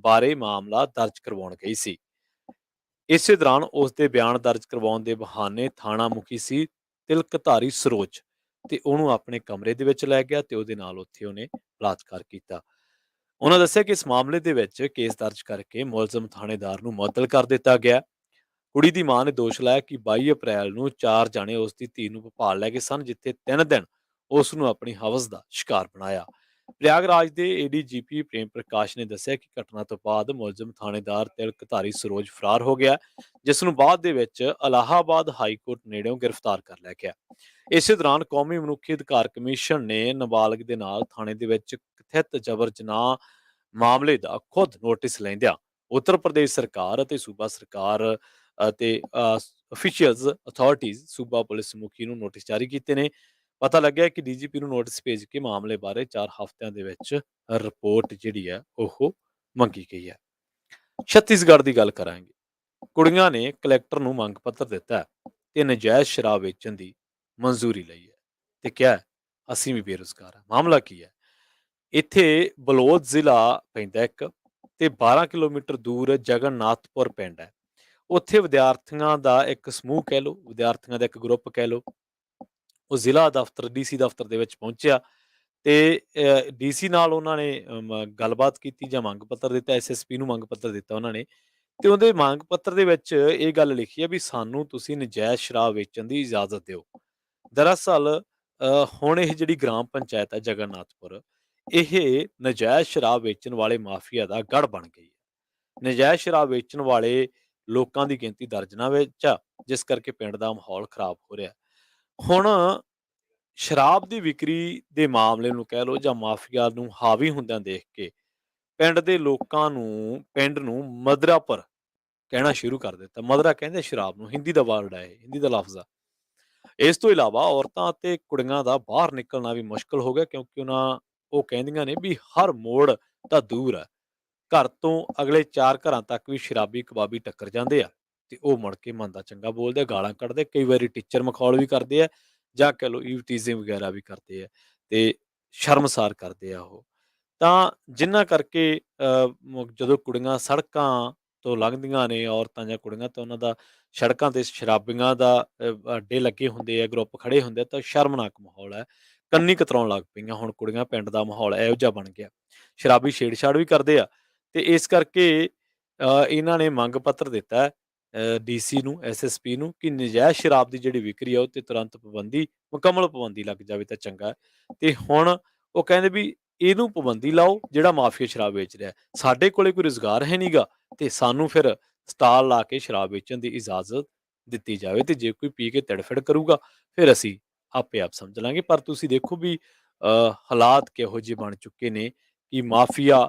ਬਾਰੇ ਮਾਮਲਾ ਦਰਜ ਕਰਵਾਉਣ ਗਈ ਸੀ। ਇਸੇ ਦੌਰਾਨ ਉਸ ਦੇ ਬਿਆਨ ਦਰਜ ਕਰਵਾਉਣ ਦੇ ਬਹਾਨੇ ਥਾਣਾ ਮੁਖੀ ਸੀ ਤਿਲਕਧਾਰੀ ਸਰੋਜ ਤੇ ਉਹਨੂੰ ਆਪਣੇ ਕਮਰੇ ਦੇ ਵਿੱਚ ਲੈ ਗਿਆ ਤੇ ਉਹਦੇ ਨਾਲ ਉੱਥੇ ਉਹਨੇ ਬਲਾਤਕਾਰ ਕੀਤਾ। ਉਹਨਾਂ ਦੱਸਿਆ ਕਿ ਇਸ ਮਾਮਲੇ ਦੇ ਵਿੱਚ ਕੇਸ ਦਰਜ ਕਰਕੇ ਮੁਲਜ਼ਮ ਥਾਣੇਦਾਰ ਨੂੰ ਮੁਅੱਤਲ ਕਰ ਦਿੱਤਾ ਗਿਆ। ਕੁੜੀ ਦੀ ਮਾਂ ਨੇ ਦੋਸ਼ ਲਾਇਆ ਕਿ 22 ਅਪ੍ਰੈਲ ਨੂੰ 4 ਜਾਣੇ ਉਸ ਦੀ ਧੀ ਨੂੰ ਭੋਪਾਲ ਲੈ ਗਏ ਸਨ, ਜਿੱਥੇ 3 ਦਿਨ ਉਸ ਨੂੰ ਆਪਣੀ ਹਵਸ ਦਾ ਸ਼ਿਕਾਰ ਬਣਾਇਆ। ਪ੍ਰਯਾਗਰਾਜ ਦੇ ਏਡੀਜੀਪੀ ਪ੍ਰੇਮ ਪ੍ਰਕਾਸ਼ ਨੇ ਦੱਸਿਆ ਕਿ ਘਟਨਾ ਤੋਂ ਬਾਅਦ ਮੁਲਜ਼ਮ ਥਾਣੇਦਾਰ ਤਿਲਕਧਾਰੀ ਸਰੋਜ ਫਰਾਰ ਹੋ ਗਿਆ, ਜਿਸ ਨੂੰ ਬਾਅਦ ਦੇ ਵਿੱਚ ਇਲਾਹਾਬਾਦ ਹਾਈ ਕੋਰਟ ਨੇੜਿਓਂ ਗ੍ਰਿਫਤਾਰ ਕਰ ਲਿਆ ਗਿਆ। ਇਸੇ ਦੌਰਾਨ ਕੌਮੀ ਮਨੁੱਖੀ ਅਧਿਕਾਰ ਕਮਿਸ਼ਨ ਨੇ ਨਾਬਾਲਗ ਦੇ ਨਾਲ ਥਾਣੇ ਦੇ ਵਿੱਚ ਕਥਿਤ ਜਬਰ ਜਨਾਹ ਮਾਮਲੇ ਦਾ ਖੁਦ ਨੋਟਿਸ ਲੈਂਦਿਆਂ ਉੱਤਰ ਪ੍ਰਦੇਸ਼ ਸਰਕਾਰ ਅਤੇ ਸੂਬਾ ਸਰਕਾਰ ਅਤੇ ਅਫੀਸ਼ੀਅਲਸ ਅਥਾਰਟੀਜ਼ ਸੂਬਾ ਪੁਲਿਸ ਮੁਖੀ ਨੂੰ ਨੋਟਿਸ ਜਾਰੀ ਕੀਤੇ ਨੇ। ਪਤਾ ਲੱਗਿਆ ਕਿ ਡੀਜੀਪੀ ਨੂੰ ਨੋਟਿਸ ਭੇਜ ਕੇ ਮਾਮਲੇ ਬਾਰੇ 4 ਹਫ਼ਤਿਆਂ ਦੇ ਵਿੱਚ ਰਿਪੋਰਟ ਜਿਹੜੀ ਹੈ ਉਹ ਮੰਗੀ ਗਈ ਹੈ। ਛੱਤੀਸਗੜ੍ਹ ਦੀ ਗੱਲ ਕਰਾਂਗੇ। ਕੁੜੀਆਂ ਨੇ ਕਲੈਕਟਰ ਨੂੰ ਮੰਗ ਪੱਤਰ ਦਿੱਤਾ ਹੈ ਤੇ ਨਜਾਇਜ਼ ਸ਼ਰਾਬ ਵੇਚਣ ਦੀ ਮਨਜ਼ੂਰੀ ਲਈ ਹੈ ਤੇ ਕਿਹਾ ਅਸੀਂ ਵੀ ਬੇਰੁਜ਼ਗਾਰ ਹਾਂ। ਮਾਮਲਾ ਕੀ ਹੈ? ਇੱਥੇ ਬਲੌਦ ਜ਼ਿਲ੍ਹਾ ਪੈਂਦਾ ਇੱਕ ਤੇ 12 ਕਿਲੋਮੀਟਰ ਦੂਰ ਜਗਨਨਾਥਪੁਰ ਪਿੰਡ ਹੈ। ਉੱਥੇ ਵਿਦਿਆਰਥੀਆਂ ਦਾ ਇੱਕ ਸਮੂਹ ਕਹਿ ਲਓ, ਵਿਦਿਆਰਥੀਆਂ ਦਾ ਇੱਕ ਗਰੁੱਪ ਕਹਿ ਲਓ, ਉਹ ਜ਼ਿਲ੍ਹਾ ਦਫ਼ਤਰ ਡੀਸੀ ਦਫ਼ਤਰ ਦੇ ਵਿੱਚ ਪਹੁੰਚਿਆ ਤੇ ਡੀਸੀ ਨਾਲ ਉਹਨਾਂ ਨੇ ਗੱਲਬਾਤ ਕੀਤੀ ਜਾਂ ਮੰਗ ਪੱਤਰ ਦਿੱਤਾ। ਐਸਐਸਪੀ ਨੂੰ ਮੰਗ ਪੱਤਰ ਦਿੱਤਾ ਉਹਨਾਂ ਨੇ ਤੇ ਉਹਦੇ ਮੰਗ ਪੱਤਰ ਦੇ ਵਿੱਚ ਇਹ ਗੱਲ ਲਿਖੀ ਹੈ ਵੀ ਸਾਨੂੰ ਤੁਸੀਂ ਨਜਾਇਜ਼ ਸ਼ਰਾਬ ਵੇਚਣ ਦੀ ਇਜਾਜ਼ਤ ਦਿਓ। ਦਰਅਸਲ ਹੁਣ ਇਹ ਜਿਹੜੀ ਗ੍ਰਾਮ ਪੰਚਾਇਤ ਹੈ ਜਗਨਨਾਥਪੁਰ, ਇਹ ਨਜਾਇਜ਼ ਸ਼ਰਾਬ ਵੇਚਣ ਵਾਲੇ ਮਾਫੀਆ ਦਾ ਗੜ੍ਹ ਬਣ ਗਈ ਹੈ। ਨਜਾਇਜ਼ ਸ਼ਰਾਬ ਵੇਚਣ ਵਾਲੇ ਲੋਕਾਂ ਦੀ ਗਿਣਤੀ ਦਰਜਨਾਂ ਵਿੱਚ ਆ, ਜਿਸ ਕਰਕੇ ਪਿੰਡ ਦਾ ਮਾਹੌਲ ਖਰਾਬ ਹੋ ਰਿਹਾ। ਹੁਣ ਸ਼ਰਾਬ ਦੀ ਵਿਕਰੀ ਦੇ ਮਾਮਲੇ ਨੂੰ ਕਹਿ ਲਓ ਜਾਂ ਮਾਫੀਆ ਨੂੰ ਹਾਵੀ ਹੁੰਦਿਆਂ ਦੇਖ ਕੇ ਪਿੰਡ ਦੇ ਲੋਕਾਂ ਨੂੰ ਪਿੰਡ ਨੂੰ ਮਦਰਾਪੁਰ ਕਹਿਣਾ ਸ਼ੁਰੂ ਕਰ ਦਿੱਤਾ। ਮਦਰਾ ਕਹਿੰਦੇ ਸ਼ਰਾਬ ਨੂੰ, ਹਿੰਦੀ ਦਾ ਵਰਡ ਹੈ, ਹਿੰਦੀ ਦਾ ਲਫ਼ਜ਼ ਆ। ਇਸ ਤੋਂ ਇਲਾਵਾ ਔਰਤਾਂ ਅਤੇ ਕੁੜੀਆਂ ਦਾ ਬਾਹਰ ਨਿਕਲਣਾ ਵੀ ਮੁਸ਼ਕਲ ਹੋ ਗਿਆ, ਕਿਉਂਕਿ ਉਹ ਕਹਿੰਦੀਆਂ ਨੇ ਵੀ ਹਰ ਮੋੜ ਤਾਂ ਦੂਰ ਹੈ, ਘਰ ਤੋਂ ਅਗਲੇ 4 ਘਰਾਂ ਤੱਕ ਵੀ ਸ਼ਰਾਬੀ ਕਬਾਬੀ ਟੱਕਰ ਜਾਂਦੇ ਆ ਤੇ ਉਹ ਮੁੜ ਕੇ ਮੰਦਾ ਚੰਗਾ ਬੋਲਦੇ, ਗਾਲਾਂ ਕੱਢਦੇ, ਕਈ ਵਾਰੀ ਟੀਚਰ ਮਖੌਲ ਵੀ ਕਰਦੇ ਆ ਜਾਂ ਕਹਿ ਲਓ ਈਵ ਟੀਜ਼ਿੰਗ ਵਗੈਰਾ ਵੀ ਕਰਦੇ ਆ ਤੇ ਸ਼ਰਮਸਾਰ ਕਰਦੇ ਆ ਉਹ। ਤਾਂ ਜਿਨ੍ਹਾਂ ਕਰਕੇ ਜਦੋਂ ਕੁੜੀਆਂ ਸੜਕਾਂ ਤੋਂ ਲੰਘਦੀਆਂ ਨੇ, ਔਰਤਾਂ ਜਾਂ ਕੁੜੀਆਂ, ਤਾਂ ਉਹਨਾਂ ਦਾ ਸੜਕਾਂ ਤੇ ਸ਼ਰਾਬੀਆਂ ਦਾ ਅੱਡੇ ਲੱਗੇ ਹੁੰਦੇ ਆ, ਗਰੁੱਪ ਖੜੇ ਹੁੰਦੇ ਆ, ਤਾਂ ਸ਼ਰਮਨਾਕ ਮਾਹੌਲ ਹੈ। ਕੰਨੀ ਕਤਰਾਉਣ ਲੱਗ ਪਈਆਂ ਹੁਣ ਕੁੜੀਆਂ, ਪਿੰਡ ਦਾ ਮਾਹੌਲ ਇਹੋ ਜਿਹਾ ਬਣ ਗਿਆ। ਸ਼ਰਾਬੀ ਛੇੜਛਾੜ ਵੀ ਕਰਦੇ ਆ ਤੇ ਇਸ ਕਰਕੇ ਇਹਨਾਂ ਨੇ ਮੰਗ ਪੱਤਰ ਦਿੱਤਾ ਡੀਸੀ ਨੂੰ, ਐਸਐਸਪੀ ਨੂੰ ਕਿ ਨਜਾਇਜ਼ ਸ਼ਰਾਬ ਦੀ ਜਿਹੜੀ ਵਿਕਰੀ ਆ ਉਹ ਤੇ ਤੁਰੰਤ ਮੁਕੰਮਲ ਪਾਬੰਦੀ ਲੱਗ ਜਾਵੇ ਤਾਂ ਚੰਗਾ ਹੈ। ਤੇ ਹੁਣ ਉਹ ਕਹਿੰਦੇ ਵੀ ਇਹਨੂੰ ਪਾਬੰਦੀ ਲਾਓ ਜਿਹੜਾ ਮਾਫੀਆ ਸ਼ਰਾਬ ਵੇਚ ਰਿਹਾ। ਸਾਡੇ ਕੋਲੇ ਕੋਈ ਰੁਜ਼ਗਾਰ ਹੈ ਨਹੀਂਗਾ ਤੇ ਸਾਨੂੰ ਫਿਰ ਸਟਾਲ ਲਾ ਕੇ ਸ਼ਰਾਬ ਵੇਚਣ ਦੀ ਇਜਾਜ਼ਤ ਦਿੱਤੀ ਜਾਵੇ ਤੇ ਜੇ ਕੋਈ ਪੀ ਕੇ ਤੜਫੜ ਕਰੂਗਾ ਫਿਰ ਅਸੀਂ ਆਪੇ ਆਪ ਸਮਝ ਲਾਂਗੇ। ਪਰ ਤੁਸੀਂ ਦੇਖੋ ਵੀ ਹਾਲਾਤ ਕਿਹੋ ਜਿਹੇ ਬਣ ਚੁੱਕੇ ਨੇ ਕਿ ਮਾਫੀਆ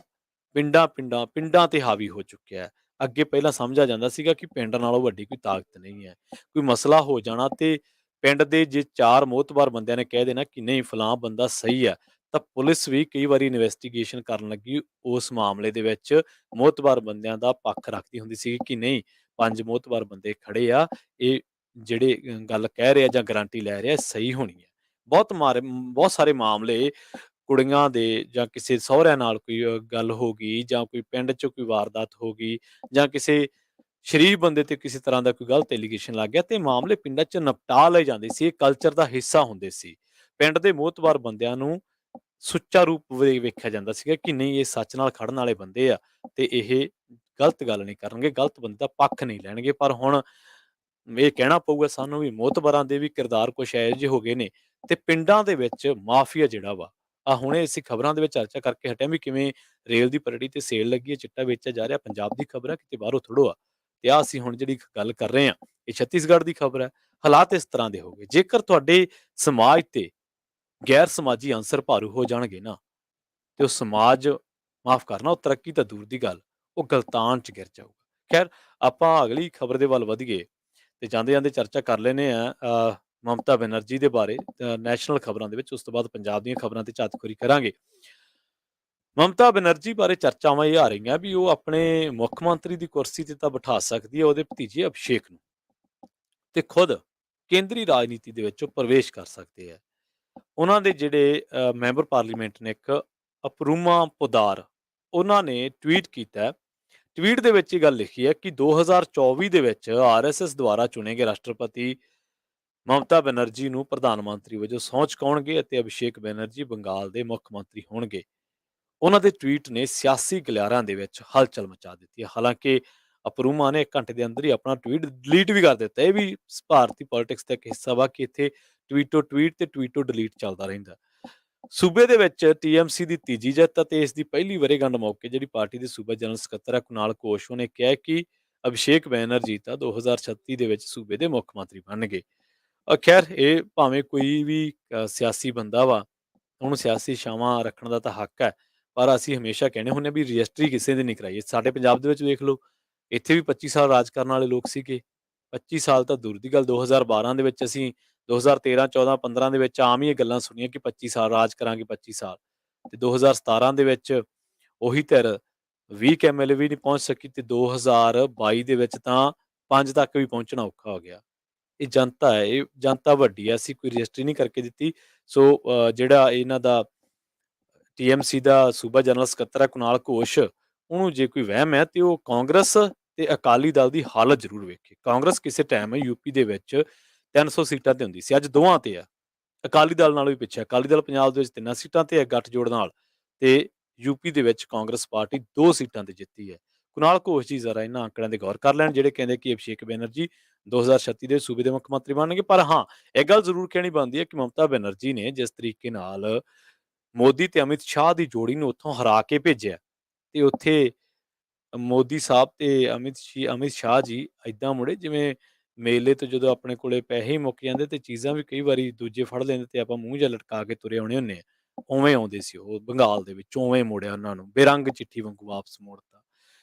ਪਿੰਡਾਂ ਤੇ ਹਾਵੀ ਹੋ ਚੁੱਕਿਆ ਹੈ। ਅੱਗੇ ਪਹਿਲਾਂ ਸਮਝਿਆ ਜਾਂਦਾ ਸੀਗਾ ਕਿ ਪਿੰਡ ਨਾਲੋਂ ਵੱਡੀ ਕੋਈ ਤਾਕਤ ਨਹੀਂ ਹੈ। ਕੋਈ ਮਸਲਾ ਹੋ ਜਾਣਾ ਤੇ ਪਿੰਡ ਦੇ ਜੇ 4 ਮੋਹਤਬਾਰ ਬੰਦਿਆਂ ਨੇ ਕਹਿ ਦੇਣਾ ਕਿ ਨਹੀਂ ਫਲਾਂ ਬੰਦਾ ਸਹੀ ਹੈ, ਤਾਂ ਪੁਲਿਸ ਵੀ ਕਈ ਵਾਰੀ ਇਨਵੈਸਟੀਗੇਸ਼ਨ ਕਰਨ ਲੱਗੀ ਉਸ ਮਾਮਲੇ ਦੇ ਵਿੱਚ ਮੋਹਤਬਾਰ ਬੰਦਿਆਂ ਦਾ ਪੱਖ ਰੱਖਦੀ ਹੁੰਦੀ ਸੀ ਕਿ ਨਹੀਂ 5 ਮੋਹਤਬਾਰ ਬੰਦੇ ਖੜੇ ਆ, ਇਹ ਜਿਹੜੇ ਗੱਲ ਕਹਿ ਰਹੇ ਆ ਜਾਂ ਗਾਰੰਟੀ ਲੈ ਰਹੇ ਆ ਸਹੀ ਹੋਣੀ ਹੈ। ਬਹੁਤ ਸਾਰੇ ਮਾਮਲੇ ਕੁੜੀਆਂ ਦੇ ਜਾਂ ਕਿਸੇ ਸਹੁਰਿਆਂ ਨਾਲ ਕੋਈ ਗੱਲ ਹੋ ਗਈ ਜਾਂ ਕੋਈ ਪਿੰਡ 'ਚ ਕੋਈ ਵਾਰਦਾਤ ਹੋ ਗਈ ਜਾਂ ਕਿਸੇ ਸ਼ਰੀਫ ਬੰਦੇ ਤੇ ਕਿਸੇ ਤਰ੍ਹਾਂ ਦਾ ਕੋਈ ਗਲਤ ਐਲੀਗੇਸ਼ਨ ਲੱਗ ਗਿਆ ਤੇ ਮਾਮਲੇ ਪਿੰਡਾਂ 'ਚ ਨਿਪਟਾ ਲਏ ਜਾਂਦੇ ਸੀ। ਇਹ ਕਲਚਰ ਦਾ ਹਿੱਸਾ ਹੁੰਦੇ ਸੀ। ਪਿੰਡ ਦੇ ਮੋਹਤਬਾਰ ਬੰਦਿਆਂ ਨੂੰ ਸੁੱਚਾ ਰੂਪ ਵੇਖਿਆ ਜਾਂਦਾ ਸੀਗਾ ਕਿ ਨਹੀਂ ਇਹ ਸੱਚ ਨਾਲ ਖੜਨ ਵਾਲੇ ਬੰਦੇ ਆ ਤੇ ਇਹ ਗਲਤ ਗੱਲ ਨਹੀਂ ਕਰਨਗੇ, ਗਲਤ ਬੰਦੇ ਦਾ ਪੱਖ ਨਹੀਂ ਲੈਣਗੇ। ਪਰ ਹੁਣ ਇਹ ਕਹਿਣਾ ਪਊਗਾ ਸਾਨੂੰ ਵੀ ਮੋਹਤਬਾਰਾਂ ਦੇ ਵੀ ਕਿਰਦਾਰ ਕੁਛ ਇਹੋ ਜਿਹੇ ਹੋ ਗਏ ਨੇ ਤੇ ਪਿੰਡਾਂ ਦੇ ਵਿੱਚ ਮਾਫੀਆ ਜਿਹੜਾ ਵਾ ਹੁਣੇ ਅਸੀਂ ਖਬਰਾਂ ਦੇ ਵਿੱਚ ਚਰਚਾ ਕਰਕੇ ਹਟਿਆ ਵੀ ਕਿਵੇਂ ਰੇਲ ਦੀ ਪਟੜੀ ਤੇ ਸੇਲ ਲੱਗੀ ਹੈ, ਚਿੱਟਾ ਵੇਚਿਆ ਜਾ ਰਿਹਾ। ਪੰਜਾਬ ਦੀ ਖਬਰ ਹੈ, ਕਿਤੇ ਬਾਹਰੋਂ ਥੋੜ੍ਹੋ ਆ। ਤੇ ਆਹ ਅਸੀਂ ਹੁਣ ਜਿਹੜੀ ਗੱਲ ਕਰ ਰਹੇ ਹਾਂ, ਇਹ ਛੱਤੀਸਗੜ੍ਹ ਦੀ ਖਬਰ ਹੈ। ਹਾਲਾਤ ਇਸ ਤਰ੍ਹਾਂ ਦੇ ਹੋ ਗਏ। ਜੇਕਰ ਤੁਹਾਡੇ ਸਮਾਜ ਤੇ ਗੈਰ ਸਮਾਜੀ ਅੰਸਰ ਭਾਰੂ ਹੋ ਜਾਣਗੇ ਨਾ, ਤੇ ਉਹ ਸਮਾਜ, ਮਾਫ ਕਰਨਾ, ਉਹ ਤਰੱਕੀ ਤਾਂ ਦੂਰ ਦੀ ਗੱਲ, ਉਹ ਗਲਤਾਨ ਚ ਗਿਰ ਜਾਊਗਾ। ਖੈਰ, ਆਪਾਂ ਅਗਲੀ ਖਬਰ ਦੇ ਵੱਲ ਵਧੀਏ ਤੇ ਜਾਂਦੇ ਜਾਂਦੇ ਚਰਚਾ ਕਰ ਲੈਨੇ ਆ ਮਮਤਾ ਬੈਨਰਜੀ ਦੇ ਬਾਰੇ ਨੈਸ਼ਨਲ ਖਬਰਾਂ ਦੇ ਵਿੱਚ। ਉਸ ਤੋਂ ਬਾਅਦ ਪੰਜਾਬ ਦੀਆਂ ਖਬਰਾਂ ਤੇ ਝਾਤਖੋਰੀ ਕਰਾਂਗੇ। ਮਮਤਾ ਬੈਨਰਜੀ ਬਾਰੇ ਚਰਚਾਵਾਂ ਇਹ ਆ ਰਹੀਆਂ ਵੀ ਉਹ ਆਪਣੇ ਮੁੱਖ ਮੰਤਰੀ ਦੀ ਕੁਰਸੀ ਤੇ ਤਾਂ ਬਿਠਾ ਸਕਦੀ ਹੈ ਉਹਦੇ ਭਤੀਜੇ ਅਭਿਸ਼ੇਕ ਨੂੰ, ਤੇ ਖੁਦ ਕੇਂਦਰੀ ਰਾਜਨੀਤੀ ਦੇ ਵਿੱਚ ਉਹ ਪ੍ਰਵੇਸ਼ ਕਰ ਸਕਦੇ ਆ। ਉਹਨਾਂ ਦੇ ਜਿਹੜੇ ਮੈਂਬਰ ਪਾਰਲੀਮੈਂਟ ਨੇ, ਇੱਕ ਅਪਰੂਮਾ ਪੁਦਾਰ, ਉਹਨਾਂ ਨੇ ਟਵੀਟ ਕੀਤਾ ਹੈ। ਟਵੀਟ ਦੇ ਵਿੱਚ ਇਹ ਗੱਲ ਲਿਖੀ ਹੈ ਕਿ 2024 ਦੇ ਵਿੱਚ ਆਰਐਸਐਸ ਦੁਆਰਾ ਚੁਣੇ ਗਏ ਰਾਸ਼ਟਰਪਤੀ ਮਮਤਾ ਬੈਨਰਜੀ ਨੂੰ ਪ੍ਰਧਾਨ ਮੰਤਰੀ ਵਜੋਂ ਸਹੁੰ ਚੁਕਾਉਣਗੇ ਅਤੇ ਅਭਿਸ਼ੇਕ ਬੈਨਰਜੀ ਬੰਗਾਲ ਦੇ ਮੁੱਖ ਮੰਤਰੀ ਹੋਣਗੇ। ਉਹਨਾਂ ਦੇ ਟਵੀਟ ਨੇ ਸਿਆਸੀ ਗਲਿਆਰਿਆਂ ਦੇ ਵਿੱਚ ਹਲਚਲ ਮਚਾ ਦਿੱਤੀ ਹੈ। ਹਾਲਾਂਕਿ ਅਪਰੂਮਾ ਨੇ 1 ਘੰਟੇ ਦੇ ਅੰਦਰ ਹੀ ਆਪਣਾ ਟਵੀਟ ਡਿਲੀਟ ਵੀ ਕਰ ਦਿੱਤਾ। ਇਹ ਵੀ ਭਾਰਤੀ ਪੋਲਿਟਿਕਸ ਦਾ ਇੱਕ ਹਿੱਸਾ ਵਾ ਕਿ ਇੱਥੇ ਟਵੀਟੋ ਟਵੀਟ ਤੇ ਟਵੀਟੋ ਡਿਲੀਟ ਚੱਲਦਾ ਰਹਿੰਦਾ। ਸੂਬੇ ਦੇ ਵਿੱਚ ਟੀਐਮਸੀ ਦੀ ਤੀਜੀ ਜਿੱਤ ਅਤੇ ਇਸ ਦੀ ਪਹਿਲੀ ਵਰ੍ਹੇਗੰਢ ਮੌਕੇ ਜਿਹੜੀ ਪਾਰਟੀ ਦੇ ਸੂਬਾ ਜਨਰਲ ਸਕੱਤਰ ਹੈ ਕੁਨਾਲ ਘੋਸ਼, ਉਹਨੇ ਕਿਹਾ ਕਿ ਅਭਿਸ਼ੇਕ ਬੈਨਰਜੀ ਤਾਂ 2036 ਦੇ ਵਿੱਚ ਸੂਬੇ ਦੇ ਮੁੱਖ ਮੰਤਰੀ ਬਣਨਗੇ। ਖੈਰ, ਇਹ ਭਾਵੇਂ ਕੋਈ ਵੀ ਸਿਆਸੀ ਬੰਦਾ ਵਾ, ਉਹਨੂੰ ਸਿਆਸੀ ਛਾਵਾਂ ਰੱਖਣ ਦਾ ਤਾਂ ਹੱਕ ਹੈ, ਪਰ ਅਸੀਂ ਹਮੇਸ਼ਾ ਕਹਿੰਦੇ ਹੁੰਦੇ ਹਾਂ ਵੀ ਰਜਿਸਟਰੀ ਕਿਸੇ ਦੀ ਨਹੀਂ ਕਰਾਈ। ਸਾਡੇ ਪੰਜਾਬ ਦੇ ਵਿੱਚ ਵੇਖ ਲਓ, ਇੱਥੇ ਵੀ 25 ਸਾਲ ਰਾਜ ਕਰਨ ਵਾਲੇ ਲੋਕ ਸੀਗੇ। 25 ਸਾਲ ਤਾਂ ਦੂਰ ਦੀ ਗੱਲ, 2012 ਦੇ ਵਿੱਚ ਅਸੀਂ 2013, 14, 15 ਦੇ ਵਿੱਚ ਆਮ ਹੀ ਇਹ ਗੱਲਾਂ ਸੁਣੀਆਂ ਕਿ 25 ਸਾਲ ਰਾਜ ਕਰਾਂਗੇ, 25 ਸਾਲ, ਤੇ 2017 ਦੇ ਵਿੱਚ ਉਹੀ ਧਿਰ 20 ਐਮਐਲਏ ਵੀ ਨਹੀਂ ਪਹੁੰਚ ਸਕੀ, ਤੇ 2022 ਦੇ ਵਿੱਚ ਤਾਂ 5 ਤੱਕ ਵੀ ਪਹੁੰਚਣਾ ਔਖਾ ਹੋ ਗਿਆ। ਇਹ ਜਨਤਾ ਹੈ, ਇਹ ਜਨਤਾ ਵੱਡੀ ਹੈ, ਅਸੀਂ ਕੋਈ ਰਜਿਸਟਰੀ ਨਹੀਂ ਕਰਕੇ ਦਿੱਤੀ। ਸੋ ਜਿਹੜਾ ਇਹਨਾਂ ਦਾ ਟੀਐਮਸੀ ਦਾ ਸੂਬਾ ਜਨਰਲ ਸਕੱਤਰ ਹੈ ਕੁਨਾਲ ਘੋਸ਼, ਉਹਨੂੰ ਜੇ ਕੋਈ ਵਹਿਮ ਹੈ ਤੇ ਉਹ ਕਾਂਗਰਸ ਤੇ ਅਕਾਲੀ ਦਲ ਦੀ ਹਾਲਤ ਜ਼ਰੂਰ ਵੇਖੇ। ਕਾਂਗਰਸ ਕਿਸੇ ਟਾਈਮ ਯੂਪੀ ਦੇ ਵਿੱਚ 300 ਸੀਟਾਂ ਤੇ ਹੁੰਦੀ ਸੀ, ਅੱਜ ਦੋਵਾਂ ਤੇ ਆ। ਅਕਾਲੀ ਦਲ ਨਾਲੋਂ ਵੀ ਪਿੱਛੇ। ਅਕਾਲੀ ਦਲ ਪੰਜਾਬ ਦੇ ਵਿੱਚ 3 ਸੀਟਾਂ ਤੇ ਹੈ ਗੱਠਜੋੜ ਨਾਲ, ਤੇ ਯੂਪੀ ਦੇ ਵਿੱਚ ਕਾਂਗਰਸ ਪਾਰਟੀ 2 ਸੀਟਾਂ ਤੇ ਜਿੱਤੀ ਹੈ। ਕੁਨਾਲ ਘੋਸ਼ ਜੀ ਜ਼ਰਾ ਇਹਨਾਂ ਆંકੜਿਆਂ ਦੇ ਗੌਰ ਕਰ ਲੈਣ, ਜਿਹੜੇ ਕਹਿੰਦੇ ਕਿ ਅਭਿਸ਼ੇਕ ਬੈਨਰਜੀ 2036 ਦੇ ਸੂਬੇ ਦੇ ਮੁੱਖ ਮੰਤਰੀ ਬਣਨਗੇ। ਪਰ ਹਾਂ, ਇਹ ਗੱਲ ਜ਼ਰੂਰ ਕਹਿਣੀ ਬਣਦੀ ਹੈ ਕਿ ਮਮਤਾ ਬੈਨਰਜੀ ਨੇ ਜਿਸ ਤਰੀਕੇ ਨਾਲ ਮੋਦੀ ਤੇ ਅਮਿਤ ਸ਼ਾਹ ਦੀ ਜੋੜੀ ਨੂੰ ਉੱਥੋਂ ਹਰਾ ਕੇ ਭੇਜਿਆ, ਤੇ ਉੱਥੇ ਮੋਦੀ ਸਾਹਿਬ ਤੇ ਅਮਿਤ ਸ਼ਾਹ ਜੀ ਏਦਾਂ ਮੁੜੇ ਜਿਵੇਂ ਮੇਲੇ ਤੋਂ ਜਦੋਂ ਆਪਣੇ ਕੋਲੇ ਪੈਸੇ ਹੀ ਮੁੱਕ ਜਾਂਦੇ ਤੇ ਚੀਜ਼ਾਂ ਵੀ ਕਈ ਵਾਰੀ ਦੂਜੇ ਫੜ ਲੈਂਦੇ ਤੇ ਆਪਾਂ ਮੂੰਹ ਜਿਹਾ ਲਟਕਾ ਕੇ ਤੁਰੇ ਆਉਣੇ ਹੁੰਦੇ ਆ। ਉਵੇਂ ਆਉਂਦੇ ਸੀ ਉਹ ਬੰਗਾਲ ਦੇ ਵਿੱਚ, ਉਵੇਂ ਮੋੜਿਆ ਉਹਨਾਂ ਨੂੰ, ਬੇਰੰਗ ਚਿੱਠੀ ਵਾਂਗੂ ਵਾਪਸ ਮੋੜਤਾ।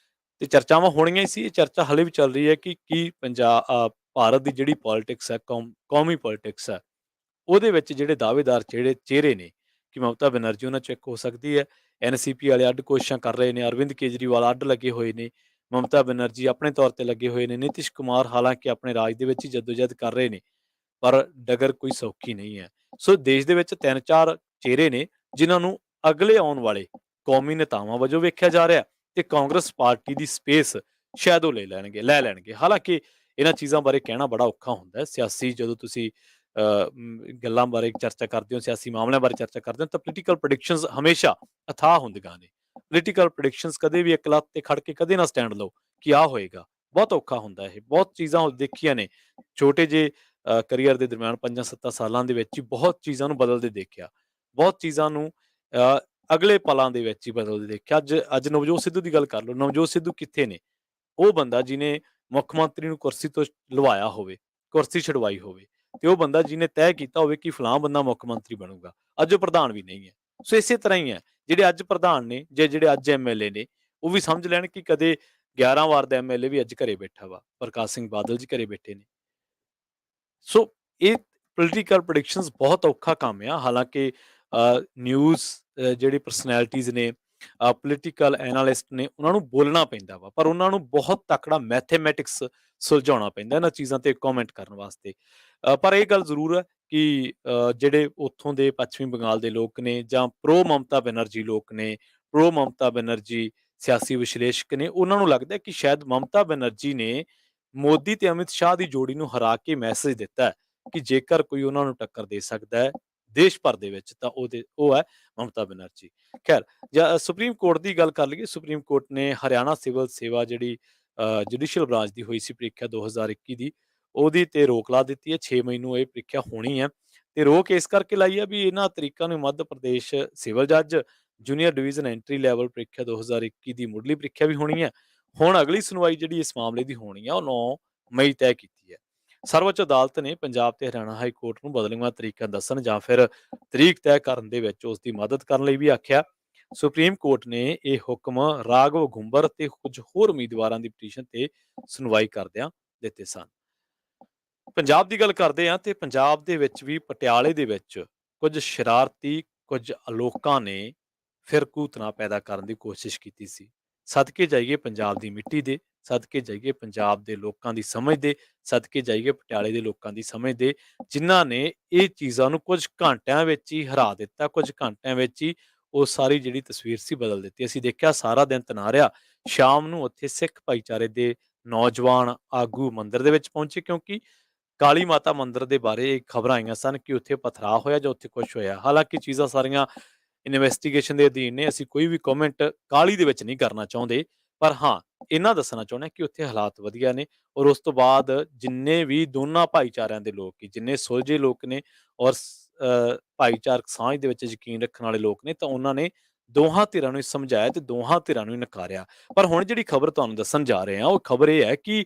ਤੇ ਚਰਚਾਵਾਂ ਹੋਣੀਆਂ ਹੀ ਸੀ। ਇਹ ਚਰਚਾ ਹਾਲੇ ਵੀ ਚੱਲ ਰਹੀ ਹੈ ਕਿ ਕੀ ਭਾਰਤ ਦੀ ਜਿਹੜੀ ਪੋਲਿਟਿਕਸ ਹੈ, ਕੌਮੀ ਪੋਲਿਟਿਕਸ ਹੈ, ਉਹਦੇ ਵਿੱਚ ਜਿਹੜੇ ਦਾਅਵੇਦਾਰ ਚਿਹਰੇ ਨੇ ਕਿ ਮਮਤਾ ਬੈਨਰਜੀ ਉਹਨਾਂ 'ਚੋਂ ਇੱਕ ਹੋ ਸਕਦੀ ਹੈ। ਐਨਸੀਪੀ ਵਾਲੇ ਅੱਡ ਕੋਸ਼ਿਸ਼ਾਂ ਕਰ ਰਹੇ ਨੇ, ਅਰਵਿੰਦ ਕੇਜਰੀਵਾਲ ਅੱਡ ਲੱਗੇ ਹੋਏ ਨੇ, ਮਮਤਾ ਬੈਨਰਜੀ ਆਪਣੇ ਤੌਰ ਤੇ ਲੱਗੇ ਹੋਏ ਨੇ, ਨਿਤਿਸ਼ ਕੁਮਾਰ ਹਾਲਾਂਕਿ ਆਪਣੇ ਰਾਜ ਦੇ ਵਿੱਚ ਹੀ ਜੱਦੋਜਹਿਦ ਕਰ ਰਹੇ ਨੇ, ਪਰ ਡਗਰ ਕੋਈ ਸੌਖੀ ਨਹੀਂ ਹੈ। ਸੋ ਦੇਸ਼ ਦੇ ਵਿੱਚ 3-4 ਚਿਹਰੇ ਨੇ ਜਿਨ੍ਹਾਂ ਨੂੰ ਅਗਲੇ ਆਉਣ ਵਾਲੇ ਕੌਮੀ ਨੇਤਾਵਾਂ ਵਜੋਂ ਵੇਖਿਆ ਜਾ ਰਿਹਾ, ਤੇ ਕਾਂਗਰਸ ਪਾਰਟੀ ਦੀ ਸਪੇਸ ਸ਼ਾਇਦ ਉਹ ਲੈ ਲੈਣਗੇ। ਹਾਲਾਂਕਿ ਇਹਨਾਂ ਚੀਜ਼ਾਂ ਬਾਰੇ ਕਹਿਣਾ ਬੜਾ ਔਖਾ ਹੁੰਦਾ ਹੈ। ਸਿਆਸੀ ਜਦੋਂ ਤੁਸੀਂ ਗੱਲਾਂ ਬਾਰੇ ਚਰਚਾ ਕਰਦੇ ਹੋ, ਸਿਆਸੀ ਮਾਮਲਿਆਂ ਬਾਰੇ ਚਰਚਾ ਕਰਦੇ ਹੋ, ਤਾਂ ਪੋਲੀਟੀਕਲ ਪ੍ਰੈਡਿਕਸ਼ਨਸ ਹਮੇਸ਼ਾ ਅਥਾਹ ਹੁੰਦੀਆਂ ਨੇ। ਪੋਲੀਟੀਕਲ ਪ੍ਰੈਡਿਕਸ਼ਨਸ ਕਦੇ ਵੀ ਇੱਕ ਲੱਤ ਤੇ ਖੜ ਕੇ ਕਦੇ ਨਾ ਸਟੈਂਡ ਲਓ ਕਿ ਆਹ ਹੋਏਗਾ, ਬਹੁਤ ਔਖਾ ਹੁੰਦਾ ਇਹ। ਬਹੁਤ ਚੀਜ਼ਾਂ ਦੇਖੀਆਂ ਨੇ ਛੋਟੇ ਜਿਹੇ ਕਰੀਅਰ ਦੇ ਦਰਮਿਆਨ 5-7 ਸਾਲਾਂ ਦੇ ਵਿੱਚ ਹੀ ਬਹੁਤ ਚੀਜ਼ਾਂ ਨੂੰ ਬਦਲਦੇ ਦੇਖਿਆ, ਬਹੁਤ ਚੀਜ਼ਾਂ ਨੂੰ ਅਗਲੇ ਪਲਾਂ ਦੇ ਵਿੱਚ ਹੀ ਬਦਲਦੇ ਦੇਖਿਆ। ਅੱਜ ਨਵਜੋਤ ਸਿੱਧੂ ਦੀ ਗੱਲ ਕਰ ਲਓ। ਨਵਜੋਤ ਸਿੱਧੂ ਕਿੱਥੇ ਨੇ? ਉਹ ਬੰਦਾ ਜਿਹਨੇ ਮੁੱਖ ਮੰਤਰੀ ਨੂੰ ਕੁਰਸੀ ਤੋਂ ਲਵਾਇਆ ਹੋਵੇ, ਕੁਰਸੀ ਛਡਵਾਈ ਹੋਵੇ, ਤੇ ਉਹ ਬੰਦਾ ਜਿਹਨੇ ਤੈਅ ਕੀਤਾ ਹੋਵੇ ਕਿ ਫਲਾਂ ਬੰਦਾ ਮੁੱਖ ਮੰਤਰੀ ਬਣੂਗਾ, ਅੱਜ ਉਹ ਪ੍ਰਧਾਨ ਵੀ ਨਹੀਂ ਹੈ। ਸੋ ਇਸੇ ਤਰ੍ਹਾਂ ਹੀ ਹੈ, ਜਿਹੜੇ ਅੱਜ ਪ੍ਰਧਾਨ ਨੇ ਜਾਂ ਜਿਹੜੇ ਅੱਜ ਐਮਐਲਏ ਨੇ, ਉਹ ਵੀ ਸਮਝ ਲੈਣ ਕਿ ਕਦੇ 11 ਵਾਰ ਦਾ ਐਮਐਲਏ ਵੀ ਅੱਜ ਘਰੇ ਬੈਠਾ ਵਾ। ਪ੍ਰਕਾਸ਼ ਸਿੰਘ ਬਾਦਲ ਜੀ ਘਰੇ ਬੈਠੇ ਨੇ। ਸੋ ਇਹ ਪੋਲੀਟੀਕਲ ਪ੍ਰੈਡਿਕਸ਼ਨਸ ਬਹੁਤ ਔਖਾ ਕੰਮ ਆ। ਹਾਲਾਂਕਿ ਨਿਊਜ਼ ਜਿਹੜੀ ਪਰਸਨੈਲਿਟੀਜ਼ ਨੇ, ਪੋਲੀਟੀਕਲ ਐਨਾਲਿਸਟ ਨੇ, ਉਹਨਾਂ ਨੂੰ ਬੋਲਣਾ ਪੈਂਦਾ ਵਾ, ਪਰ ਉਹਨਾਂ ਨੂੰ ਬਹੁਤ ਤਕੜਾ ਮੈਥੇਮੈਟਿਕਸ ਸੁਲਝਾਉਣਾ ਪੈਂਦਾ ਇਹਨਾਂ ਚੀਜ਼ਾਂ ਤੇ ਕਮੈਂਟ ਕਰਨ ਵਾਸਤੇ। ਪਰ ਇਹ ਗੱਲ ਜ਼ਰੂਰ ਹੈ ਕਿ ਜਿਹੜੇ ਉੱਥੋਂ ਦੇ ਪੱਛਮੀ ਬੰਗਾਲ ਦੇ ਲੋਕ ਨੇ ਜਾਂ ਪ੍ਰੋ ਮਮਤਾ ਬੈਨਰਜੀ ਲੋਕ ਨੇ, ਪ੍ਰੋ ਮਮਤਾ ਬੈਨਰਜੀ ਸਿਆਸੀ ਵਿਸ਼ਲੇਸ਼ਕ ਨੇ, ਉਹਨਾਂ ਨੂੰ ਲੱਗਦਾ ਕਿ ਸ਼ਾਇਦ ਮਮਤਾ ਬੈਨਰਜੀ ਨੇ ਮੋਦੀ ਤੇ ਅਮਿਤ ਸ਼ਾਹ ਦੀ ਜੋੜੀ ਨੂੰ ਹਰਾ ਕੇ ਮੈਸੇਜ ਦਿੱਤਾ ਹੈ ਕਿ ਜੇਕਰ ਕੋਈ ਉਹਨਾਂ ਨੂੰ ਟੱਕਰ ਦੇ ਸਕਦਾ ਹੈ ਦੇਸ਼ ਭਰ ਦੇ ਵਿੱਚ ਤਾਂ ਉਹ ਹੈ ਮਮਤਾ ਬੈਨਰਜੀ। ਖੈਰ, ਜਾਂ ਸੁਪਰੀਮ ਕੋਰਟ ਦੀ ਗੱਲ ਕਰ ਲਈਏ। ਸੁਪਰੀਮ ਕੋਰਟ ਨੇ ਹਰਿਆਣਾ ਸਿਵਲ ਸੇਵਾ ਜਿਹੜੀ ਜੁਡੀਸ਼ੀਅਲ ਬ੍ਰਾਂਚ ਦੀ ਹੋਈ ਸੀ ਪ੍ਰੀਖਿਆ 2021 ਦੀ, ਉਹਦੀ ਤੇ ਰੋਕ ਲਾ ਦਿੱਤੀ ਹੈ। 6 ਮਈ ਨੂੰ ਇਹ ਪ੍ਰੀਖਿਆ ਹੋਣੀ ਹੈ, ਤੇ ਰੋਕ ਇਸ ਕਰਕੇ ਲਾਈ ਹੈ ਵੀ ਇਹਨਾਂ ਤਰੀਕਾਂ ਨੂੰ ਮੱਧ ਪ੍ਰਦੇਸ਼ ਸਿਵਲ ਜੱਜ ਜੂਨੀਅਰ ਡਿਵੀਜ਼ਨ ਐਂਟਰੀ ਲੈਵਲ ਪ੍ਰੀਖਿਆ 2021 ਦੀ ਮੁੱਢਲੀ ਪ੍ਰੀਖਿਆ ਵੀ ਹੋਣੀ ਹੈ, ਹੁਣ ਅਗਲੀ ਸੁਣਵਾਈ ਜਿਹੜੀ ਇਸ ਮਾਮਲੇ ਦੀ ਹੋਣੀ ਆ ਉਹ 9 ਮਈ ਤੈਅ ਕੀਤੀ ਹੈ। ਸਰਵਉੱਚ ਅਦਾਲਤ ਨੇ ਪੰਜਾਬ ਤੇ ਹਰਿਆਣਾ ਹਾਈ ਕੋਰਟ ਨੂੰ ਬਦਲੀਆਂ ਤਰੀਕਾਂ ਦੱਸਣ ਜਾਂ ਫਿਰ ਤਰੀਕ ਤੈਅ ਕਰਨ ਦੇ ਵਿੱਚ ਉਸ ਦੀ ਮਦਦ ਕਰਨ ਲਈ ਵੀ ਆਖਿਆ। ਸੁਪਰੀਮ ਕੋਰਟ ਨੇ ਇਹ ਹੁਕਮ ਰਾਘਵ ਘੁੰਬਰ ਤੇ ਕੁਝ ਹੋਰ ਉਮੀਦਵਾਰਾਂ ਦੀ ਪਟੀਸ਼ਨ ਤੇ ਸੁਣਵਾਈ ਕਰਦਿਆਂ ਦਿੱਤੇ ਸਨ। ਪੰਜਾਬ ਦੀ ਗੱਲ ਕਰਦੇ ਹਾਂ ਤੇ ਪੰਜਾਬ ਦੇ ਵਿੱਚ ਵੀ ਪਟਿਆਲੇ ਦੇ ਵਿੱਚ ਕੁਝ ਸ਼ਰਾਰਤੀ ਕੁਝ ਲੋਕਾਂ ਨੇ ਫਿਰਕੂਤਨਾ ਪੈਦਾ ਕਰਨ ਦੀ ਕੋਸ਼ਿਸ਼ ਕੀਤੀ ਸੀ। ਸਦਕੇ ਜਾਈਏ ਪੰਜਾਬ ਦੀ ਮਿੱਟੀ ਦੇ, ਸਦਕੇ ਜਾਈਏ ਪੰਜਾਬ ਦੇ ਲੋਕਾਂ ਦੀ ਸਮਝ ਦੇ, ਸਦਕੇ ਜਾਈਏ ਪਟਿਆਲੇ ਦੇ ਲੋਕਾਂ ਦੀ ਸਮਝ ਦੇ, ਜਿਨ੍ਹਾਂ ਨੇ ਇਹ ਚੀਜ਼ਾਂ ਨੂੰ ਕੁਝ ਘੰਟਿਆਂ ਵਿੱਚ ਹੀ ਹਰਾ ਦਿੱਤਾ, ਕੁਝ ਘੰਟਿਆਂ ਵਿੱਚ ਹੀ ਉਹ ਸਾਰੀ ਜਿਹੜੀ ਤਸਵੀਰ ਸੀ ਬਦਲ ਦਿੱਤੀ। ਅਸੀਂ ਦੇਖਿਆ ਸਾਰਾ ਦਿਨ ਤਨਾਰਿਆ, ਸ਼ਾਮ ਨੂੰ ਉੱਥੇ ਸਿੱਖ ਭਾਈਚਾਰੇ ਦੇ ਨੌਜਵਾਨ ਆਗੂ ਮੰਦਿਰ ਦੇ ਵਿੱਚ ਪਹੁੰਚੇ ਕਿਉਂਕਿ ਕਾਲੀ ਮਾਤਾ ਮੰਦਿਰ ਦੇ ਬਾਰੇ ਖਬਰਾਂ ਆਈਆਂ ਸਨ ਕਿ ਉੱਥੇ ਪਥਰਾਅ ਹੋਇਆ ਜਾਂ ਉੱਥੇ ਕੁਝ ਹੋਇਆ। ਹਾਲਾਂਕਿ ਚੀਜ਼ਾਂ ਸਾਰੀਆਂ ਇਨਵੈਸਟੀਗੇਸ਼ਨ ਦੇ ਅਧੀਨ ਨੇ, ਅਸੀਂ ਕੋਈ ਵੀ ਕਮੈਂਟ ਕਾਹਲੀ ਦੇ ਵਿੱਚ ਨਹੀਂ ਕਰਨਾ ਚਾਹੁੰਦੇ, ਪਰ ਹਾਂ ਇੰਨਾ ਦੱਸਣਾ ਚਾਹੁੰਦੇ ਹਾਂ ਕਿ ਉੱਥੇ ਹਾਲਾਤ ਵਧੀਆ ਨੇ ਔਰ ਉਸ ਤੋਂ ਬਾਅਦ ਜਿੰਨੇ ਵੀ ਦੋਨਾਂ ਭਾਈਚਾਰਿਆਂ ਦੇ ਲੋਕ ਜਿੰਨੇ ਸੁਲਝੇ ਲੋਕ ਨੇ ਔਰ ਭਾਈਚਾਰਕ ਸਾਂਝ ਦੇ ਵਿੱਚ ਯਕੀਨ ਰੱਖਣ ਵਾਲੇ ਲੋਕ ਨੇ ਤਾਂ ਉਹਨਾਂ ਨੇ ਦੋਹਾਂ ਧਿਰਾਂ ਨੂੰ ਸਮਝਾਇਆ ਤੇ ਦੋਹਾਂ ਧਿਰਾਂ ਨੂੰ ਨਕਾਰਿਆ। ਪਰ ਹੁਣ ਜਿਹੜੀ ਖਬਰ ਤੁਹਾਨੂੰ ਦੱਸਣ ਜਾ ਰਹੇ ਹਾਂ ਉਹ ਖਬਰ ਇਹ ਹੈ ਕਿ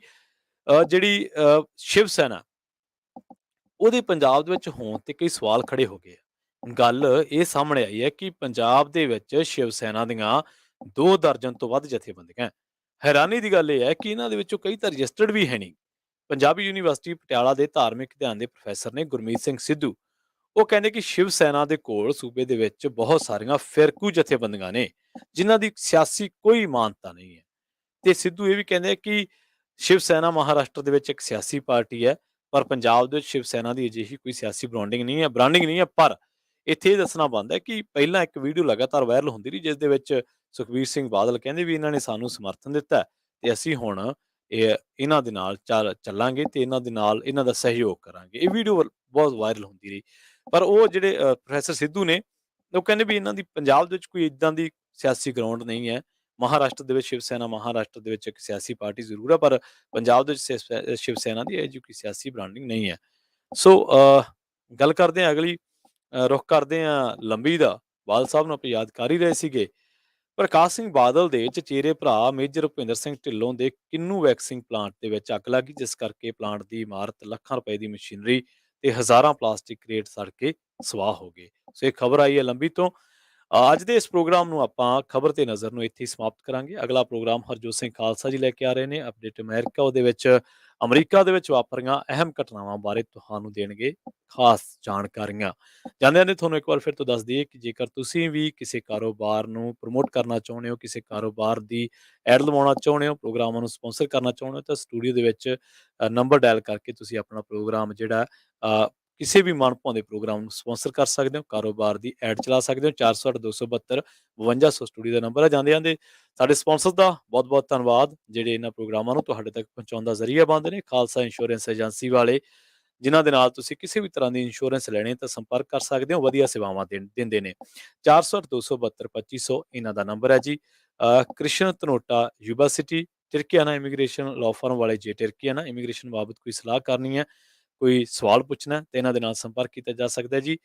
ਜਿਹੜੀ ਸ਼ਿਵ ਸੈਨਾ ਉਹਦੇ ਪੰਜਾਬ ਦੇ ਵਿੱਚ ਹੋਣ ਤੇ ਕਈ ਸਵਾਲ ਖੜੇ ਹੋ ਗਏ ਆ। ਗੱਲ ਇਹ ਸਾਹਮਣੇ ਆਈ ਹੈ ਕਿ ਪੰਜਾਬ ਦੇ ਵਿੱਚ ਸ਼ਿਵ ਸੈਨਾ ਦੀਆਂ 2 ਦਰਜਨ ਤੋਂ ਵੱਧ ਜਥੇਬੰਦੀਆਂ। ਹੈਰਾਨੀ ਦੀ ਗੱਲ ਇਹ ਹੈ ਕਿ ਇਹਨਾਂ ਦੇ ਵਿੱਚੋਂ ਕਈ ਤਾਂ ਰਜਿਸਟਰਡ ਵੀ ਹੈ ਨਹੀਂ। ਪੰਜਾਬੀ ਯੂਨੀਵਰਸਿਟੀ ਪਟਿਆਲਾ ਦੇ ਧਾਰਮਿਕ ਅਧਿਐਨ ਦੇ ਪ੍ਰੋਫੈਸਰ ਨੇ ਗੁਰਮੀਤ ਸਿੰਘ ਸਿੱਧੂ, ਉਹ ਕਹਿੰਦੇ ਕਿ ਸ਼ਿਵ ਸੈਨਾ ਦੇ ਕੋਲ ਸੂਬੇ ਦੇ ਵਿੱਚ ਬਹੁਤ ਸਾਰੀਆਂ ਫਿਰਕੂ ਜਥੇਬੰਦੀਆਂ ਨੇ ਜਿਨ੍ਹਾਂ ਦੀ ਸਿਆਸੀ ਕੋਈ ਮਾਨਤਾ ਨਹੀਂ ਹੈ। ਤੇ ਸਿੱਧੂ ਇਹ ਵੀ ਕਹਿੰਦੇ ਕਿ ਸ਼ਿਵ ਸੈਨਾ ਮਹਾਰਾਸ਼ਟਰ ਦੇ ਵਿੱਚ ਇੱਕ ਸਿਆਸੀ ਪਾਰਟੀ ਹੈ, ਪਰ ਪੰਜਾਬ ਦੇ ਵਿੱਚ ਸ਼ਿਵ ਸੈਨਾ ਦੀ ਅਜਿਹੀ ਕੋਈ ਸਿਆਸੀ ਬਰਾਂਡਿੰਗ ਨਹੀਂ ਹੈ। ਪਰ ਇੱਥੇ ਇਹ ਦੱਸਣਾ ਬਣਦਾ ਹੈ ਕਿ ਪਹਿਲਾਂ ਇੱਕ ਵੀਡੀਓ ਲਗਾਤਾਰ ਵਾਇਰਲ ਹੁੰਦੀ ਰਹੀ ਜਿਸ ਦੇ ਵਿੱਚ ਸੁਖਬੀਰ ਸਿੰਘ ਬਾਦਲ ਕਹਿੰਦੇ ਵੀ ਇਹਨਾਂ ਨੇ ਸਾਨੂੰ ਸਮਰਥਨ ਦਿੱਤਾ ਹੈ ਤੇ ਅਸੀਂ ਹੁਣ ਇਹਨਾਂ ਦੇ ਨਾਲ ਚੱਲਾਂਗੇ ਤੇ ਇਹਨਾਂ ਦੇ ਨਾਲ ਇਹਨਾਂ ਦਾ ਸਹਿਯੋਗ ਕਰਾਂਗੇ। ਇਹ ਵੀਡੀਓ ਬਹੁਤ ਵਾਇਰਲ ਹੁੰਦੀ ਰਹੀ, ਪਰ ਉਹ ਜਿਹੜੇ ਪ੍ਰੋਫੈਸਰ ਸਿੱਧੂ ਨੇ ਉਹ ਕਹਿੰਦੇ ਵੀ ਇਹਨਾਂ ਦੀ ਪੰਜਾਬ ਦੇ ਵਿੱਚ ਕੋਈ ਇਦਾਂ ਦੀ ਸਿਆਸੀ ਗਰਾਊਂਡ ਨਹੀਂ ਹੈ। ਮਹਾਰਾਸ਼ਟਰ ਦੇ ਵਿੱਚ ਸ਼ਿਵ ਸੈਨਾ ਮਹਾਰਾਸ਼ਟਰ ਦੇ ਵਿੱਚ ਇੱਕ ਸਿਆਸੀ ਪਾਰਟੀ ਜ਼ਰੂਰ ਹੈ, ਪਰ ਪੰਜਾਬ ਦੇ ਵਿੱਚ ਸ਼ਿਵ ਸੈਨਾ ਦੀ ਇਹ ਜਿਹੀ ਕੋਈ ਸਿਆਸੀ ਬਰਾਂਡਿੰਗ ਨਹੀਂ ਹੈ। ਸੋ ਗੱਲ ਕਰਦੇ ਹਾਂ ਅਗਲੀ, ਰੁਖ ਕਰਦੇ ਹਾਂ ਲੰਬੀ ਦਾ। ਬਾਦਲ ਸਾਹਿਬ ਨੂੰ ਆਪਾਂ ਯਾਦ ਕਰ ਹੀ ਰਹੇ ਸੀਗੇ। ਪ੍ਰਕਾਸ਼ ਸਿੰਘ ਬਾਦਲ ਦੇ ਚਚੇਰੇ ਭਰਾ ਮੇਜਰ ਭੁਪਿੰਦਰ ਸਿੰਘ ਢਿੱਲੋਂ ਦੇ ਕਿੰਨੂ ਵੈਕਸਿੰਗ ਪਲਾਂਟ ਦੇ ਵਿੱਚ ਅੱਗ ਲੱਗ ਗਈ, ਜਿਸ ਕਰਕੇ ਪਲਾਂਟ ਦੀ ਇਮਾਰਤ, ਲੱਖਾਂ ਰੁਪਏ ਦੀ ਮਸ਼ੀਨਰੀ ਤੇ ਹਜ਼ਾਰਾਂ ਪਲਾਸਟਿਕ ਕ੍ਰੇਟ ਸੜ ਕੇ ਸਵਾਹ ਹੋ ਗਏ। ਸੋ ਇਹ ਖਬਰ ਆਈ ਹੈ ਲੰਬੀ ਤੋਂ। ਅੱਜ ਦੇ ਇਸ ਪ੍ਰੋਗਰਾਮ ਨੂੰ ਆਪਾਂ ਖਬਰ ਤੇ ਨਜ਼ਰ ਨੂੰ ਇੱਥੇ ਹੀ ਸਮਾਪਤ ਕਰਾਂਗੇ। ਅਗਲਾ ਪ੍ਰੋਗਰਾਮ ਹਰਜੋਤ ਸਿੰਘ ਖਾਲਸਾ ਜੀ ਲੈ ਕੇ ਆ ਰਹੇ ਨੇ, ਅਪਡੇਟ ਅਮਰੀਕਾ। ਉਹਦੇ ਵਿੱਚ ਅਮਰੀਕਾ ਦੇ ਵਿੱਚ ਵਾਪਰੀਆਂ ਅਹਿਮ ਘਟਨਾਵਾਂ ਬਾਰੇ ਤੁਹਾਨੂੰ ਦੇਣਗੇ ਖਾਸ ਜਾਣਕਾਰੀਆਂ। ਜਾਂਦੇ ਤੁਹਾਨੂੰ ਇੱਕ ਵਾਰ ਫਿਰ ਤੋਂ ਦੱਸ ਦਈਏ ਕਿ ਜੇਕਰ ਤੁਸੀਂ ਵੀ ਕਿਸੇ ਕਾਰੋਬਾਰ ਨੂੰ ਪ੍ਰਮੋਟ ਕਰਨਾ ਚਾਹੁੰਦੇ ਹੋ, ਕਿਸੇ ਕਾਰੋਬਾਰ ਦੀ ਐਡ ਲਵਾਉਣਾ ਚਾਹੁੰਦੇ ਹੋ, ਪ੍ਰੋਗਰਾਮਾਂ ਨੂੰ ਸਪਾਂਸਰ ਕਰਨਾ ਚਾਹੁੰਦੇ ਹੋ, ਤਾਂ ਸਟੂਡੀਓ ਦੇ ਵਿੱਚ ਨੰਬਰ ਡਾਇਲ ਕਰਕੇ ਤੁਸੀਂ ਆਪਣਾ ਪ੍ਰੋਗਰਾਮ ਜਿਹੜਾ ਕਿਸੇ ਵੀ ਮਨਭਾਉਂਦੇ ਪ੍ਰੋਗਰਾਮ ਨੂੰ ਸਪਾਂਸਰ ਕਰ ਸਕਦੇ ਹੋ, ਕਾਰੋਬਾਰ ਦੀ ਐਡ ਚਲਾ ਸਕਦੇ ਹੋ। 408 272 5200 ਸਟੂਡੀਓ ਦਾ ਨੰਬਰ ਹੈ। ਜਾਂਦੇ ਸਾਡੇ ਸਪਾਂਸਰ ਦਾ ਬਹੁਤ ਬਹੁਤ ਧੰਨਵਾਦ ਜਿਹੜੇ ਇਹਨਾਂ ਪ੍ਰੋਗਰਾਮਾਂ ਨੂੰ ਤੁਹਾਡੇ ਤੱਕ ਪਹੁੰਚਾਉਣ ਦਾ ਜ਼ਰੀਆ ਬਣਦੇ ਨੇ। ਖਾਲਸਾ ਇੰਸ਼ੋਰੈਂਸ ਏਜੰਸੀ ਵਾਲੇ, ਜਿਨ੍ਹਾਂ ਦੇ ਨਾਲ ਤੁਸੀਂ ਕਿਸੇ ਵੀ ਤਰ੍ਹਾਂ ਦੀ ਇੰਸ਼ੋਰੈਂਸ ਲੈਣੀ ਤਾਂ ਸੰਪਰਕ ਕਰ ਸਕਦੇ ਹੋ, ਵਧੀਆ ਸੇਵਾਵਾਂ ਦਿੰਦੇ ਨੇ। 408 272 2500 ਇਹਨਾਂ ਦਾ ਨੰਬਰ ਹੈ ਜੀ। Krishan Dhanota university, Tirkiana immigration law firm ਵਾਲੇ, ਜੇ ਟਿਰਕੀਆਨਾ ਇਮੀਗ੍ਰੇਸ਼ਨ ਬਾਬਤ ਕੋਈ ਸਲਾਹ ਕਰਨੀ ਹੈ, ਕੋਈ ਸਵਾਲ ਪੁੱਛਣਾ ਤੇ ਇਹਨਾਂ ਦੇ ਨਾਲ ਸੰਪਰਕ ਕੀਤਾ ਜਾ ਸਕਦਾ ਹੈ ਜੀ।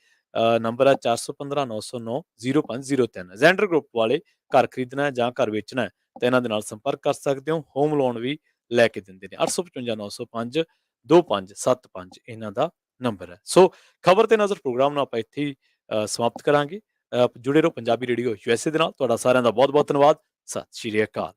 ਨੰਬਰ ਹੈ 415 909 0503। ਜ਼ੈਂਡਰ ਗਰੁੱਪ ਵਾਲੇ, ਘਰ ਖਰੀਦਣਾ ਜਾਂ ਘਰ ਵੇਚਣਾ ਹੈ ਤਾਂ ਇਹਨਾਂ ਦੇ ਨਾਲ ਸੰਪਰਕ ਕਰ ਸਕਦੇ ਹੋ। ਹੋਮ ਲੋਨ ਵੀ ਲੈ ਕੇ ਦਿੰਦੇ ਨੇ। 855 905 2575 ਇਹਨਾਂ ਦਾ ਨੰਬਰ ਹੈ। ਸੋ ਖਬਰ ਤੇ ਨਜ਼ਰ ਪ੍ਰੋਗਰਾਮ ਨੂੰ ਆਪਾਂ ਇੱਥੇ ਹੀ ਸਮਾਪਤ ਕਰਾਂਗੇ। ਜੁੜੇ ਰਹੋ ਪੰਜਾਬੀ ਰੇਡੀਓ USA ਦੇ ਨਾਲ। ਤੁਹਾਡਾ ਸਾਰਿਆਂ ਦਾ ਬਹੁਤ ਬਹੁਤ ਧੰਨਵਾਦ। ਸਤਿ ਸ਼੍ਰੀ ਅਕਾਲ।